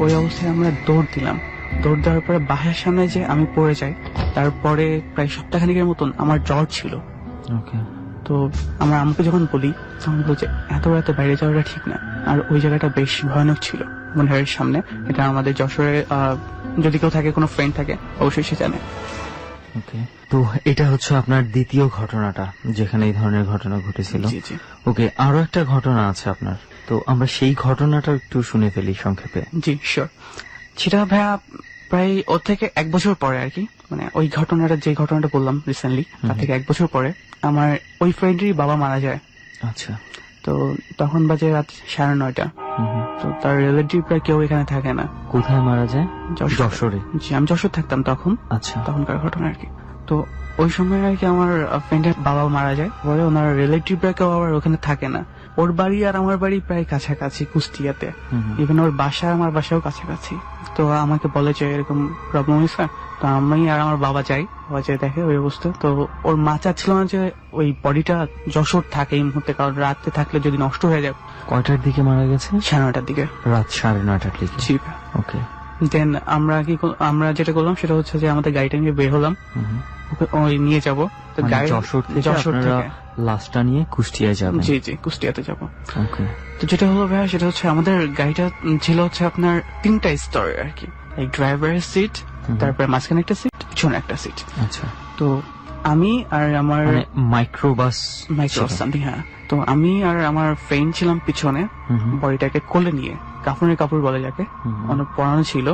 ওই অবস্থায় আমরা দৌড় দিলাম। দৌড় দেওয়ার পরে বাসার সামনে যে আমি পড়ে যাই। তারপরে প্রায় সপ্তাহখানিকের মতন আমার জ্বর ছিল। তো আমার আম্মুকে যখন বলি তখন বললো যে এত রাতে বাইরে যাওয়াটা ঠিক না, আর ওই জায়গাটা বেশ ভয়ানক ছিল মনিহারের সামনে। এটা আমাদের যশোরে যদি কেউ থাকে, কোনো ফ্রেন্ড থাকে, অবশ্যই সে জানে। ওকে, তো এটা হচ্ছে আপনার দ্বিতীয় ঘটনাটা যেখানে এই ধরনের ঘটনা ঘটেছিল। জি জি ওকে, আরো একটা ঘটনা আছে আপনার, তো আমরা সেই ঘটনাটা একটু শুনে ফেলি সংক্ষেপে। জি শিওর। সেটা ভাইয়া প্রায় ওর থেকে 1 বছর পরে আর কি, মানে ওই ঘটনাটা, যে ঘটনাটা বললাম রিসেন্টলি, তার থেকে 1 বছর পরে আমার ওই ফ্রেন্ডেরই বাবা মারা যায়। আচ্ছা। তো তখন বাজে রাত 9:30। তো তার রিলেটিভরা কেউ এখানে থাকে না। কোথায় মারা যায়? যশোরে। জি, আমি যশোর থাকতাম তখন, আচ্ছা। তখনকার ঘটনা আর কি। তো ওই সময় আর কি আমার ফ্রেন্ডের বাবা মারা যায়, পরে ওনার রিলেটিভরা কেউ আবার ওখানে থাকে না। ওর বাড়ি আর আমার বাড়ি প্রায় কাছাকাছি, কুষ্টিয়াতে। ইভেন ওর বাসা আমার বাসাও কাছাকাছি। তো আমাকে বলে যে এরকম প্রবলেম হয়েছে। তো আমি আর আমার বাবা যাই, বাবা যাই দেখে ওই অবস্থা। তো ওর মা চাচ্ছিল না যে ওই বডিটা যশোর থাকে এই মুহূর্তে, কারণ রাতে থাকলে যদি নষ্ট হয়ে যায়। কয়টার দিকে মারা গেছে? 9:30 দিকে। রাত 9:30টার দিকে। জি। ওকে। দেন আমরা যেটা করলাম সেটা হচ্ছে যে আমাদের গাড়িটা নিয়ে বের হলাম, ওকে ওই নিয়ে যাবো। তো মানে গাড়ি যশোর থেকে লাশটা নিয়ে কুষ্টিয়ায় যাবেন? জি জি, কুষ্টিয়াতে যাবো। ওকে। তো যেটা হলো ভাইয়া, সেটা হচ্ছে আমাদের গাড়িটা ছিল হচ্ছে আপনার 3টা স্তরের আর কি। এই ড্রাইভারের সিট, তারপরে মাঝখানে একটা সিট, পিছনে একটা সিট। আচ্ছা। তো আমি আর আমার মাইক্রোবাস সামথিং, হ্যাঁ। তো আমি আর আমার ফ্রেন্ড ছিলাম পিছনে, বডিটাকে কোলে নিয়ে, কাপড় বলে যাকে, অনেক পড়ানো ছিল।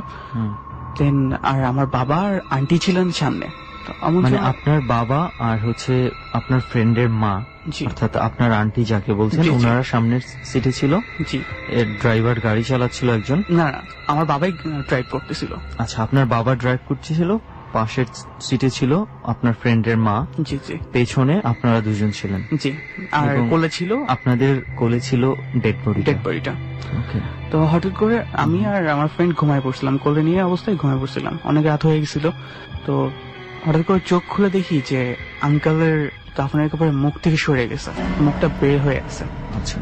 দেন আর আমার বাবা আর আন্টি ছিলেন সামনে। তো মানে আপনার বাবা আর হচ্ছে আপনার ফ্রেন্ডের মা, অর্থাৎ আপনার আন্টি যাকে বলছেন, ওনারা সামনের সিটে ছিল। জি। এর ড্রাইভার গাড়ি চালাচ্ছিল একজন? না না, আমার বাবাই ড্রাইভ করতেছিল। আচ্ছা, আপনার বাবা ড্রাইভ করতেছিল, পাশের সিটে ছিল আপনার ফ্রেন্ডের মা। জি জি। পেছনে আপনারা দুজন ছিলেন। জি। আর কোলে ছিল, আপনাদের কোলে ছিল ডেড বডিটা। ওকে। তো হঠাৎ করে আমি আর আমার ফ্রেন্ড ঘুমায় পড়ছিলাম, কোলে নিয়ে অবস্থায় ঘুমায় পড়ছিলাম, অনেক রাত হয়ে গেছিল। তো হঠাৎ করে চোখ খুলে দেখি যে আঙ্কেলের কাফনের কাপড়ে মুখ থেকে সরে গেছে, মুখটা বের হয়ে গেছে। আচ্ছা।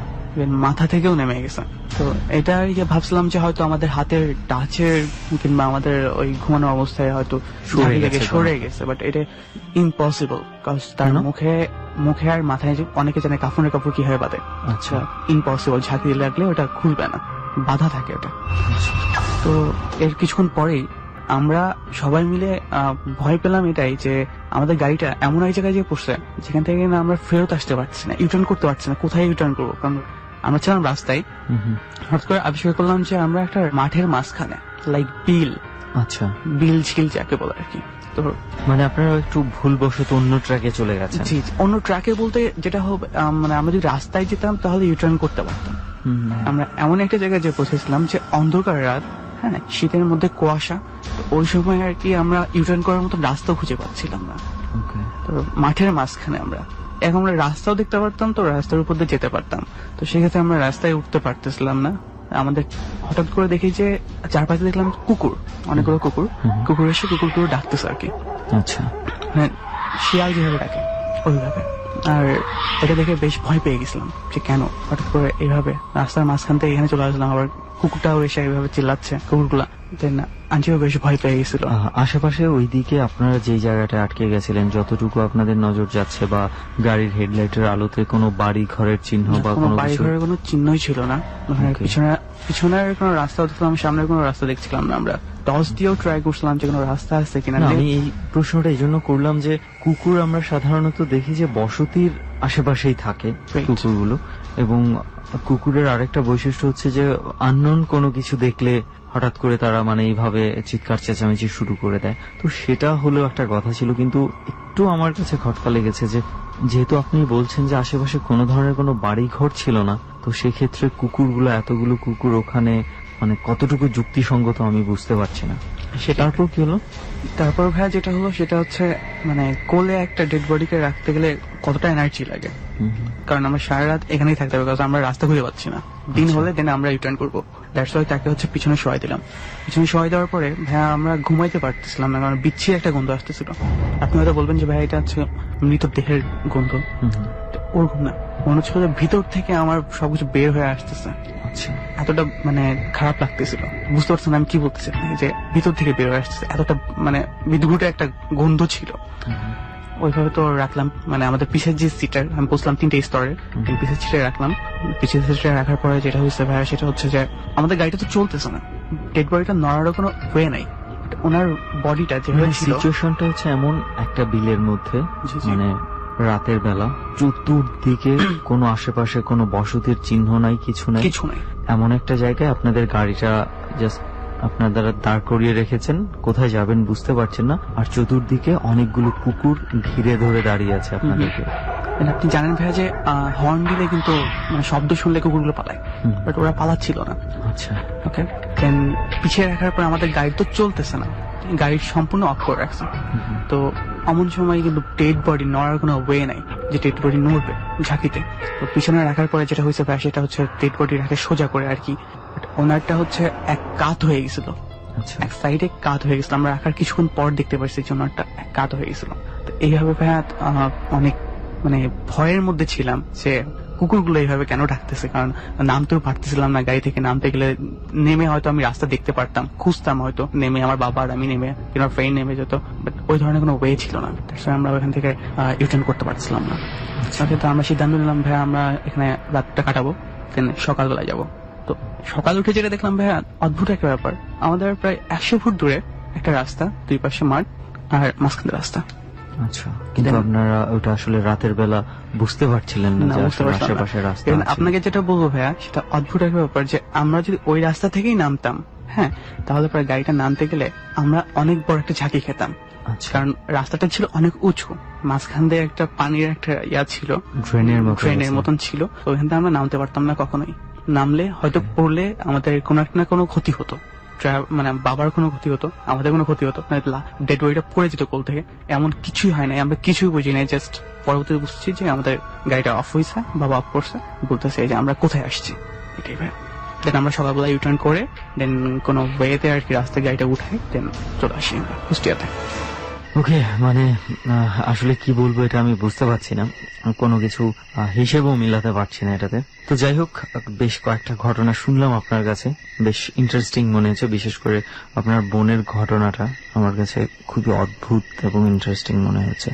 মাথা থেকেও নেমে গেছে। তো এটা ভাবছিলাম যে হয়তো আমাদের হাতের টাচের কিংবা আমাদের ওই ঘুমানো অবস্থায় হয়তো সরে গেছে, বাট এটা ইম্পসিবল, কজ তার মুখে আর মাথায় অনেকে জানে কাফনের কাপড় কি হয় বাঁধে। আচ্ছা। ইম্পসিবল, ঝাঁকি লাগলে ওটা খুলবে না, বাধা থাকে ওটা। তো এর কিছুক্ষণ পরেই আমরা সবাই মিলে ভয় পেলাম এটাই যে আমাদের গাড়িটা এমন এক জায়গায় গিয়ে পড়ছে যেখান থেকে না আমরা ফেরত আসতে পারছি না, ইউটার্ন করতে পারছি না। কোথায় ইউটার্ন করবো, কারণ আমরা ছিলাম রাস্তায়। হঠাৎ করে আবিষ্কার করলাম যে আমরা একটা মাঠের মাঝখানে, লাইক বিল। আচ্ছা। বিল ঝিল যাকে বলে আর কি। তো মানে আপনারা একটু ভুলবশত অন্য ট্র্যাকে চলে গেছেন? জি, অন্য ট্র্যাকে বলতে যেটা হবে, মানে আমরা যদি রাস্তায় যেতাম তাহলে ইউটার্ন করতে পারতাম। আমরা এমন একটা জায়গায় যে পৌঁছেছিলাম যে অন্ধকার রাত, হ্যাঁ, শীতের মধ্যে কুয়াশা। ওই সময় আর কি আমরা ইউটার্ন করার মতো রাস্তা খুঁজে পাচ্ছিলাম না। তো মাঠের মাঝখানে আমরা, এখন আমরা রাস্তাও দেখতে পারতাম, তো রাস্তার উপর দিয়ে যেতে পারতাম। তো সেক্ষেত্রে আমরা রাস্তায় উঠতে পারতেছিলাম না। আমাদের হঠাৎ করে দেখি যে চারপাশে দেখলাম কুকুর, অনেকগুলো কুকুর এসে কুকুরগুলো ডাকতেছে আর কি। আচ্ছা। হ্যাঁ, শিয়াল যেভাবে ডাকে ওইভাবে। আর এটা দেখে বেশ ভয় পেয়ে গেছিলাম যে কেন হঠাৎ করে এইভাবে রাস্তার মাঝখান থেকে এখানে চলে আসলাম, আবার কুকুরটাও এসে এইভাবে চিল্লাচ্ছে কুকুরগুলা। দেন আন্টিও বেশ ভয় পেয়ে গেছিল। আশেপাশে ওইদিকে আপনারা যে জায়গাটা আটকে গেছিলেন, যতটুকু আপনাদের নজর যাচ্ছে, বা গাড়ির হেডলাইটের আলোতে কোনো বাড়ি ঘরের চিহ্ন বা কোনো বাড়ি ঘরের কোনো চিহ্নই ছিল না। পিছনের কোনো রাস্তা দেখলাম, সামনের কোনো রাস্তা দেখছিলাম না। আমরা টস দিয়েও ট্রাই করছিলাম যে কোনো রাস্তা আছে কিনা। আমি এই প্রশ্নটা এই জন্য করলাম যে কুকুর আমরা সাধারণত দেখি যে বসতির আশেপাশেই থাকে কুকুরগুলো, এবং কুকুরের আরেকটা বৈশিষ্ট্য হচ্ছে যে আননোন কোনো কিছু দেখলে হঠাৎ করে তারা মানে এইভাবে চিৎকার চেঁচামেচি শুরু করে দেয়। তো সেটা হলেও একটা কথা ছিল, কিন্তু একটু আমার কাছে খটকা লেগেছে যে যেহেতু আপনি বলছেন যে আশেপাশে কোনো ধরনের কোনো বাড়ি ঘর ছিল না, তো সেক্ষেত্রে কুকুরগুলো, এতগুলো কুকুর ওখানে মানে কতটুকু যুক্তিসঙ্গত আমি বুঝতে পারছি না। তারপর কি হলো? তারপর ভাইয়া যেটা হলো সেটা হচ্ছে মানে কোলে একটা ডেড বডিকে রাখতে গেলে কতটা এনার্জি লাগে, কারণ আমরা সারা রাত এখানেই থাকতে হবে, কারণ আমরা রাস্তা খুঁজে পাচ্ছি না। দিন হলে দেন আমরা রিটার্ন করবো। দ্যাটস ওয়াই তাকে হচ্ছে পিছনে শোয়াই দিলাম। পিছনে শোয়াই দেওয়ার পরে ভাইয়া আমরা ঘুমাইতে পারতেছিলাম না, কারণ বিচ্ছির একটা গন্ধ আসতেছিল। আপনি হয়তো বলবেন যে ভাইয়া এটা হচ্ছে মৃতদেহের গন্ধ, ওরকম না, মনে হচ্ছিল যে ভিতর থেকে আমার সবকিছু বের হয়ে আসতেছে। আচ্ছা। এতটা মানে খারাপ লাগতেছিল, বুঝতে পারছেন আমি কি বলতেছি, যে ভিতর থেকে বের হয়ে আসতেছে, এতটা মানে বিদ্ঘুটে একটা গন্ধ ছিল। ওইভাবে তো রাখলাম, মানে আমাদের পিছের যে সিটার, আমি বসলাম 3টে স্তরের, পিছের সিটে রাখলাম। পিছের সিটে রাখার পরে যেটা হয়েছে ভাইয়া, সেটা হচ্ছে যে আমাদের গাড়িটা তো চলতেছে না, ডেড বডিটা নড়ারও কোনো ওয়ে নাই। ওনার বডিটা যেভাবে ছিল, সিচুয়েশনটা হচ্ছে এমন একটা বিলের মধ্যে, জি, জি। মানে রাতের বেলা, চতুর্দিকে কোনো আশেপাশে কোনো বসতির চিহ্ন নাই, কিছু নাই, কিছু নাই। এমন একটা জায়গায় আপনাদের গাড়িটা জাস্ট আপনারা দাঁড় করিয়ে রেখেছেন, কোথায় যাবেন বুঝতে পারছেন না, আর চতুর্দিকে অনেকগুলো কুকুর ঘিরে ধরে দাঁড়িয়ে আছে আপনাদেরকে। And আপনি জানেন ভাইয়া যে হর্ন দিলে কিন্তু মানে শব্দ শুনলে কুকুরগুলো পালায়, বাট ওরা পালাচ্ছিল না। আচ্ছা, ওকে, দেন পিছিয়ে রাখার পর আমাদের গাড়ি তো চলতেছে না, গাড়ি সম্পূর্ণ অফ করে রাখছে। তো এমন সময় কিন্তু ডেড বডি নড়ার কোনো ওয়ে নাই যে ডেড বডি নড়বে ঝাঁকিতে। তো পিছনে রাখার পরে যেটা হয়েছে ভাই, সেটা হচ্ছে ডেড বডি রাখে সোজা করে আর কি। But ওনারটা হচ্ছে এক কাত হয়ে গেছিল, আচ্ছা, এক সাইডে কাত হয়ে গেছিল। আমরা রাখার কিছুক্ষণ পর দেখতে পাচ্ছি যে ওনারটা এক কাত হয়ে গেছিল। তো এইভাবে ভাইয়া অনেক মানে ভয়ের মধ্যে ছিলাম যে কুকুরগুলো এইভাবে কেন ডাকতেছে, কারণ নামতেও পারতেছিলাম না। গাড়ি থেকে নামতে গেলে নেমে হয়তো আমি রাস্তা দেখতে পারতাম, খুঁজতাম হয়তো নেমে, আমার বাবা আর আমি নেমে, কিংবা ফ্রেন্ড নেমে যেত, বাট ওই ধরনের কোনো ওয়ে ছিল না। তার সাথে আমরা ওইখান থেকে রিটার্ন করতে পারছিলাম না। তো আমরা সিদ্ধান্ত নিলাম ভাইয়া আমরা এখানে রাতটা কাটাবো, দেন সকালবেলায় যাবো। তো সকাল উঠে যেটা দেখলাম ভাইয়া, অদ্ভুত একটা ব্যাপার, আমাদের প্রায় 100 ফুট দূরে একটা রাস্তা, দুই পাশে মাঠ আর মাঝখানে রাস্তা। আচ্ছা, কিন্তু Then- আপনারা ওটা আসলে রাতের বেলা বুঝতে পারছিলেন না না, যে বুঝতে আসলে পারছিলাম না। আশেপাশে রাস্তা Even আছে। আপনাকে যেটা বলবো ভাইয়া, সেটা অদ্ভুত একটা ব্যাপার যে আমরা যদি ওই রাস্তা থেকেই নামতাম, হ্যাঁ, তাহলে প্রায় গাড়িটা নামতে গেলে আমরা অনেক বড় একটা ঝাঁকি খেতাম, আচ্ছা, কারণ রাস্তাটা ছিল অনেক উঁচু, মাঝখান দিয়ে একটা পানির একটা ছিল, ড্রেনের মতো ট্রেনের আছে। মতন ছিল। তো ওইখান থেকে আমরা নামতে পারতাম না কখনোই। নামলে হয়তো পড়লে আমাদের কোনো একটা না কোনো ক্ষতি হতো, মানে বাবার কোনো ক্ষতি হতো, আমাদের কোনো ক্ষতি হতো, ডেড বডিটা পড়ে যেত কোল থেকে। এমন কিছুই হয় নাই, আমরা কিছুই বুঝি নাই। জাস্ট পরবর্তীতে বুঝছি যে আমাদের গাড়িটা অফ হয়েছে, বাবা অফ করছে, বলতেছে যে আমরা কোথায় আসছি, এটাই ভাই। দেন আমরা সকালবেলা ইউটার্ন করে দেন কোনো ওয়েতে আর কি রাস্তায় গাড়িটা উঠাই, দেন চলে আসি আমরা কুষ্টিয়াতে। ওকে, মানে আসলে কি বলবো এটা আমি বুঝতে পারছি না, কোনো কিছু হিসেবেও মিলাতে পারছি না এটাতে। তো যাই হোক, বেশ কয়েকটা ঘটনা শুনলাম আপনার কাছে, বেশ ইন্টারেস্টিং মনে হয়েছে। বিশেষ করে আপনার বোনের ঘটনাটা আমার কাছে খুবই অদ্ভুত এবং ইন্টারেস্টিং মনে হয়েছে।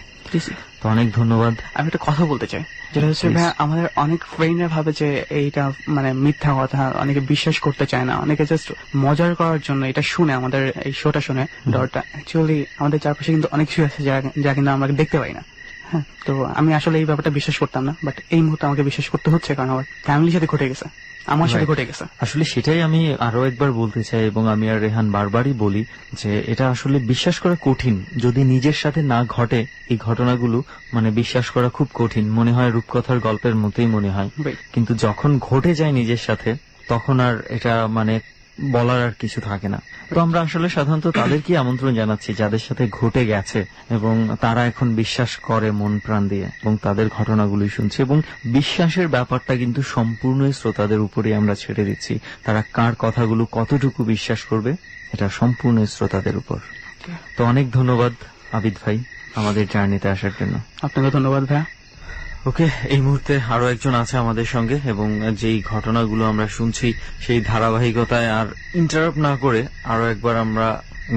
তো অনেক ধন্যবাদ। আমি একটা কথা বলতে চাই, যেটা হচ্ছে ভাই, আমাদের অনেক ফ্রেন্ডরা ভাবে যে এইটা মানে মিথ্যা কথা, অনেকে বিশ্বাস করতে চায় না, অনেকে জাস্ট মজার করার জন্য এটা শুনে, আমাদের এই শোটা শুনে ডরটা। অ্যাকচুয়ালি আমাদের চারপাশে কিন্তু অনেক কিছু আছে যা কিন্তু আমরা দেখতে পাই না। হ্যাঁ, তো আমি আসলে এই ব্যাপারটা বিশ্বাস করতাম না, বাট এই মুহূর্তে আমাকে বিশ্বাস করতে হচ্ছে, কারণ আমার ফ্যামিলির সাথে ঘটে গেছে, আমার সাথে Right. ঘটে গেছে। আসলে সেটাই আমি আরো একবার বলতে চাই, এবং আমি আর রেহান বারবারই বলি যে এটা আসলে বিশ্বাস করা কঠিন। যদি নিজের সাথে না ঘটে এই ঘটনাগুলো, মানে বিশ্বাস করা খুব কঠিন মনে হয়, রূপকথার গল্পের মতোই মনে হয়। Right. কিন্তু যখন ঘটে যায় নিজের সাথে, তখন আর এটা মানে বলার আর কিছু থাকে না। তো আমরা আসলে সাধারণত তাদেরকে আমন্ত্রণ জানাচ্ছি যাদের সাথে ঘটে গেছে এবং তারা এখন বিশ্বাস করে মন প্রাণ দিয়ে, এবং তাদের ঘটনাগুলি শুনছে। এবং বিশ্বাসের ব্যাপারটা কিন্তু সম্পূর্ণই শ্রোতাদের উপরেই আমরা ছেড়ে দিচ্ছি। তারা কার কথাগুলো কতটুকু বিশ্বাস করবে, এটা সম্পূর্ণ শ্রোতাদের উপর। তো অনেক ধন্যবাদ আবিদ ভাই আমাদের জার্নিতে আসার জন্য। আপনাকে ধন্যবাদ ভাইয়া। ওকে, এই মুহূর্তে আরো একজন আছে আমাদের সঙ্গে, এবং যেই ঘটনাগুলো আমরা শুনছি সেই ধারাবাহিকতায় আর ইন্টারাপ্ট না করে আরো একবার আমরা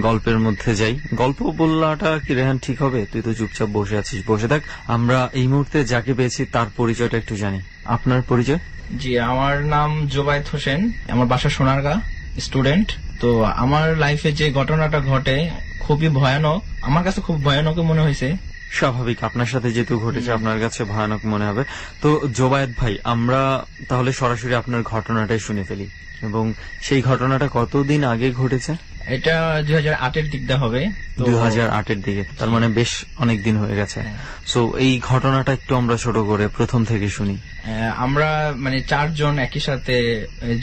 গল্পের মধ্যে যাই। গল্প বললাটা কি রেহান ঠিক হবে? তুই তো চুপচাপ বসে আছিস, বসে থাক। আমরা এই মুহূর্তে যাকে পেয়েছি তার পরিচয়টা একটু জানি। আপনার পরিচয়? জি, আমার নাম জোবায়েদ হোসেন, আমার বাসা সোনারগাঁ, স্টুডেন্ট। তো আমার লাইফে যে ঘটনাটা ঘটে খুবই ভয়ানক, আমার কাছে খুব ভয়ানক মনে হয়েছে। স্বাভাবিক, আপনার সাথে যেহেতু ঘটেছে আপনার কাছে ভয়ানক মনে হবে। তো জোবায়েদ ভাই, আমরা তাহলে সরাসরি আপনার ঘটনাটাই শুনে ফেলি। এবং সেই ঘটনাটা কতদিন আগে ঘটেছে? এটা 2008-এর দিক দিয়ে হবে। তো 2008-এর দিকে, তার মানে বেশ অনেক দিন হয়ে গেছে। সো এই ঘটনাটা একটু আমরা ছোট করে প্রথম থেকে শুনি। আমরা মানে 4 জন একই সাথে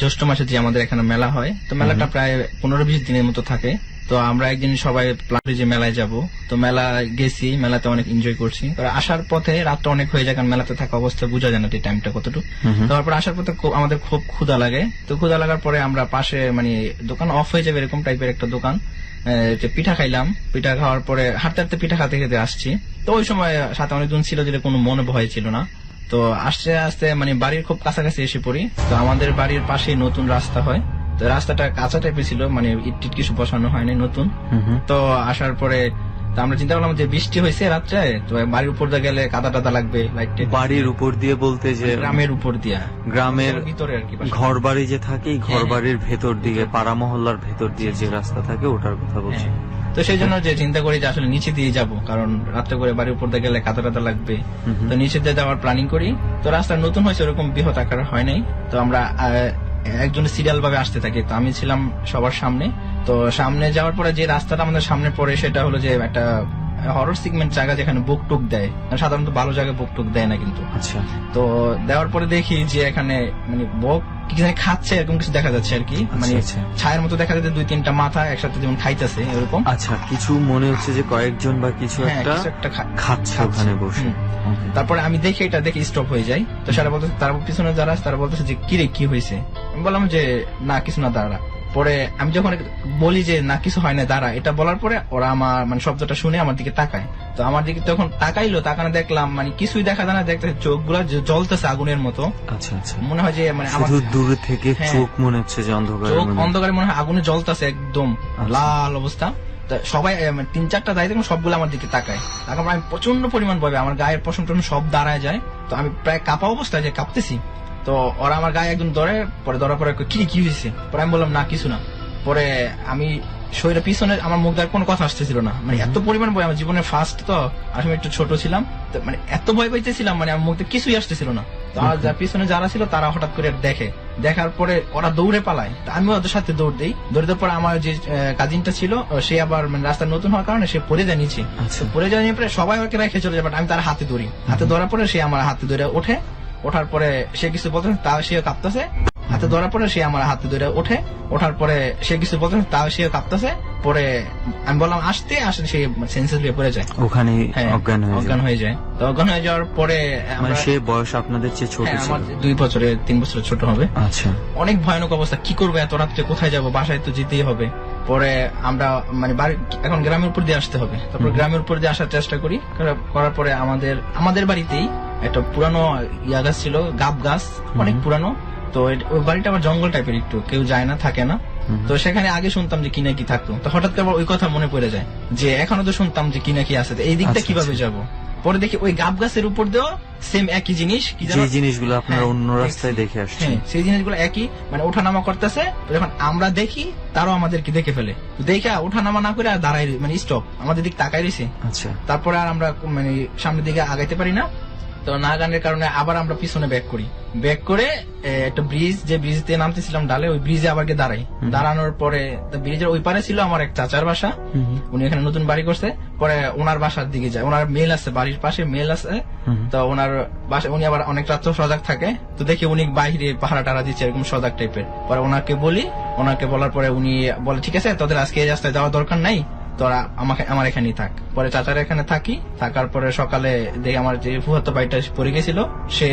জ্যৈষ্ঠ মাসে যে আমাদের এখানে মেলা হয়, তো মেলাটা প্রায় 15-20 দিনের মতো থাকে। তো আমরা একদিন সবাই প্ল্যান যে মেলায় যাব, তো মেলা গেছি, মেলাতে অনেক এনজয় করছি। তো আসার পথে রাতটা অনেক হয়ে যায়, কারণ মেলাতে থাকা অবস্থায় বোঝা যায় না টাইমটা কতটুকু। তারপর আসার পথে আমাদের খুব ক্ষুধা লাগে। তো ক্ষুধা লাগার পরে আমরা পাশে মানে দোকান অফ হয়ে যাবে এরকম টাইপের একটা দোকান, পিঠা খাইলাম। পিঠা খাওয়ার পরে হাঁটতে হাঁটতে পিঠা খেতে খেতে আসছি। তো ওই সময় সাথে অনেকজন ছিল, যেটা কোনো মনে ভয় ছিল না। তো আস্তে আস্তে মানে বাড়ির খুব কাছাকাছি এসে পড়ি। তো আমাদের বাড়ির পাশেই নতুন রাস্তা হয়, তো রাস্তাটা কাঁচা টাইপের ছিল, মানে ইট টিট কিছু বসানো হয়নি, নতুন। তো আসার পরে তো আমরা চিন্তা করলাম যে বৃষ্টি হয়েছে রাত্রে, তো বাড়ির উপর দিয়ে গেলে কাদা টাদা লাগবে, লাইট বাড়ির উপর দিয়ে বলতে যে গ্রামের উপর দিয়া, গ্রামের ভিতরে আর কি, ঘর বাড়ি যে থাকে এই ঘর বাড়ির ভেতর দিকে পাড়া মহল্লার ভেতর দিয়ে যে রাস্তা থাকে ওটার কথা বলছি। তো সেই জন্য যে চিন্তা করি যে আসলে নিচে দিয়ে যাব, কারণ রাত্রে করে বাড়ির উপর দিয়ে গেলে কাদা টাদা লাগবে, তো নিচে দিয়ে যাওয়ার প্ল্যানিং করি। তো রাস্তা নতুন হয়েছে, ওরকম বৃহৎ আকার হয় নাই। তো আমরা একজন সিরিয়াল ভাবে আসতে থাকি। তো আমি ছিলাম সবার সামনে। তো সামনে যাওয়ার পরে যে রাস্তাটা আমাদের সামনে পড়ে সেটা হলো যে একটা হরর সিগমেন্ট জায়গা, যেখানে বুক টুক দেয়। সাধারণত ভালো জায়গায় বুক টুক দেয় না কিন্তু। আচ্ছা, তো দেওয়ার পরে দেখি যে এখানে মানে বক কি জানি খাচ্ছে, এরকম কিছু দেখা যাচ্ছে আর কি, মানে ছায়ের মতো দেখা যাচ্ছে, 2-3টা মাথা একসাথে যেমন খাইতেছে এরকম। আচ্ছা, কিছু মনে হচ্ছে যে কয়েকজন বা কিছু একটা খাচ্ছে ওখানে বসে। তারপরে আমি দেখি এটা দেখে স্টপ হয়ে যাই। তো সেটা বলতেছে, তার পিছনে যারা আছে তারা বলতেছে যে কিরে কি হয়েছে। আমি বললাম যে না কিছু না, দাঁড়া। পরে আমি যখন বলি যে না কিছু হয় না দাঁড়া, এটা বলার পরে ওরা আমার মানে শব্দটা শুনে আমার দিকে তাকায়। তো আমার দিকে তখন তাকাইলো, তাকানো দেখলাম মানে কিছুই দেখা যায় না, দেখতেছে চোখগুলা জ্বলতেছে আগুনের মতো। আচ্ছা আচ্ছা, মনে হয় যে মানে আমার দূর থেকে চোখ মনে হচ্ছে যে চোখ অন্ধকারে মনে হয় আগুনে জ্বলতেছে একদম লাল অবস্থা। সবাই 3-4টা দায়িত্ব সবগুলো আমার দিকে তাকায়। তারপর আমি প্রচন্ড পরিমাণ ভয়, আমার গায়ের পশম টশম সব দাঁড়ায় যায়। তো আমি প্রায় কাঁপা অবস্থায় যে কাঁপতেছি। তো ওরা আমার গায়ে একদম ধরার পরে কি হয়েছে। পরে আমি বললাম না কিছু না। পরে আমি শরীরে পিছনে আমার মুখ দ্বারা কোনো কথা আসতেছিল না, মানে এত পরিমাণ ভয়। আমার জীবনের ফার্স্ট, তো আসলে একটু ছোট ছিলাম, মানে এত ভয় পাইতেছিলাম, মানে আমার মুখে কিছুই আসতেছিল না। তো আর পিছনে যারা ছিল তারা হঠাৎ করে দেখার পরে ওরা দৌড়ে পালায়। আমিও ওদের সাথে দৌড় দিই। দৌড়ে দেওয়ার পরে আমার যে কাজিনটা ছিল সে আবার মানে রাস্তা নতুন হওয়ার কারণে সে পড়ে যায় নিচে। পড়ে যাওয়ার পরে সবাই ওকে রেখে চলে যায়, আমি তার হাতে ধরি। হাতে ধরার পরে সে আমার হাতে ধরে ওঠে। ওঠার পরে সে কিছু বলতে, তাও সে কাঁপতেছে। হাতে ধরার পরে সে আমার হাতে ধরে ওঠে। ওঠার পরে সে কিছু বলতে, তাও সে কাঁপতেছে। পরে আমি বললাম আসতে সে সেন্সেস হয়ে পড়ে যায়, ওখানে অজ্ঞান হয়ে যায়। তো অজ্ঞান হয়ে যাওয়ার পরে সে বয়স আপনাদের চেয়ে ছোট ছিল? আমার 2-3 বছর ছোট হবে। আচ্ছা, অনেক ভয়ানক অবস্থা। কি করবো এত রাত্রে, কোথায় যাবো, বাসায় তো যেতেই হবে। পরে আমরা মানে এখন গ্রামের উপর দিয়ে আসতে হবে। তারপর গ্রামের উপর দিয়ে আসার চেষ্টা করি। করার পরে আমাদের বাড়িতেই একটা পুরানো গাছ ছিল, গাব গাছ, অনেক পুরানো। তো ওই বাড়িটা আবার জঙ্গল টাইপের, একটু কেউ যায় না, থাকে না। তো সেখানে আগে শুনতাম যে কি না কি থাকতো। তো হঠাৎ করে ওই কথা মনে পড়ে যায় যে এখনো তো শুনতাম যে কি না কি আছে, এই দিকটা কিভাবে যাব। পরে দেখি ওই গাব গাছের উপর দিয়েও সেম একই জিনিস, যে জিনিসগুলো আপনারা অন্য রাস্তায় দেখে আসছেন, সেই জিনিসগুলো একই, মানে ওঠানামা করতেছে। যখন আমরা দেখি তারাও আমাদেরকে দেখে ফেলে। দেখে ওঠানামা না করে আর দাঁড়াই, মানে স্টপ, আমাদের দিক তাকাই রয়েছে। আচ্ছা, তারপরে আর আমরা মানে সামনের দিকে আগাইতে পারি না। তো না গানের কারণে আবার আমরা পিছনে ব্যাক করে একটা ব্রিজ, যে ব্রিজ দিয়ে নামতেছিলাম ডালে, ওই ব্রিজে আবার দাঁড়াই। দাঁড়ানোর পরে ব্রিজের ওই পারে ছিল আমার এক চাচার বাসা, উনি এখানে নতুন বাড়ি করছে। পরে ওনার বাসার দিকে যায়, ওনার মেল আছে, বাড়ির পাশে মেল আছে। তো ওনার বাসায় উনি আবার অনেক রাত্র সজাগ থাকে। তো দেখি উনি বাইরে পাহারা টারা দিচ্ছে, এরকম সজাগ টাইপের। পরে ওনাকে বলার পরে উনি বলে ঠিক আছে তোদের আজকে এই রাস্তায় যাওয়ার দরকার নাই, তোরা আমার এখানেই থাক। পরে চাচার এখানে থাকি। থাকার পরে সকালে দেখি আমার যে ফুফাতো ভাইটা পড়ে গেছিল, সে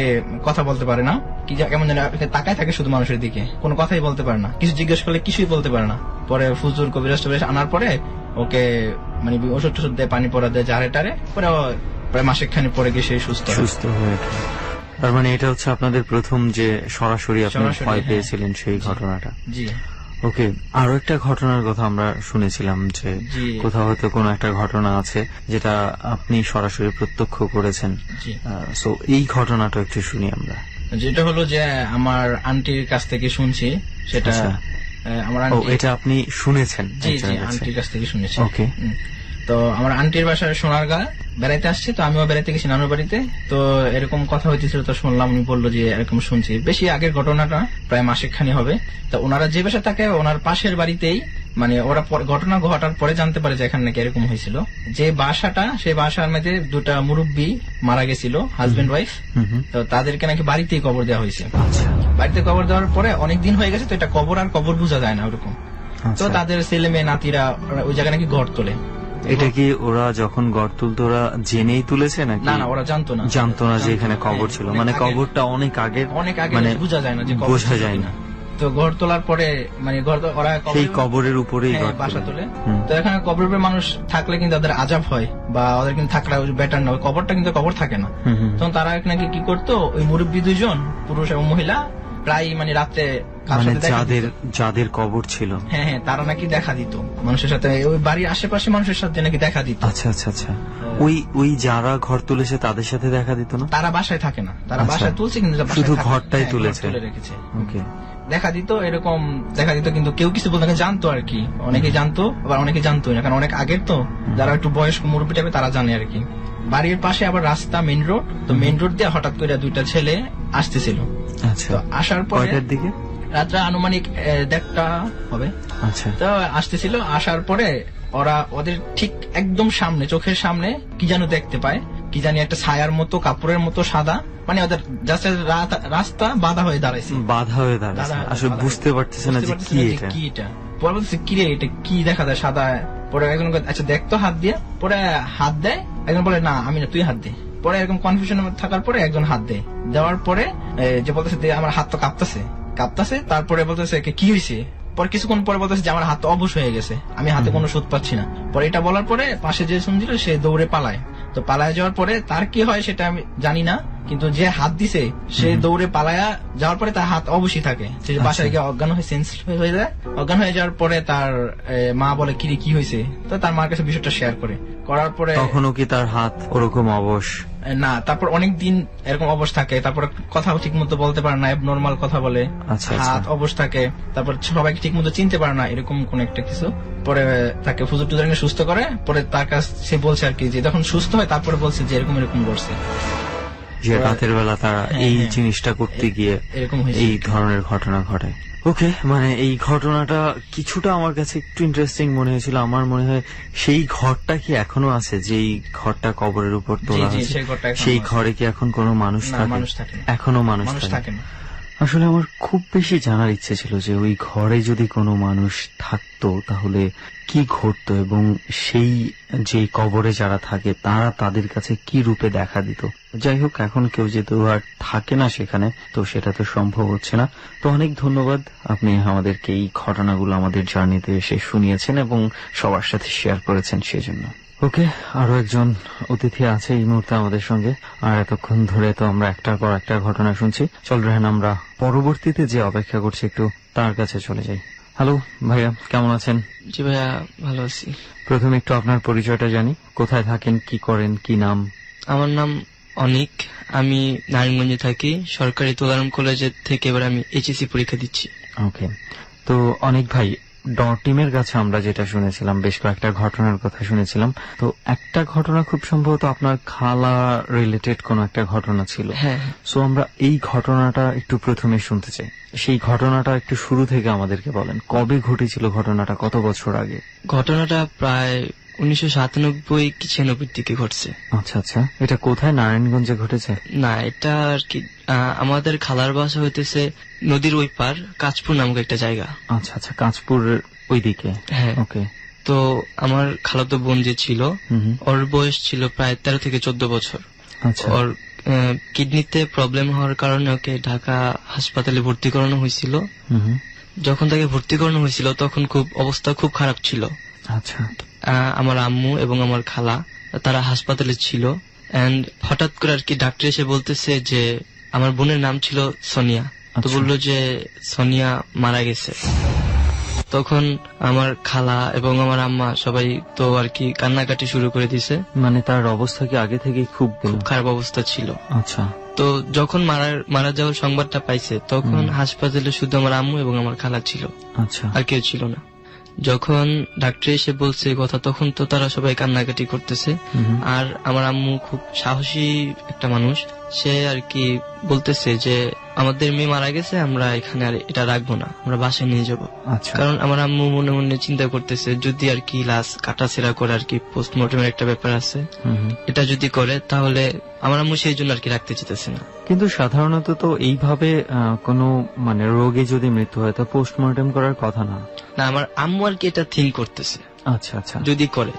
কথা বলতে পারে না, কি কেমন যেন তাকায় থাকে শুধু মানুষের দিকে, কোনো কথাই বলতে পারে না, কিছু জিজ্ঞেস করলে কিছুই বলতে পারে না। পরে ফুজুর কবিরাজ আনার পরে ওকে মানে ওষুধ টষুধ দেয়, পানি পড়া দেয়, জারে টারে। পরে প্রায় মাসেকখানি পরে গিয়ে সে সুস্থ হয়ে। তার মানে এটা হচ্ছে আপনাদের প্রথম যে সরাসরি আপনি ভয় পেয়েছিলেন সেই ঘটনাটা। জি। ওকে, আরো একটা ঘটনার কথা আমরা শুনেছিলাম যে কোথাও হয়তো কোনো একটা ঘটনা আছে যেটা আপনি সরাসরি প্রত্যক্ষ করেছেন। সো এই ঘটনাটা একটু শুনি আমরা। যেটা হলো যে আমার আন্টির কাছ থেকে শুনছি, সেটা আমার এটা আপনি শুনেছেন? জি, আন্টির কাছ থেকে শুনেছি। ওকে। তো আমার আন্টির বাসায় সোনারগাঁ বেড়াইতে আসছে, তো আমিও বেড়াইতে গেছি নানুর বাড়িতে। তো এরকম কথা হইতেছিল, তো শুনলাম, উনি বললো যে এরকম শুনছি। বেশি আগের ঘটনাটা, প্রায় মাসেকখানি হবে। তো ওনারা যে বাসা থাকে ওনার পাশের বাড়িতেই, মানে ওরা ঘটনা ঘটার পরে জানতে পারে যে এখানে নাকি এরকম হয়েছিল। যে বাসাটা, সেই বাসার মধ্যে 2টা মুরব্বী মারা গেছিল, হাজবেন্ড ওয়াইফ। তো তাদেরকে নাকি বাড়িতেই কবর দেওয়া হয়েছে। বাড়িতে কবর দেওয়ার পরে অনেকদিন হয়ে গেছে, তো এটা কবর আর কবর বোঝা যায় না ওরকম। তো তাদের ছেলে মেয়ে নাতিরা ওই জায়গায় নাকি ঘর তোলে। এটা কি ওরা যখন গড় তুলতো ওরা জেনেই তুলেছে নাকি? না, ওরা জানতো না যে এখানে কবর ছিল, মানে কবরটা অনেক আগে, মানে বোঝা যায় না, যে বোঝা যায় না। তো ঘর তোলার পরে মানে ওরা সেই কবরের উপরেই বাসা তোলে। তো এখানে কবরের উপরে মানুষ থাকলে কিন্তু তাদের আজাব হয়, বা ওদের কিন্তু থাকলে বেটার না, ওই কবরটা কিন্তু কবর থাকে না। তখন তারা নাকি কি করতো, ওই মুরব্বী 2জন, পুরুষ এবং মহিলা, প্রায় মানে রাত্রে কার মানে সাথে দেখা যাদের দিত। যাদের কবর ছিল। হ্যাঁ হ্যাঁ, তারা নাকি দেখা দিত মানুষের সাথে, ওই বাড়ির আশেপাশে মানুষের সাথে নাকি দেখা দিত। আচ্ছা আচ্ছা আচ্ছা, ওই যারা ঘর তুলেছে তাদের সাথে দেখা দিত না? তারা বাসায় থাকে না, তারা আচ্ছা। বাসায় তুলছে কিন্তু বাসায় শুধু থাকে না। ঘরটাই হ্যাঁ, তুলেছে। ঘর তুলে রেখেছে। ওকে। দেখা দিত, এরকম দেখা দিত, কিন্তু কেউ কিছু বলতে না, জানতো আর কি, অনেকে জানতো আবার অনেকে জানতোই না, কারণ অনেক আগের তো, যারা একটু বয়স্ক মুরব্বী টাইপের তারা জানে আর কি। বাড়ির পাশে আবার রাস্তা, মেইন রোড, তো মেইন রোড দিয়ে হঠাৎ করে দুইটা ছেলে আসতেছিল। আচ্ছা, তো আসার পরে কয়টার দিকে? রাত্রে আনুমানিক 1:30 হবে। আচ্ছা তো আসতেছিল, আসার পরে ওরা ওদের ঠিক একদম সামনে, চোখের সামনে কি যেন দেখতে পায়, কি জানি একটা ছায়ার মতো, কাপড়ের মতো সাদা, মানে ওদের জাস্ট রাস্তা বাধা হয়ে দাঁড়াইছে। বাধা হয়ে দাঁড়াচ্ছে, আসলে বুঝতে পারতেছে না যে কি এটা। কি এটা, পরে বলতেছে কি রে এটা কি দেখা যায় সাদা। পরে একজন বলে, আচ্ছা দেখতো হাত দিয়ে, পরে হাত দেয়, একজন বলে না আমি না, তুই হাত দে। পরে এরকম কনফিউশনের মধ্যে থাকার পরে একজন হাত দেয়, দেওয়ার পরে যে বলতেছে আমার হাত তো কাঁপতেছে, তারপরে বলতেছে কি হয়েছে, পরে কিছুক্ষণ পরে বলতেছে যে আমার হাত অবশ হয়ে গেছে, আমি হাতে কোনো সুদ পাচ্ছি না। পরে এটা বলার পরে পাশে যে শুনছিল সে দৌড়ে পালায়। তো পালায় যাওয়ার পরে তার কি হয় সেটা আমি জানি না, কিন্তু যে হাত দিছে সে দৌড়ে পালায়া যাওয়ার পরে তার হাত অবশ্যই থাকে, সে বাসায় গিয়ে অজ্ঞান হয়ে সেন্স হয়ে যায়। অজ্ঞান হয়ে যাওয়ার পরে তার মা বলে কিরে কি হয়েছে, তো তার মার কাছে বিষয়টা শেয়ার করার পরে তখনও কি তার হাত ওরকম অবশ? না, তারপর অনেক দিন এরকম অবস্থা থাকে, তারপর কথা ঠিক মতো বলতে পারে না, নর্মাল কথা বলে, আচ্ছা, হাত অবস্থা থাকে, তারপর সবাইকে ঠিক মতো চিনতে পারে না, এরকম কোন একটা কিছু। পরে তাকে ফুজুর টুজুর এনে সুস্থ করে, পরে তার কাছে সে বলছে আর কি, যে যখন সুস্থ হয় তারপরে বলছে যে এরকম এরকম করছে, যে রাতের বেলা তারা এই জিনিসটা করতে গিয়ে এরকম হয়েছে। এই ধরনের ঘটনা ঘটে। ওকে, মানে এই ঘটনাটা কিছুটা আমার কাছে একটু ইন্টারেস্টিং মনে হয়েছিল। আমার মনে হয় সেই ঘরটা কি এখনো আছে, যেই ঘরটা কবরের উপর তোলা জি, হয়েছে, সেই ঘরটা এখনো সেই আছে। ঘরে কি এখন কোনো মানুষ না, থাকে? মানুষ থাকে না। এখনো মানুষ মানুষ থাকে? থাকে না। আসলে আমার খুব বেশি জানার ইচ্ছে ছিল যে ওই ঘরে যদি কোনো মানুষ থাকতো তাহলে কি ঘটতো, এবং সেই যে কবরে যারা থাকে তারা তাদের কাছে কি রূপে দেখা দিত। যাই হোক, এখন কেউ যেহেতু আর থাকে না সেখানে, তো সেটা তো সম্ভব হচ্ছে না। তো অনেক ধন্যবাদ, আপনি আমাদেরকে এই ঘটনাগুলো আমাদের জার্নিতে এসে শুনিয়েছেন এবং সবার সাথে শেয়ার করেছেন, সেজন্য। ওকে, আরো একজন অতিথি আছে এই মুহূর্তে আমাদের সঙ্গে, আর এতক্ষণ ধরে তো আমরা একটার পর একটা ঘটনা শুনছি। চল রেহান, আমরা পরবর্তীতে যে অপেক্ষা করছি একটু তার কাছে চলে যাই। হ্যালো ভাইয়া, কেমন আছেন? জি ভাইয়া, ভালো আছি। প্রথমে একটু আপনার পরিচয়টা জানি, কোথায় থাকেন, কি করেন, কি নাম? আমার নাম অনিক, আমি নারায়ণগঞ্জে থাকি, সরকারি তোলারাম কলেজের থেকে এবার আমি এইচএসসি পরীক্ষা দিচ্ছি। ওকে, তো অনেক ভাই, টিমের কাছে আমরা যেটা শুনেছিলাম, বেশ কয়েকটা ঘটনার কথা শুনেছিলাম, তো একটা ঘটনা খুব সম্ভবত আপনার খালা রিলেটেড কোন একটা ঘটনা ছিল। হ্যাঁ, সো আমরা এই ঘটনাটা একটু প্রথমে শুনতে চাই। সেই ঘটনাটা একটু শুরু থেকে আমাদেরকে বলেন, কবে ঘটেছিল ঘটনাটা, কত বছর আগে? ঘটনাটা প্রায় 1997 কি 96 দিকে ঘটছে। আচ্ছা আচ্ছা, এটা কোথায়, নারায়ণগঞ্জে ঘটেছে? না, এটা আর কি আমাদের খালার বাসা হইতেছে নদীর ওই পার, কাঁচপুর নামক একটা জায়গা। আচ্ছা আচ্ছা, কাঁচপুর ওইদিকে। হ্যাঁ, ওকে। তো আমার খালাতো বোন যে ছিল, হুম। ওর বয়স ছিল প্রায় 13 থেকে 14 বছর। আচ্ছা। ওর কিডনিতে প্রবলেম হওয়ার কারণে ওকে ঢাকা হাসপাতালে ভর্তি করানো হয়েছিল। হুম। যখন তাকে ভর্তি করানো হয়েছিল তখন অবস্থা খুব খারাপ ছিল। আচ্ছা। আমার আম্মু এবং আমার খালা তারা হাসপাতালে ছিল, এন্ড হঠাৎ করে আর কি ডাক্তার এসে বলতেছে যে আমার বোনের নাম ছিল সোনিয়া, তো বললো যে সোনিয়া মারা গেছে। তখন আমার খালা এবং আমার আম্মা সবাই তো আর কি কান্নাকাটি শুরু করে দিছে। মানে তার অবস্থা কি আগে থেকে খুব খারাপ অবস্থা ছিল। আচ্ছা। তো যখন মারা যাওয়ার সংবাদটা পাইছে তখন হাসপাতালে শুধু আমার আম্মু এবং আমার খালা ছিল, আচ্ছা, আর কেউ ছিল না। যখন ডাক্তার এসে বলছে কথা, তখন তো তারা সবাই কান্নাকাটি করতেছে। আর আমার আম্মু খুব সাহসী একটা মানুষ, সে আর কি বলতেছে যে আমাদের মেয়ে মারা গেছে, আমরা এখানে আর এটা রাখবো না, আমরা বাসায় নিয়ে যাবো। আচ্ছা। কারণ আমার আম্মু মনে মনে চিন্তা করতেছে যদি আর কি লাশ কাটাছেড়া করে আর কি পোস্টমর্টমের একটা ব্যাপার আছে, এটা যদি করে তাহলে আমার আম্মু সেই জন্য আর কি রাখতে চাইতেছে না। কিন্তু সাধারণত তো এইভাবে কোনো মানে রোগে যদি মৃত্যু হয় তো পোস্টমর্টেম করার কথা না। না, আমার আম্মু আর কি এটা থিঙ্ক করতেছে আচ্ছা আচ্ছা, যদি করে।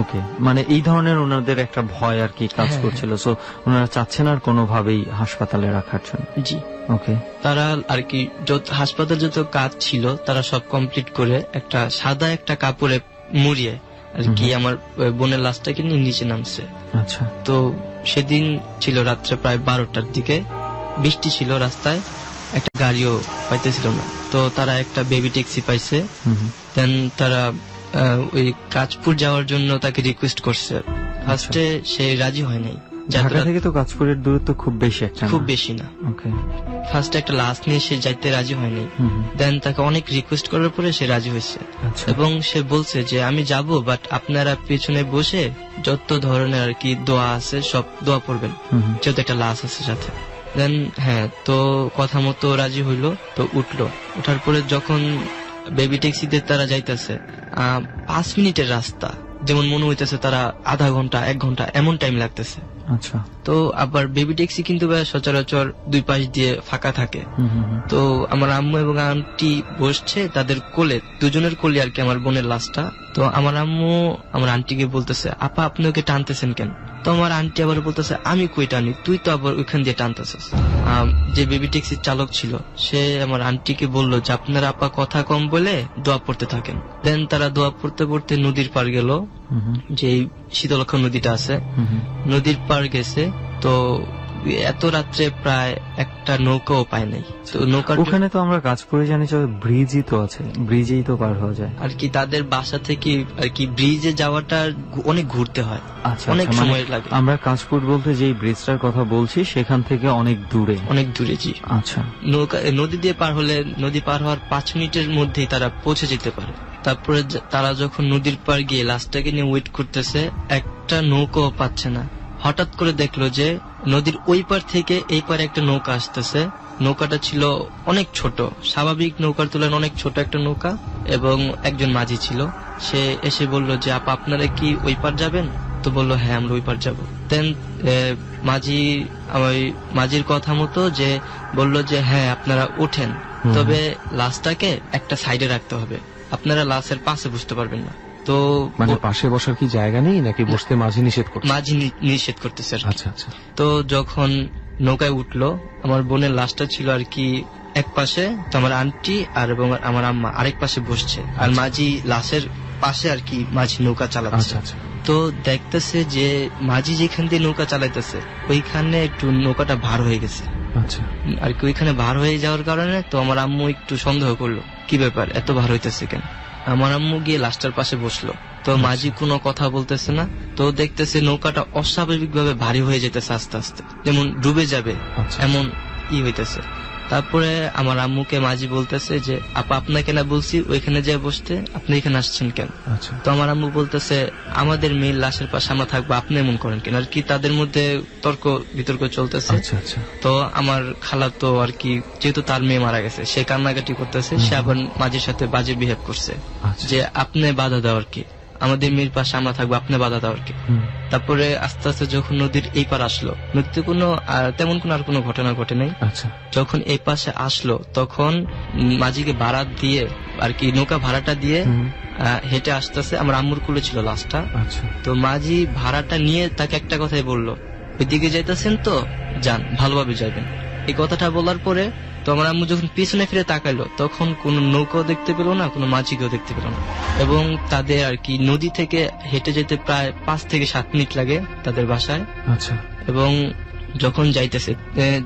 ওকে, মানে এই ধরনের ওনাদের একটা ভয় আর কি কাজ করছিল, সো ওনারা চাচ্ছেন আর কোনোভাবেই হাসপাতালে রাখার জন্য। জি, ওকে। তারা আর কি হাসপাতাল যত কাজ ছিল তারা সব কমপ্লিট করে একটা সাদা একটা কাপড়ে মুড়িয়ে আর কি আমার বোনের লাশটাকে নিয়ে নিচে নামছে। আচ্ছা। তো সেদিন ছিল রাত্রে প্রায় 12টার দিকে, বৃষ্টি ছিল রাস্তায়, একটা গাড়িও পাইতেছিল না। তো তারা একটা বেবি ট্যাক্সি পাইছে। দেন তারা ওই কাজপুর যাওয়ার জন্য তাকে রিকোয়েস্ট করছে। ফার্স্টে সে রাজি হয় নাই। ঢাকা থেকে তো কাজপুরের দূরত্ব খুব বেশি একটা না। খুব বেশি না। ওকে। ফার্স্টে একটা লাশ নিয়ে সে যাইতে রাজি হয় নাই। দেন তাকে অনেক রিকোয়েস্ট করার পরে সে রাজি হয়েছে। আচ্ছা। এবং সে বলছে যে আমি যাব, বাট আপনারা পেছনে বসে যত ধরনের আর কি দোয়া আছে সব দোয়া পড়বেন, যেহেতু একটা লাশ আছে সাথে। দেন হ্যাঁ, তো কথা মতো রাজি হইলো, তো উঠলো। ওঠার পরে যখন বেবি ট্যাক্সিতে তারা যাইতেছে 5 মিনিটের রাস্তা, যেমন মনে হইতেছে তারা আধা ঘন্টা 1 ঘন্টা এমন টাইম লাগতেছে। আচ্ছা। তো আবার বেবি ট্যাক্সি কিন্তু সচরাচর 2 পাশ দিয়ে ফাঁকা থাকে। তো আমার আম্মু এবং আন্টি বসছে তাদের কোলে, দুজনের কোলে আর কি আমার বোনের লাশটা। তো আমার আম্মু আমার আন্টিকে বলতেছে, আপা আপনি ওকে টানতেছেন কেন? তো আমার আন্টি আবার বলতেছে, আমি কই টানি, তুই তো আবার ওইখান দিয়ে টানতেছিস। যে বেবি ট্যাক্সির চালক ছিল সে আমার আন্টিকে বললো যে আপনার আপা কথা কম বলে দোয়া পড়তে থাকেন। দেন তারা দোয়া পড়তে পড়তে নদীর পার গেল, যে শীতলক্ষা নদীটা আছে, নদীর পার গেছে। তো এত রাত্রে প্রায় একটা নৌকাও পায় নাই। তো নৌকা ওখানে তো আমরা কাজপুরে জানি যে ব্রিজই তো আছে, ব্রিজেই তো পার হয়ে যায় আর কি। তাদের বাসা থেকে আর কি ব্রিজে যাওয়াটা অনেক ঘুরতে হয়, আচ্ছা, অনেক মানে সময় লাগে। আমরা কাজপুর বলতে যেই ব্রিজটার কথা বলছি সেখান থেকে অনেক দূরে। অনেক দূরে, জি। আচ্ছা। নদী দিয়ে পার হলে, নদী পার হওয়ার 5 মিনিটের মধ্যেই তারা পৌঁছে যেতে পারে। তারপরে তারা যখন নদীর পার গিয়ে লাশটাকে নিয়ে ওয়েট করতেছে, একটা নৌকাও পাচ্ছে না। হঠাৎ করে দেখলো যে নদীর ওই পার থেকে এই পারে একটা নৌকা আসতেছে। নৌকাটা ছিল অনেক ছোট, স্বাভাবিক নৌকার তুলনায় অনেক ছোট একটা নৌকা, এবং একজন মাঝি ছিল। সে এসে বলল যে আপা আপনারা কি ওই পার যাবেন? তো বললো হ্যাঁ আমরা ওই পার যাবো। দেন মাঝির কথা মতো যে বলল যে হ্যাঁ আপনারা ওঠেন, তবে লাশটাকে একটা সাইডে রাখতে হবে, আপনারা লাশের পাশে বসতে পারবেন না। তো মানে পাশে বসার কি জায়গা নেই নাকি বসতে মাঝি নিষেধ করছে? মাঝি নিষেধ করতেছে আর কি। আচ্ছা আচ্ছা। তো যখন নৌকায় উঠলো, আমার বোনের লাশটা ছিল আর কি এক পাশে, তো আমার আন্টি আর এবং আমার আম্মা আরেক পাশে বসছে, আর মাঝি লাশের পাশে আর কি মাঝি নৌকা চালাচ্ছে। আচ্ছা আচ্ছা। তো দেখতেছে যে মাঝি যেখান দিয়ে নৌকা চালাইতেছে ওইখানে একটু নৌকাটা ভার হয়ে গেছে আচ্ছা। আর কি। ওইখানে ভার হয়ে যাওয়ার কারণে তো আমার আম্মু একটু সন্দেহ করলো, কি ব্যাপার এত ভার হইতেছে কেন? আমার আম্মু গিয়ে লাশটার পাশে বসলো। তো মাঝি কোনো কথা বলতেছে না। তো দেখতেছে নৌকাটা অস্বাভাবিক ভাবে ভারী হয়ে যেতেছে আস্তে আস্তে, যেমন ডুবে যাবে এমন হইতেছে। তারপরে আমার আম্মুকে মাঝি বলতেছে যে আপা আপনাকে না বলছি ওইখানে যে বসতে, আপনি এখানে আসছেন কেন? তো আমার আম্মু বলতেছে আমাদের মেয়ের লাশের পাশে আমরা থাকবো, আপনি এমন করেন কেন? আর কি তাদের মধ্যে তর্ক বিতর্ক চলতেছে। তো আমার খালা তো আর কি, যেহেতু তার মেয়ে মারা গেছে, সে কান্নাকাটি করতেছে, সে আবার মাঝির সাথে বাজে বিহেভ করছে যে আপনি বাধা দেওয়ার কি, আমাদের মেয়ের পাশে আমরা থাকবো, আপনি বাধা দেওয়ার কি। তারপরে আস্তে আস্তে যখন নদীর এই পার আসলো, নদীতে তেমন কোনো আর কোনো ঘটনা ঘটে নাই। যখন এই পাশে আসলো তখন মাঝিকে ভাড়া দিয়ে আর কি, নৌকা ভাড়াটা দিয়ে হেঁটে আসতেছে। আমার আম্মুর কুলে ছিল লাশটা। তো মাঝি ভাড়াটা নিয়ে তাকে একটা কথাই বললো, ওইদিকে যাইতেছেন তো যান, ভালোভাবে যাবেন। এই কথাটা বলার পরে তো আমার আম্মু যখন পিছনে ফিরে তাকাইলো তখন কোন নৌকাও দেখতে পেল না, কোনো মাঝিকেও দেখতে পেল না। এবং তাদের আর কি নদী থেকে হেঁটে যেতে প্রায় 5 থেকে 7 মিনিট লাগে তাদের বাসায়। আচ্ছা। এবং যখন যাইতেছে,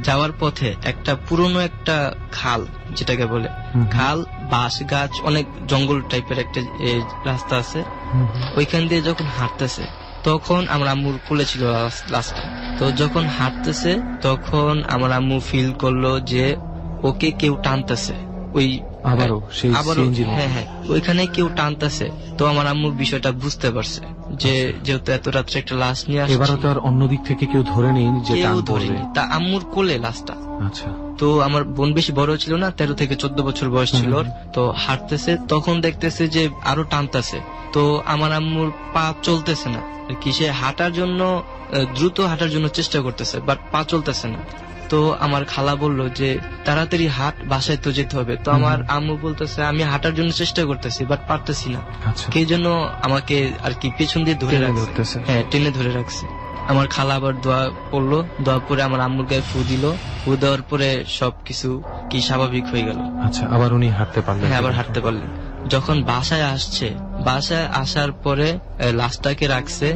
যাওয়ার পথে একটা পুরনো একটা খাল, যেটাকে বলে খাল, বাঁশ গাছ, অনেক জঙ্গল টাইপের একটা রাস্তা আছে, ওইখান দিয়ে যখন হাঁটতেছে তখন আমার আম্মুর কোলে ছিল লাশটা। তো যখন হাঁটতেছে তখন আমার আম্মু ফিল করলো যে ওকে কেউ টানতেছে, ওই আবারও হ্যাঁ হ্যাঁ ওইখানে কেউ টানতেছে। তো আমার আম্মু বিষয়টা বুঝতে পারছে যে যেহেতু এত রাত্রে একটা লাশ নিয়ে আসছে, এবারও তো আর অন্য দিক থেকে কেউ ধরে নেই, কেউ ধরেনি, তা আম্মুর কোলে লাশটা। আচ্ছা। তো আমার বোন বেশি বড় ছিল না, 13 থেকে 14 বছর বয়স ছিল। তো হাঁটতেছে তখন দেখতেছে যে আরো টানতেছে। তো আমার আম্মুর পা চলতেছে না, কি সে হাঁটার জন্য দ্রুত হাঁটার জন্য চেষ্টা করতেছে, বাট পা চলতেছে না। তো আমার খালা বলল যে তাড়াতাড়ি হাঁট, বাসায় তো যেতে হবে। তো আমার আম্মু বলতেছে আমি হাঁটার জন্য চেষ্টা করতেছি বাট পারতেছি না, সেই জন্য আমাকে আর কি পেছন দিয়ে ধরে রাখছে, হ্যাঁ টেনে ধরে রাখছে। আমার খালা আবার দোয়া পড়লো, দোয়া পরে আমার আম্মুর গায়ে ফু দিল, ফু দেওয়ার পরে সবকিছু কি স্বাভাবিক হয়ে গেল। আচ্ছা, আবার উনি হাঁটতে পারলেন? হ্যাঁ, আবার হাঁটতে পারলেন। যখন বাসায় আসছে, বাসায় আসার পরে লাশটাকে রাখছে,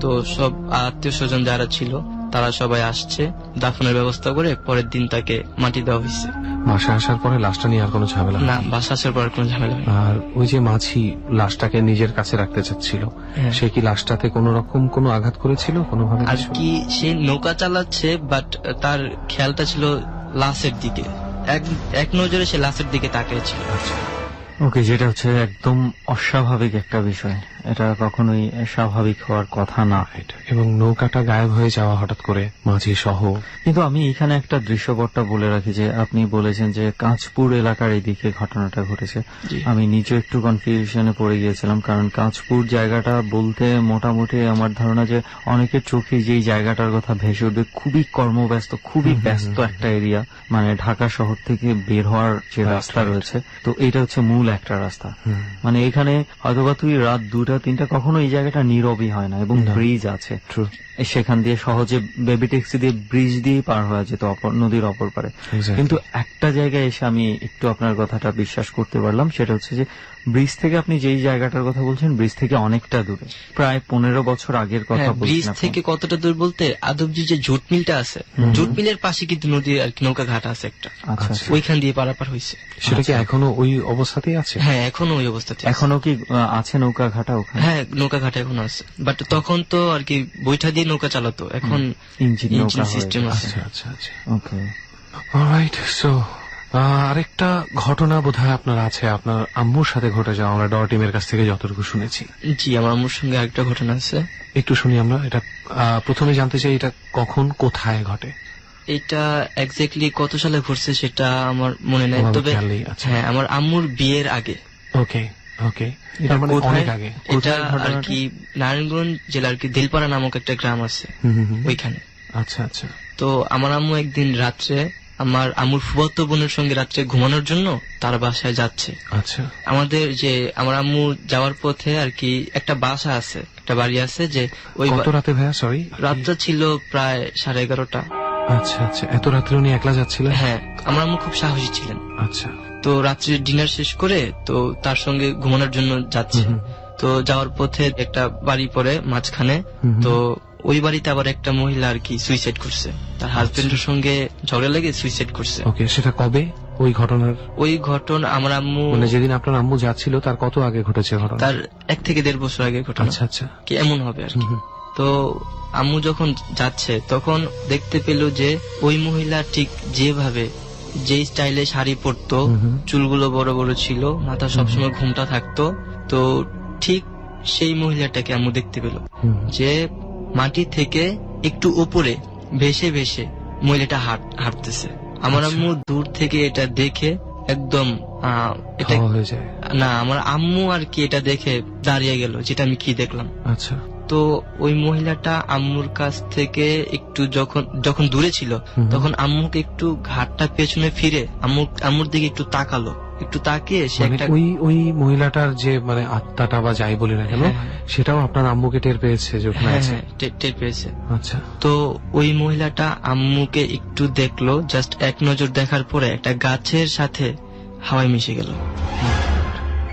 তো সব আত্মীয় স্বজন যারা ছিল তারা সবাই আসছে, দাফনের ব্যবস্থা করে পরের দিন তাকে মাটি দেওয়া হয়েছে। বাসায় আসার পরে লাশটা নিয়ে আর কোনো ঝামেলা না, বাসা আসার পর আর কোনো ঝামেলা হয়নি। আর ওই যে মাছি লাশটাকে নিজের কাছে রাখতে চাচ্ছিল, হ্যাঁ। সে কি লাশটাতে কোনো রকম কোনো আঘাত করেছিল কোনোভাবে? আর কি সে নৌকা চালাচ্ছে, বাট তার খেয়ালটা ছিল লাশের দিকে, এক নজরে সে লাশের দিকে তাকিয়েছিল। ওকে, যেটা হচ্ছে একদম অস্বাভাবিক একটা বিষয়, এটা কখনোই স্বাভাবিক হওয়ার কথা না। এবং নৌকাটা গায়েব হয়ে যাওয়া হঠাৎ করে মাঝি সহ। কিন্তু আমি এখানে একটা দৃশ্যপটটা বলে রাখি যে আপনি বলেছেন যে কাঁচপুর এলাকার এদিকে ঘটনাটা ঘটেছে। জি। আমি নিজে একটু কনফিউশনে পড়ে গিয়েছিলাম, কারণ কাঁচপুর জায়গাটা বলতে মোটামুটি আমার ধারণা যে অনেকের চোখে যেই জায়গাটার কথা ভেসে উঠবে, খুবই কর্মব্যস্ত, খুবই ব্যস্ত একটা এরিয়া, মানে ঢাকা শহর থেকে বের হওয়ার যে রাস্তা রয়েছে, তো এটা হচ্ছে মূল একটা রাস্তা। মানে এখানে হয়তোবা তুই রাত 2টা-3টা কখনো এই জায়গাটা নীরবই হয় না, এবং ব্রিজ আছে, সেখান দিয়ে সহজে বেবি ট্যাক্সি দিয়ে ব্রিজ দিয়ে পার হওয়া যেত নদীর অপর পারে। কিন্তু একটা জায়গায় এসে আমি একটু আপনার কথাটা বিশ্বাস করতে পারলাম, সেটা হচ্ছে যে ব্রিজ থেকে আপনি যেই জায়গাটার কথা বলছেন, ব্রিজ থেকে অনেকটা দূরে, প্রায় 15 বছর আগের কথা ব্রিজ বলছেন। থেকে কতটা দূর বলতে, আদবজি যে জুট মিলটা আছে, জুট মিলের পাশে কিন্তু নদী আর কি নৌকা ঘাট আছে একটা, আচ্ছা, ওইখান দিয়ে পারাপার হয়েছে। সেটা কি এখনো ওই অবস্থাতেই আছে? হ্যাঁ, এখনো ওই অবস্থাতে আছে। এখনো কি আছে নৌকা ঘাটা ওখানে? হ্যাঁ, নৌকা ঘাট এখনো আছে, বাট তখন তো আর কি বৈঠা দিয়ে নৌকা চালাতো, এখন ইঞ্জিন নৌকা সিস্টেম আছে। আচ্ছা আচ্ছা আচ্ছা। ওকে, অলরাইট। সো আরেকটা ঘটনা বোধহয় আপনার আছে, আপনার আম্মুর সাথে ঘটে যাওয়া, আমরা ডর টিমের কাছ থেকে যতটুকু শুনেছি। জি, আমার আম্মুর সঙ্গে আরেকটা ঘটনা আছে, একটু শুনি আমরা। এটা প্রথমে জানতে চাই, এটা কখন কোথায় ঘটে? এটা এক্স্যাক্টলি কত সালে ঘটছে সেটা আমার মনে নেই, আমার তবে খেয়াল নেই, আচ্ছা। হ্যাঁ, আমার আম্মুর বিয়ের আগে। ওকে ওকে, এটা মানে কোথায়? অনেক আগে। এটা কোথায় আর ঘটনাটা? কি নারায়ণগঞ্জ জেলার কি দিলপাড়া নামক একটা গ্রাম আছে, ওইখানে। আচ্ছা আচ্ছা। তো আমার আম্মু একদিন রাত্রে আমার আম্মুর ফুফাতো বোনের সঙ্গে রাত্রে ঘুমানোর জন্য তার বাসায় যাচ্ছে। আচ্ছা। আমাদের যে আমার আম্মু যাওয়ার পথে আর কি একটা বাসা আছে, একটা বাড়ি আছে, যে ওই কত রাতে ভাইয়া? সরি, রাতটা ছিল প্রায় 11:30। আচ্ছা আচ্ছা। এত রাত্রে উনি একলা যাচ্ছিলেন? হ্যাঁ, আমার আম্মু খুব সাহসী ছিলেন। আচ্ছা। তো রাত্রে ডিনার শেষ করে তো তার সঙ্গে ঘুমানোর জন্য যাচ্ছে। তো যাওয়ার পথে একটা বাড়ি পড়ে মাঝখানে, তো ওই বাড়িতে আবার একটা মহিলা আর কি সুইসাইড করছে, তার হাজবেন্ডের সঙ্গে ঝগড়া লেগে সুইসাইড করছে। ওকে, সেটা কবে ওই ঘটনার? ওই ঘটনা আমার আম্মু মানে যেদিন আপনার আম্মু যাচ্ছিল তার কত আগে ঘটেছে ঘটনা? তার 1 থেকে 1.5 বছর আগে ঘটনা। আচ্ছা আচ্ছা। কি এমন হবে আর কি। তো আম্মু যখন যাচ্ছে তখন দেখতে পেল যে ওই মহিলা ঠিক যেভাবে যে স্টাইলে শাড়ি পরতো, চুলগুলো বড় বড় ছিল, মাথা সবসময় ঘুমটা থাকতো, তো ঠিক সেই মহিলাটাকে আম্মু দেখতে পেল যে মাটি থেকে একটু উপরে ভেসে ভেসে মহিলাটা হাঁটতেছে। আমার আম্মু দূর থেকে এটা দেখে একদম এটা হয়ে যায় না, আমার আম্মু আর কি এটা দেখে দাঁড়িয়ে গেল, যেটা আমি কি দেখলাম। আচ্ছা। তো ওই মহিলাটা আম্মুর কাছ থেকে একটু যখন দূরে ছিল, তখন আম্মুকে একটু ঘাটটা পেছনে ফিরে আম্মুর দিকে একটু তাকালো, একটু তাকিয়ে সে মানে একটা ওই মহিলাটার যে মানে আত্মাটা বা যাই বলি না কেন, সেটাও আপনার আম্মুকে টের পেয়েছে যে ওখানে আছে? টের পেয়েছে। আচ্ছা। তো ওই মহিলাটা আম্মুকে একটু দেখলো, জাস্ট এক নজর দেখার পরে একটা গাছের সাথে হাওয়ায় মিশে গেল।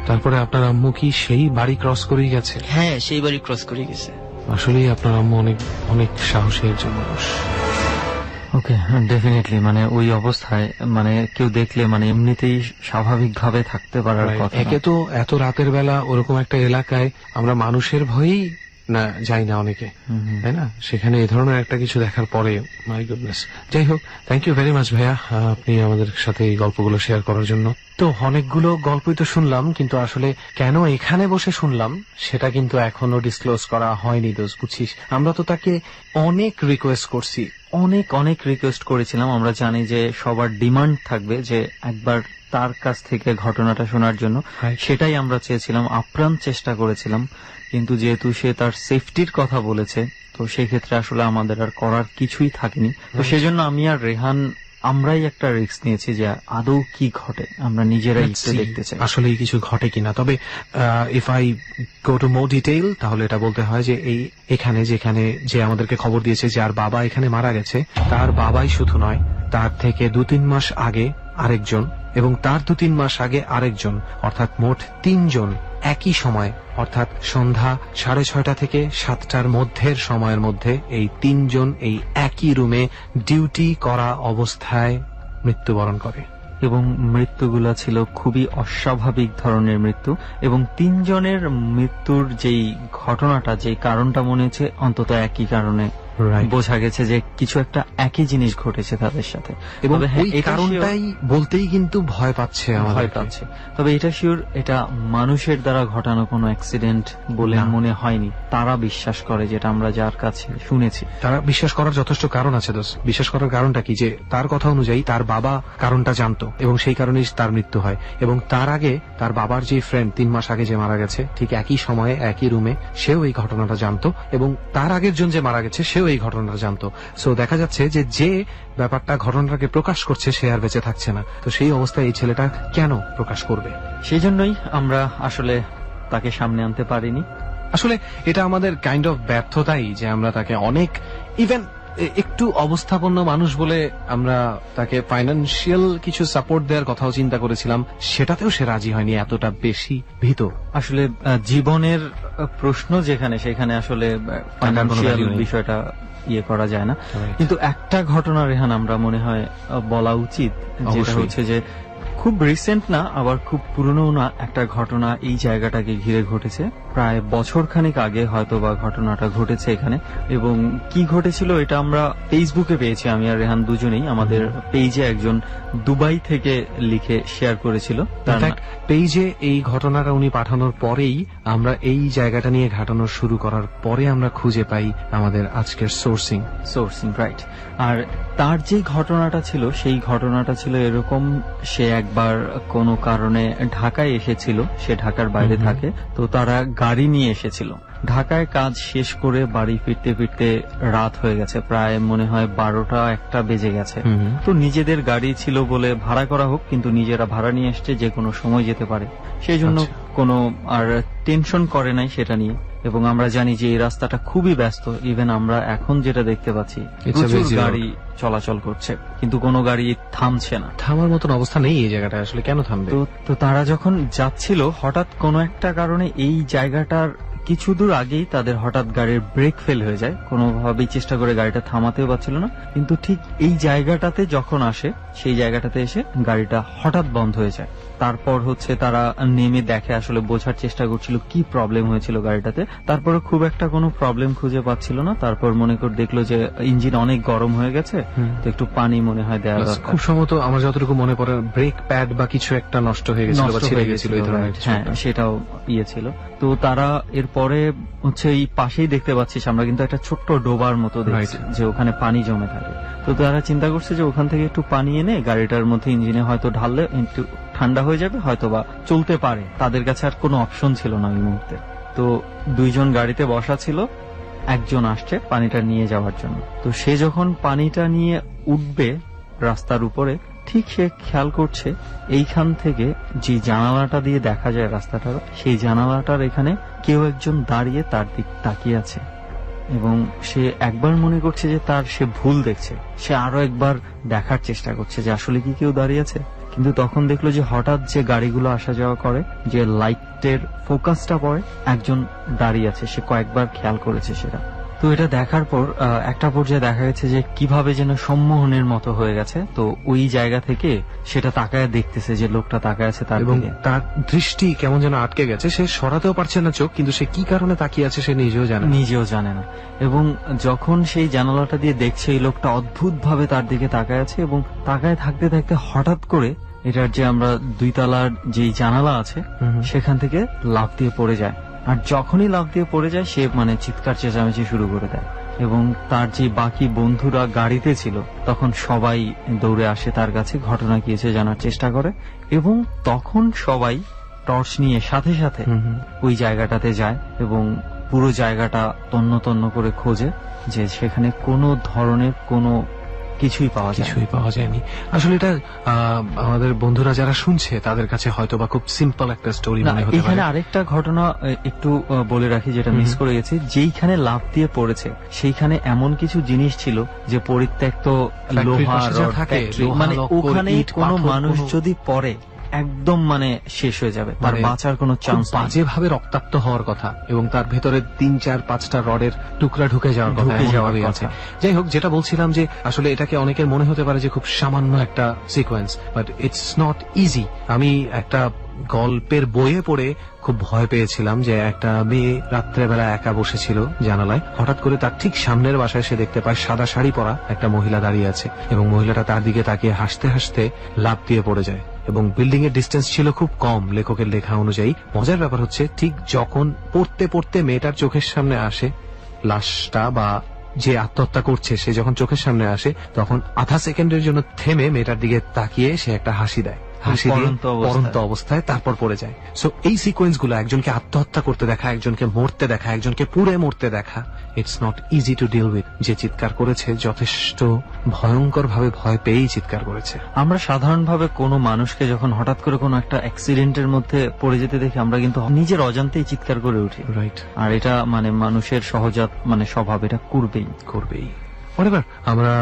তারপরে আপনার আম্মু কি সেই বাড়ি ক্রস করেই গেছে? হ্যাঁ, সেই বাড়ি ক্রস করে গেছে। আসলেই আপনার আম্মু অনেক অনেক সাহসী একজন মানুষ। ওকে, ডেফিনেটলি মানে ওই অবস্থায় মানে কেউ দেখলে মানে এমনিতেই স্বাভাবিকভাবে থাকতে পারার কথা। একে তো এত রাতের বেলা ওরকম একটা এলাকায় আমরা মানুষের ভয়েই না যাই না অনেকে, তাই না? সেখানে এই ধরনের একটা কিছু দেখার পরে মাই গুডনেস। যাই হোক, থ্যাংক ইউ ভেরি মাচ ভাইয়া, আপনি আমাদের সাথে এই গল্পগুলো শেয়ার করার জন্য। তো অনেকগুলো গল্পই তো শুনলাম, কিন্তু আসলে কেন এখানে বসে শুনলাম সেটা কিন্তু এখনো ডিসক্লোজ করা হয়নি। দোষ বুঝছিস, আমরা তো তাকে অনেক রিকোয়েস্ট করছি, অনেক রিকোয়েস্ট করেছিলাম। আমরা জানি যে সবার ডিমান্ড থাকবে যে একবার তার কাছ থেকে ঘটনাটা শোনার জন্য, সেটাই আমরা চেয়েছিলাম, আপ্রাণ চেষ্টা করেছিলাম। কিন্তু যেহেতু সে তার সেফটির কথা বলেছে, তো সেই ক্ষেত্রে আসলে আমাদের আর করার কিছুই থাকেনি। তো সেজন্য আমি আর রেহান আমরাই একটা রিস্ক নিয়েছি যে আদৌ কি ঘটে, আমরা নিজেরাই একটু দেখতে চাই আসলে কিছু ঘটে কিনা। তবে if I go to more detail, তাহলে এটা বলতে হয় যে এখানে যেখানে যে আমাদেরকে খবর দিয়েছে যে আর বাবা এখানে মারা গেছে, তার বাবাই শুধু নয়, তার থেকে 2-3 মাস আগে আরেকজন, এবং তার 2-3 মাস আগে আরেকজন, অর্থাৎ মোট 3 জন একই সময় অর্থাৎ সন্ধ্যা 6:30 থেকে 7টার মধ্যের সময়ের মধ্যে এই 3 জন এই একই রুমে ডিউটি করা অবস্থায় মৃত্যুবরণ করে। এবং মৃত্যুগুলা ছিল খুবই অস্বাভাবিক ধরনের মৃত্যু, এবং 3 জনের মৃত্যুর যেই ঘটনাটা, যেই কারণটা মনে হচ্ছে অন্তত একই কারণে বোঝা গেছে যে কিছু একটা একই জিনিস ঘটেছে তাদের সাথে। এবং তবে হ্যাঁ, এই এটা কারণটাই বলতেই কিন্তু ভয় পাচ্ছে ভয় আমাদের। পাচ্ছে। তবে এটা শিওর এটা মানুষের দ্বারা ঘটানো কোনো অ্যাক্সিডেন্ট বলে না। মনে হয়নি। তারা বিশ্বাস করে, যেটা আমরা যার কাছে শুনেছি। তারা বিশ্বাস করার যথেষ্ট কারণ আছে দোস্ত। বিশ্বাস করার কারণটা কি, যে তার কথা অনুযায়ী তার বাবা কারণটা জানতো এবং সেই কারণেই তার মৃত্যু হয়। এবং তার আগে তার বাবার যে ফ্রেন্ড 3 মাস আগে যে মারা গেছে, ঠিক একই সময়ে একই রুমে সেও এই ঘটনাটা জানতো, এবং তার আগের জন যে মারা গেছে সেও এই ঘটনাটা জানতো। সো দেখা যাচ্ছে যে ব্যাপারটা ঘটনাটাকে প্রকাশ করছে সে আর বেঁচে থাকছে না। তো সেই অবস্থায় এই ছেলেটা কেন প্রকাশ করবে? সেই জন্যই আমরা আসলে তাকে সামনে আনতে পারিনি। আসলে এটা আমাদের কাইন্ড অফ ব্যর্থতাই যে আমরা তাকে অনেক ইভেন একটু অবস্থাপন্ন মানুষ বলে আমরা তাকে ফাইন্যান্সিয়াল কিছু সাপোর্ট দেওয়ার কথাও চিন্তা করেছিলাম, সেটাতেও সে রাজি হয়নি, এতটা বেশি ভীত। আসলে জীবনের প্রশ্ন যেখানে, সেখানে আসলে ফাইন্যান্সিয়াল value নেই। বিষয়টা করা যায় না। কিন্তু একটা ঘটনা রেহান আমরা মনে হয় বলা উচিত, যেটা অবশ্যই। হচ্ছে যে খুব রিসেন্ট না, আবার খুব পুরনো না, একটা ঘটনা এই জায়গাটাকে ঘিরে ঘটেছে। প্রায় বছরখানেক আগে হয়তো বা ঘটনাটা ঘটেছে এখানে। এবং কি ঘটেছিল এটা আমরা ফেসবুকে পেয়েছি, আমি আর রেহান দুজনেই। আমাদের পেজে একজন দুবাই থেকে লিখে শেয়ার করেছিল। তার ইনফ্যাক্ট পেজে এই ঘটনাটা উনি পাঠানোর পরেই আমরা এই জায়গাটা নিয়ে ঘাটানো শুরু করার পরে আমরা খুঁজে পাই আমাদের আজকের সোর্সিং রাইট। আর তার যে ঘটনাটা ছিল, সেই ঘটনাটা ছিল এরকম, সে একবার কোনো কারণে ঢাকায় এসেছিল, সে ঢাকার বাইরে থাকে, তো তারা গাড়ি নিয়ে এসেছিল। ঢাকায় কাজ শেষ করে বাড়ি ফিরতে ফিরতে রাত হয়ে গেছে, প্রায় মনে হয় 12টা-1টা বেজে গেছে। তো নিজেদের গাড়ি ছিল বলে ভাড়া করা হোক, কিন্তু নিজেরা ভাড়া নিয়ে এসছে, যে কোনো সময় যেতে পারে, সেই জন্য কোনো আর টেনশন করে নাই সেটা নিয়ে। এবং আমরা জানি যে এই রাস্তাটা খুবই ব্যস্ত, ইভেন আমরা এখন যেটা দেখতে পাচ্ছি প্রচুর গাড়ি চলাচল করছে, কিন্তু কোনো গাড়ি থামছে না। থামার মতন অবস্থা নেই এই জায়গাটা, আসলে কেন থামবে? তো তারা যখন যাচ্ছিল, হঠাৎ কোনো একটা কারণে এই জায়গাটার কিছু দূর আগেই তাদের হঠাৎ গাড়ির ব্রেক ফেল হয়ে যায়। কোনোভাবেই চেষ্টা করে গাড়িটা থামাতেও পারছিল না, কিন্তু ঠিক এই জায়গাটাতে যখন আসে, সেই জায়গাটাতে এসে গাড়িটা হঠাৎ বন্ধ হয়ে যায়। তারপর হচ্ছে তারা নেমে দেখে, আসলে বোঝার চেষ্টা করছিল কি প্রবলেম হয়েছিল গাড়িটাতে। তারপরে খুব একটা কোনো প্রবলেম খুঁজে পাচ্ছিল না। তারপর মনে করে দেখলো যে ইঞ্জিন অনেক গরম হয়ে গেছে, তো একটু পানি মনে হয় দেওয়া দরকার। খুব সম্ভবত আমার যতটুকু মনে পড়ে ব্রেক প্যাড বা কিছু একটা নষ্ট হয়ে গেছিল বা ছিঁড়ে গেছিল, এই ধরনের কিছু হ্যাঁ, একটা। সেটাও ছিল। তো তারা এরপরে হচ্ছে এই পাশেই দেখতে পাচ্ছিস আমরা কিন্তু একটা ছোট্ট ডোবার মতো দেখছি, যে ওখানে পানি জমে থাকে। তো তারা চিন্তা করছে যে ওখান থেকে একটু পানি এনে গাড়িটার মধ্যে ইঞ্জিনে হয়তো ঢাললে একটু ঠান্ডা হয়ে যাবে, হয়তো বা চলতে পারে। তাদের কাছে আর কোনো অপশন ছিল না ওই মুহূর্তে। তো 2 জন গাড়িতে বসা ছিল, একজন আসছে পানিটা নিয়ে যাওয়ার জন্য। তো সে যখন পানিটা নিয়ে উঠবে রাস্তার উপরে, ঠিক সে খেয়াল করছে এইখান থেকে যে জানালাটা দিয়ে দেখা যায় রাস্তাটা, সেই জানালাটার এখানে কেউ একজন দাঁড়িয়ে তার দিক তাকিয়ে আছে। এবং সে একবার মনে করছে যে সে ভুল দেখছে, সে আরো একবার দেখার চেষ্টা করছে যে আসলে কি কেউ দাঁড়িয়ে আছে। কিন্তু তখন দেখলো যে হঠাৎ যে গাড়িগুলো আসা যাওয়া করে, যে লাইটের ফোকাসটা পড়ে, একজন দাঁড়িয়ে আছে, সে কয়েকবার খেয়াল করেছে সেটা। তো এটা দেখার পর একটা পর্যায়ে দেখা গেছে যে কিভাবে যেন সম্মোহনের মতো হয়ে গেছে। তো ওই জায়গা থেকে সেটা তাকায় দেখতেছে যে লোকটা তাকায় আছে তার এবং দিকে। তার দৃষ্টি কেমন যেন আটকে গেছে, সে সরাতেও পারছে না চোখ, কিন্তু সে কি কারণে তাকিয়ে আছে সে নিজেও জানে না। এবং যখন সেই জানালাটা দিয়ে দেখছে এই লোকটা অদ্ভুত ভাবে তার দিকে তাকায় আছে, এবং তাকায় থাকতে থাকতে হঠাৎ করে এটার যে আমরা 2 তলার যেই জানালা আছে সেখান থেকে লাফ দিয়ে পড়ে যায়। আর যখনই লাফ দিয়ে পড়ে যায়, সে চিৎকার চেঁচামেচি শুরু করে দেয়। এবং তার যে বাকি বন্ধুরা গাড়িতে ছিল, তখন সবাই দৌড়ে আসে তার কাছে, ঘটনা কি হয়েছে জানার চেষ্টা করে। এবং তখন সবাই টর্চ নিয়ে সাথে সাথে ওই জায়গাটাতে যায় এবং পুরো জায়গাটা তন্ন তন্ন করে খোঁজে, যে সেখানে কোনো ধরনের কোনো কিছুই পাওয়া যায়নি। আসলে এটা আমাদের বন্ধুরা যারা শুনছে তাদের কাছে হয়তো বা খুব সিম্পল একটা স্টোরি মনে হতে পারে। এখানে আরেকটা ঘটনা একটু বলে রাখি, যেটা মিস করে গেছি। যেইখানে লাফ দিয়ে পড়েছে সেইখানে এমন কিছু জিনিস ছিল যে পরিত্যক্ত লোহা, ওখানে কোনো মানুষ যদি পড়ে একদম মানে শেষ হয়ে যাবে, তার মানে বাঁচার কোনো খুব চান্স বাজেভাবে রক্তাক্ত হওয়ার কথা এবং তার ভেতরে 3-4-5টা রডের টুকরা ঢুকে যাওয়ার কথা, ঢুকে এমন যাওয়ার ভাবেই কথা। আছে। যাই হোক, যেটা বলছিলাম যে আসলে এটাকে অনেকের মনে হতে পারে যে খুব সামান্য একটা sequence, but it's not easy. আমি একটা গল্পের বইয়ে পড়ে খুব ভয় পেয়েছিলাম যে একটা মেয়ে রাত্রেবেলা একা বসেছিল জানালায়, হঠাৎ করে তার ঠিক সামনের বাসায় সে দেখতে পায় সাদা শাড়ি পরা একটা মহিলা দাঁড়িয়ে আছে এবং মহিলাটা তার দিকে তাকিয়ে হাসতে হাসতে লাফ দিয়ে পড়ে যায় এবং বিল্ডিং এর ডিস্টেন্স ছিল খুব কম লেখকের লেখা অনুযায়ী। মজার ব্যাপার হচ্ছে ঠিক যখন পড়তে পড়তে মেয়েটার চোখের সামনে আসে লাশটা, বা যে আত্মহত্যা করছে সে যখন চোখের সামনে আসে, তখন আধা সেকেন্ডের জন্য থেমে মেয়েটার দিকে তাকিয়ে সে একটা হাসি দেয়, হাসি দিয়ে পড়ন্ত অবস্থায়। পড়ন্ত অবস্থায় তারপর পড়ে যায়। সো এই সিকোয়েন্স গুলো, একজনকে আত্মহত্যা করতে দেখা, একজনকে মরতে দেখা, একজনকে পুড়ে মরতে দেখা, it's not easy to deal with. যে চিৎকার করেছে যথেষ্ট ভয়ঙ্কর ভাবে ভয় পেয়েই চিৎকার করেছে। আমরা সাধারণভাবে কোনো মানুষকে যখন হঠাৎ করে কোনো একটা অ্যাক্সিডেন্টের মধ্যে পড়ে যেতে দেখি, আমরা কিন্তু নিজের অজান্তেই চিৎকার করে উঠি, রাইট, আর এটা মানে মানুষের সহজাত মানে স্বভাব, এটা করবেই। করবেই। Whatever, আমরা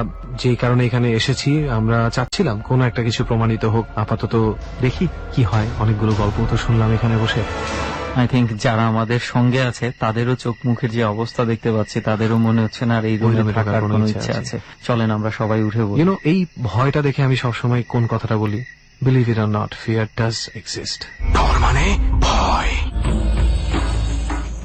যে কারণে এখানে এসেছি, আমরা চাচ্ছিলাম কোন একটা কিছু প্রমাণিত হোক। আপাতত দেখি কি হয়। অনেকগুলো গল্প তো শুনলাম এখানে বসে। আই থিঙ্ক যারা আমাদের সঙ্গে আছে তাদেরও চোখ মুখের যে অবস্থা দেখতে পাচ্ছি, তাদেরও মনে হচ্ছে না আর এই রুমে রুমে থাকার কোনো ইচ্ছা আছে। চলেন আমরা সবাই উঠে বলি। এই ভয়টা দেখে আমি সবসময় কোন কথাটা বলি, believe it or not, fear does exist. তার মানে ভয়